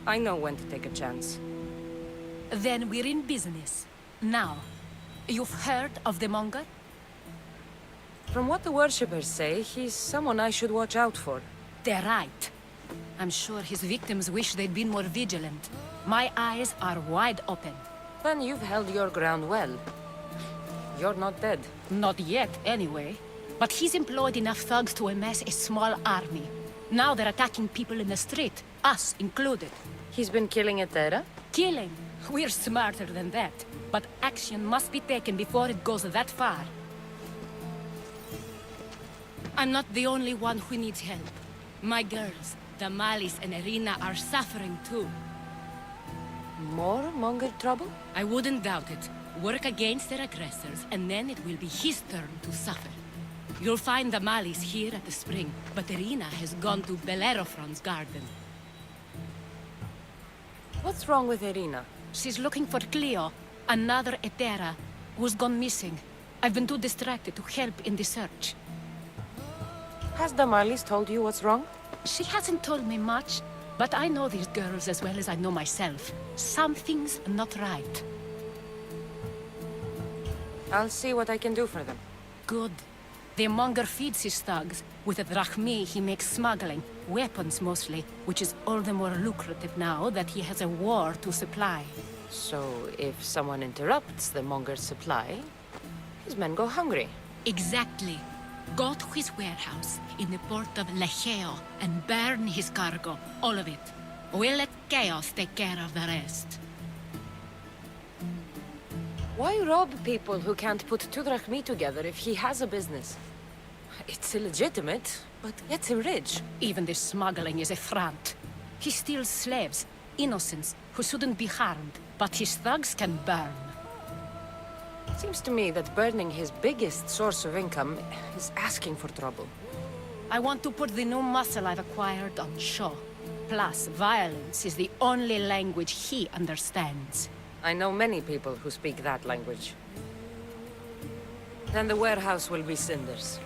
I know when to take a chance. Then we're in business. Now, you've heard of the Monger? From what the worshippers say, he's someone I should watch out for. They're right. I'm sure his victims wish they'd been more vigilant. My eyes are wide open. Then you've held your ground well. You're not dead. Not yet, anyway. But he's employed enough thugs to amass a small army. Now they're attacking people in the street, us included. He's been killing Etera? Killing? We're smarter than that. But action must be taken before it goes that far. I'm not the only one who needs help. My girls, Damalis and Irina, are suffering too. More Monger trouble? I wouldn't doubt it. Work against their aggressors, and then it will be his turn to suffer. You'll find Damalis here at the spring, but Irina has gone to Bellerophon's garden. What's wrong with Irina? She's looking for Cleo, another Etera, who's gone missing. I've been too distracted to help in the search. Has Damalis told you what's wrong? She hasn't told me much, But I know these girls as well as I know myself. Something's not right. I'll see what I can do for them. Good. The monger feeds his thugs. With the drachmi, he makes smuggling. Weapons, mostly. Which is all the more lucrative now that he has a war to supply. So, if someone interrupts the monger's supply, his men go hungry. Exactly. Go to his warehouse in the port of Lecheo and burn his cargo. All of it. We'll let chaos take care of the rest. Why rob people who can't put 2 drachmi together if he has a business? It's illegitimate, but gets him rich. Even the smuggling is a front. He steals slaves, innocents, who shouldn't be harmed, but his thugs can burn. Seems to me that burning his biggest source of income is asking for trouble. I want to put the new muscle I've acquired on show. Plus, violence is the only language he understands. I know many people who speak that language. Then the warehouse will be cinders.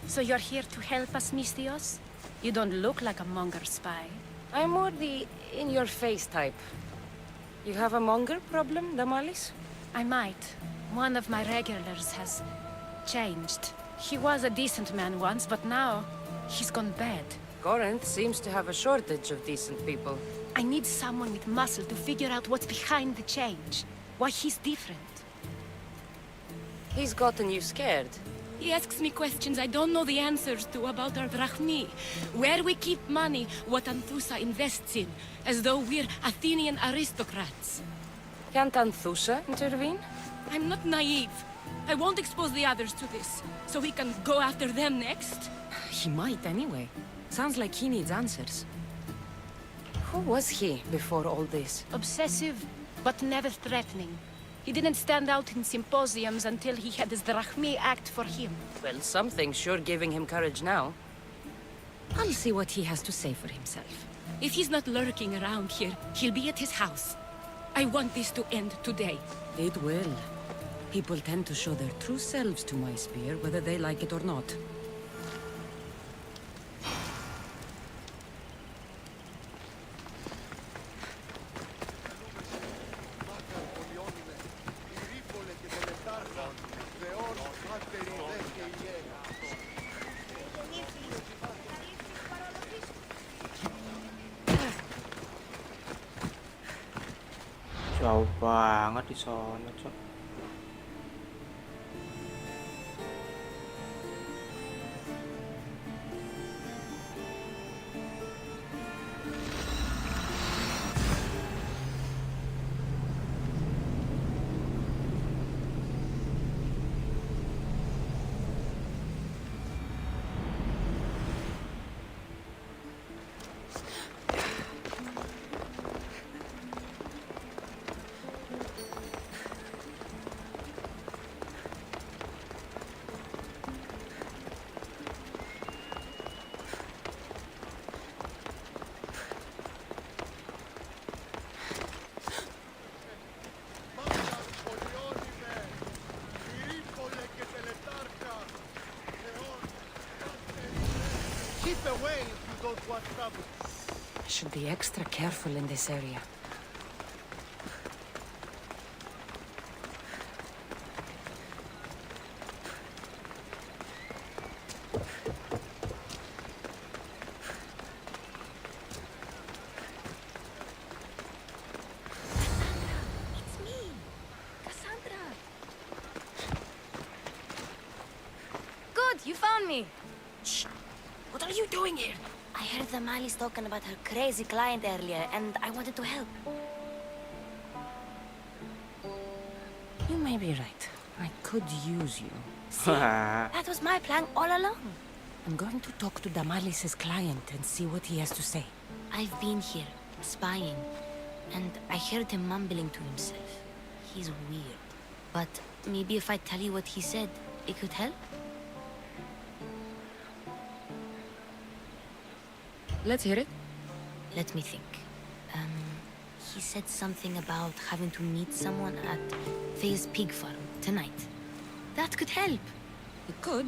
So you're here to help us, Mistios? You don't look like a monger spy. I'm more the in-your-face type. You have a monger problem, Damalis? I might. One of my regulars has changed. He was a decent man once, but now he's gone bad. Corinth seems to have a shortage of decent people. I need someone with muscle to figure out what's behind the change. Why he's different. He's gotten you scared. He asks me questions I don't know the answers to about our drachmi. Where we keep money, what Anthusa invests in. As though we're Athenian aristocrats. Can't Anthusa intervene? I'm not naive. I won't expose the others to this, so he can go after them next. He might anyway. Sounds like he needs answers. Who was he before all this? Obsessive, but never threatening. He didn't stand out in symposiums until he had his drachmi act for him. Well, something's sure giving him courage now. I'll see what he has to say for himself. If he's not lurking around here, he'll be at his house. I want this to end today. It will. People tend to show their true selves to my spear, whether they like it or not. Jauh banget di sana, Cok. Keep away if you don't want trouble. I should be extra careful in this area. Good, you found me. Shh! What are you doing here? I heard the Mali's talking about her crazy client earlier, and I wanted to help. You may be right. I could use you. See, that was my plan all along. I'm going to talk to Damalis's client and see what he has to say. I've been here, spying, and I heard him mumbling to himself. He's weird. But maybe if I tell you what he said, it could help? Let's hear it. Let me think. He said something about having to meet someone at Faye's pig farm tonight. That could help. It could.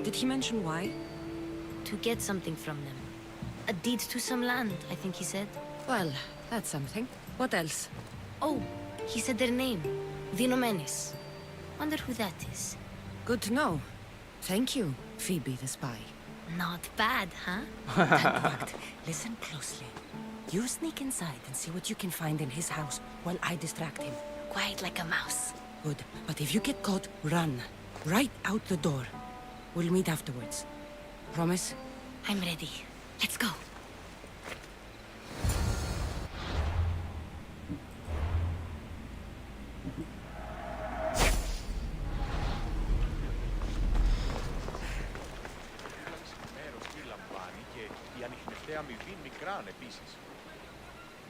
Did he mention why? To get something from them. A deed to some land, I think he said. Well, that's something. What else? Oh, he said their name. The Nvmes. Wonder who that is. Good to know. Thank you, Phoebe the spy. Not bad, huh? That worked. Listen closely. You sneak inside and see what you can find in his house while I distract him. Quiet like a mouse. Good. But if you get caught, run. Right out the door. We'll meet afterwards. Promise? I'm ready. Let's go.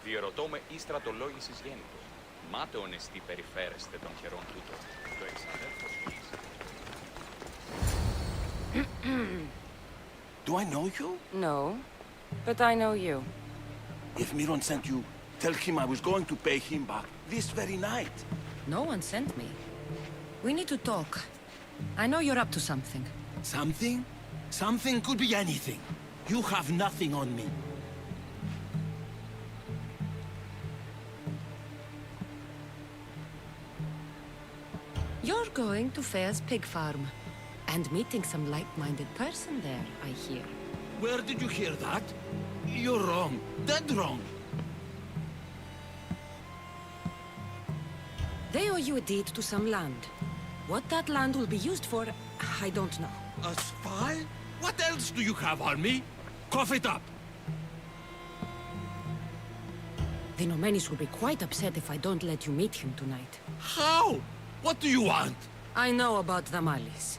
Διερωτώ με ή στρατολόγησης γέννητος. Μάταιον εστί περιφέρεστε των χερών τούτο. Το εξαδέλφος γης. Do I know you? No, but I know you. If Miron sent you, tell him I was going to pay him back this very night. No one sent me. We need to talk. I know you're up to something. Something? Something could be anything. You have nothing on me. You're going to Fair's pig farm. And meeting some like-minded person there, I hear. Where did you hear that? You're wrong. Dead wrong. They owe you a deed to some land. What that land will be used for, I don't know. A spy? What else do you have on me? Cough it up. The Nvmes will be quite upset if I don't let you meet him tonight. How? What do you want? I know about the Malis.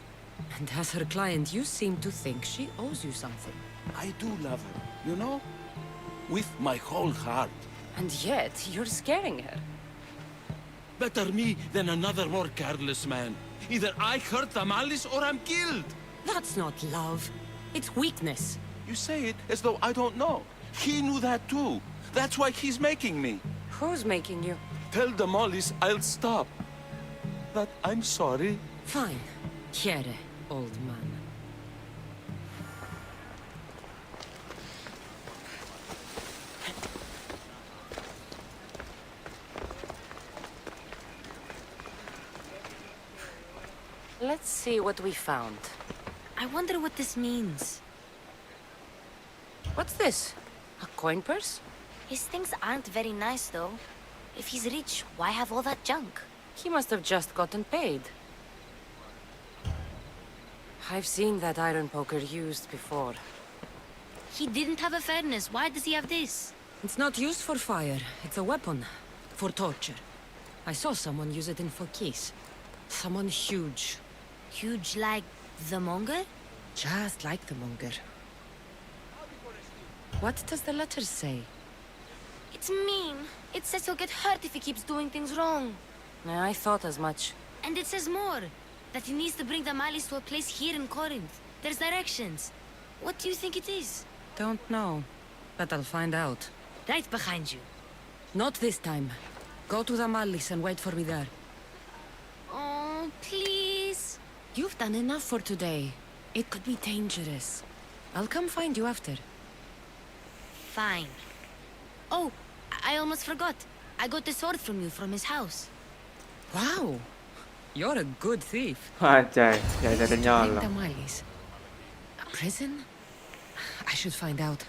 And as her client, you seem to think she owes you something. I do love her, you know? With my whole heart. And yet, you're scaring her. Better me than another more careless man. Either I hurt the Malis or I'm killed. That's not love. It's weakness. You say it as though I don't know. He knew that too. That's why he's making me. Who's making you? Tell the Malis I'll stop. That I'm sorry. Fine. Here, old man. Let's see what we found. I wonder what this means. What's this? A coin purse? His things aren't very nice, though. If he's rich, why have all that junk? He must have just gotten paid. I've seen that iron poker used before. He didn't have a furnace. Why does he have this? It's not used for fire. It's a weapon. For torture. I saw someone use it in Fokis. Someone huge. Huge like the Monger? Just like the Monger. What does the letter say? It's mean. It says he'll get hurt if he keeps doing things wrong. I thought as much. And it says more. That he needs to bring the Malis to a place here in Corinth. There's directions. What do you think it is? Don't know. But I'll find out. Right behind you. Not this time. Go to the Malis and wait for me there. Oh, please. You've done enough for today. It could be dangerous. I'll come find you after. Fine. Oh, I almost forgot. I got the sword from you from his house. Wow. You're a good thief. Trời, vậy là đến nhau Like rồi. the Malis. A prison? I should find out.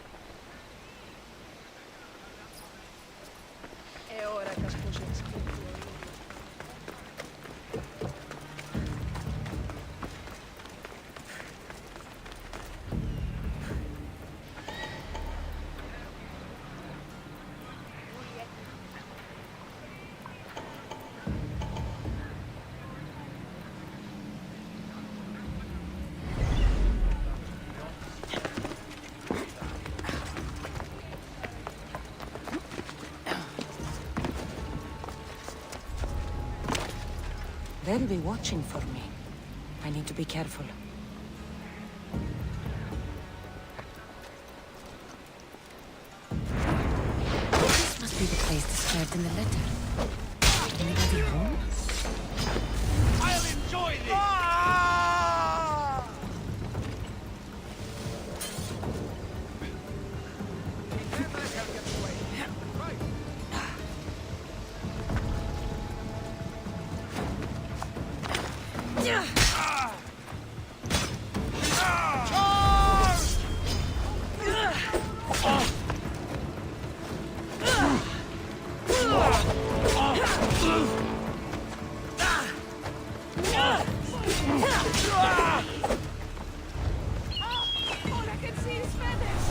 They'll be watching for me. I need to be careful. This must be the place described in the letter. Anybody home? I'll enjoy this! All I can see is feathers.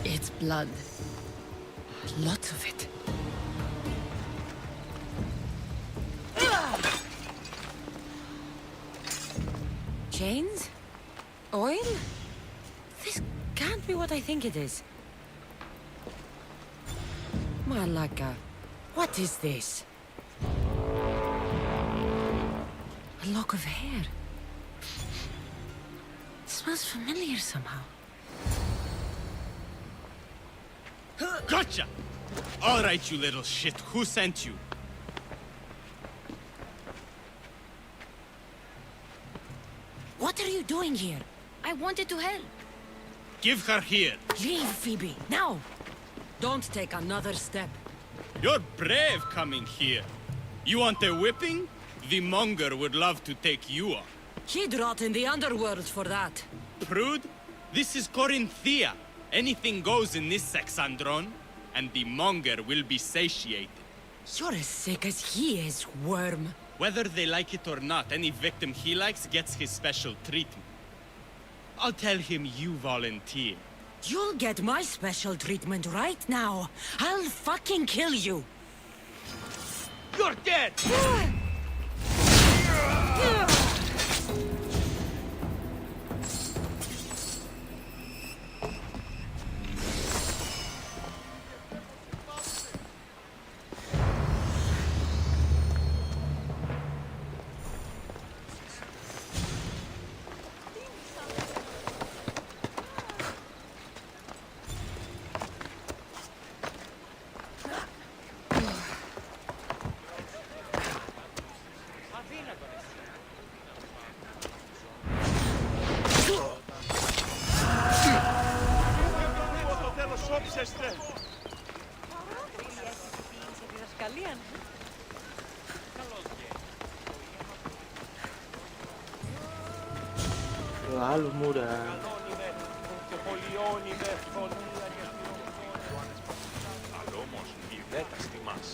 It's blood. Lots of it. Chains? Oil? This can't be what I think it is. Malaka, what is this? A lock of hair. It smells familiar somehow. Gotcha! All right, you little shit. Who sent you? What are you doing here? I wanted to help. Give her here. Leave, Phoebe, now! Don't take another step. You're brave coming here. You want a whipping? The monger would love to take you on. He'd rot in the underworld for that. Prude, this is Corinthia. Anything goes in this Sexandron, and the monger will be satiated. You're as sick as he is, worm. Whether they like it or not, any victim he likes gets his special treatment. I'll tell him you volunteer. You'll get my special treatment right now. I'll fucking kill you. You're dead! Lalu muda. Αλλά όμως η δεν τα στιμάς.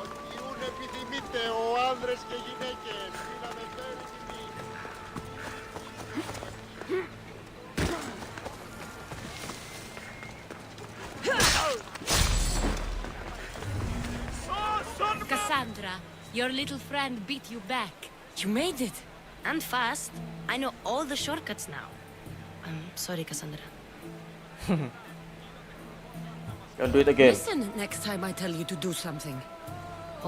Ό,τι ούν επιθυμείτε, ο άνδρες και γυναίκες, μην ανεφέρει τιμή. Cassandra, your little friend beat you back. You made it. And fast. I know all the shortcuts now. I'm sorry, Cassandra. Gotta do it again. Listen next time I tell you to do something.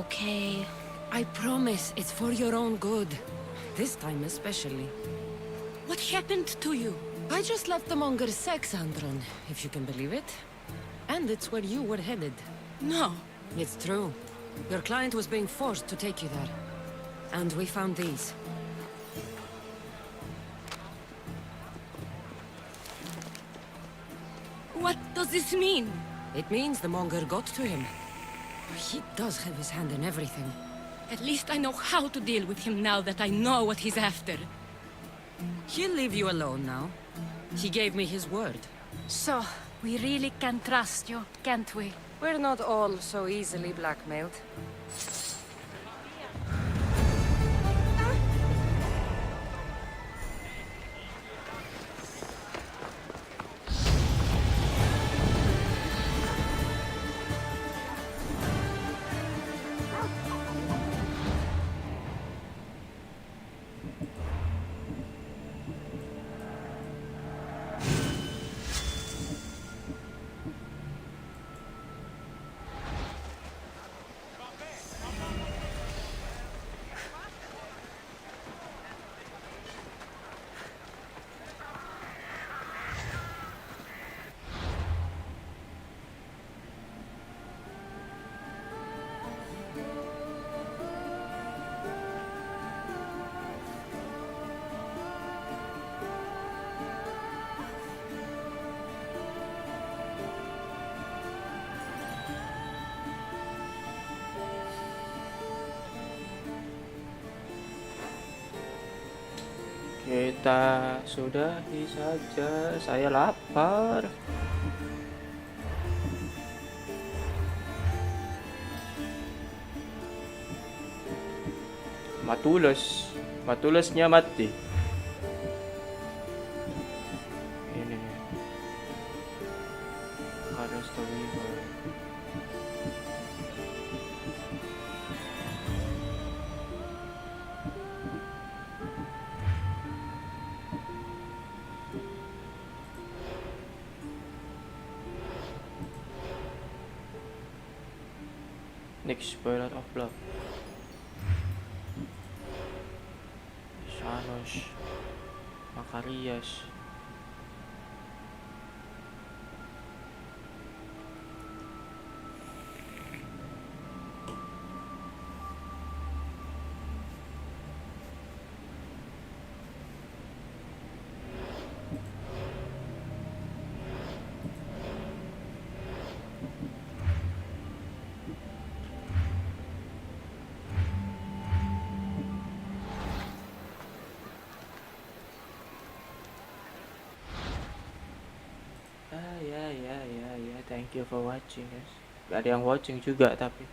Okay. I promise it's for your own good. This time especially. What happened to you? I just left the monger's Sexandron, if you can believe it. And it's where you were headed. No. It's true. Your client was being forced to take you there. And we found these. What does this mean? It means the monger got to him. He does have his hand in everything. At least I know how to deal with him now that I know what he's after. He'll leave you alone now. He gave me his word. So, we really can trust you, can't we? We're not all so easily blackmailed. Kita sudahi saja, saya lapar. Matulesnya mati. Ini nih. Harus river. Next Spirit of Blood. Shanos, Macarias. Ya. Thank you for watching, guys. Gak ada yang watching juga tapi.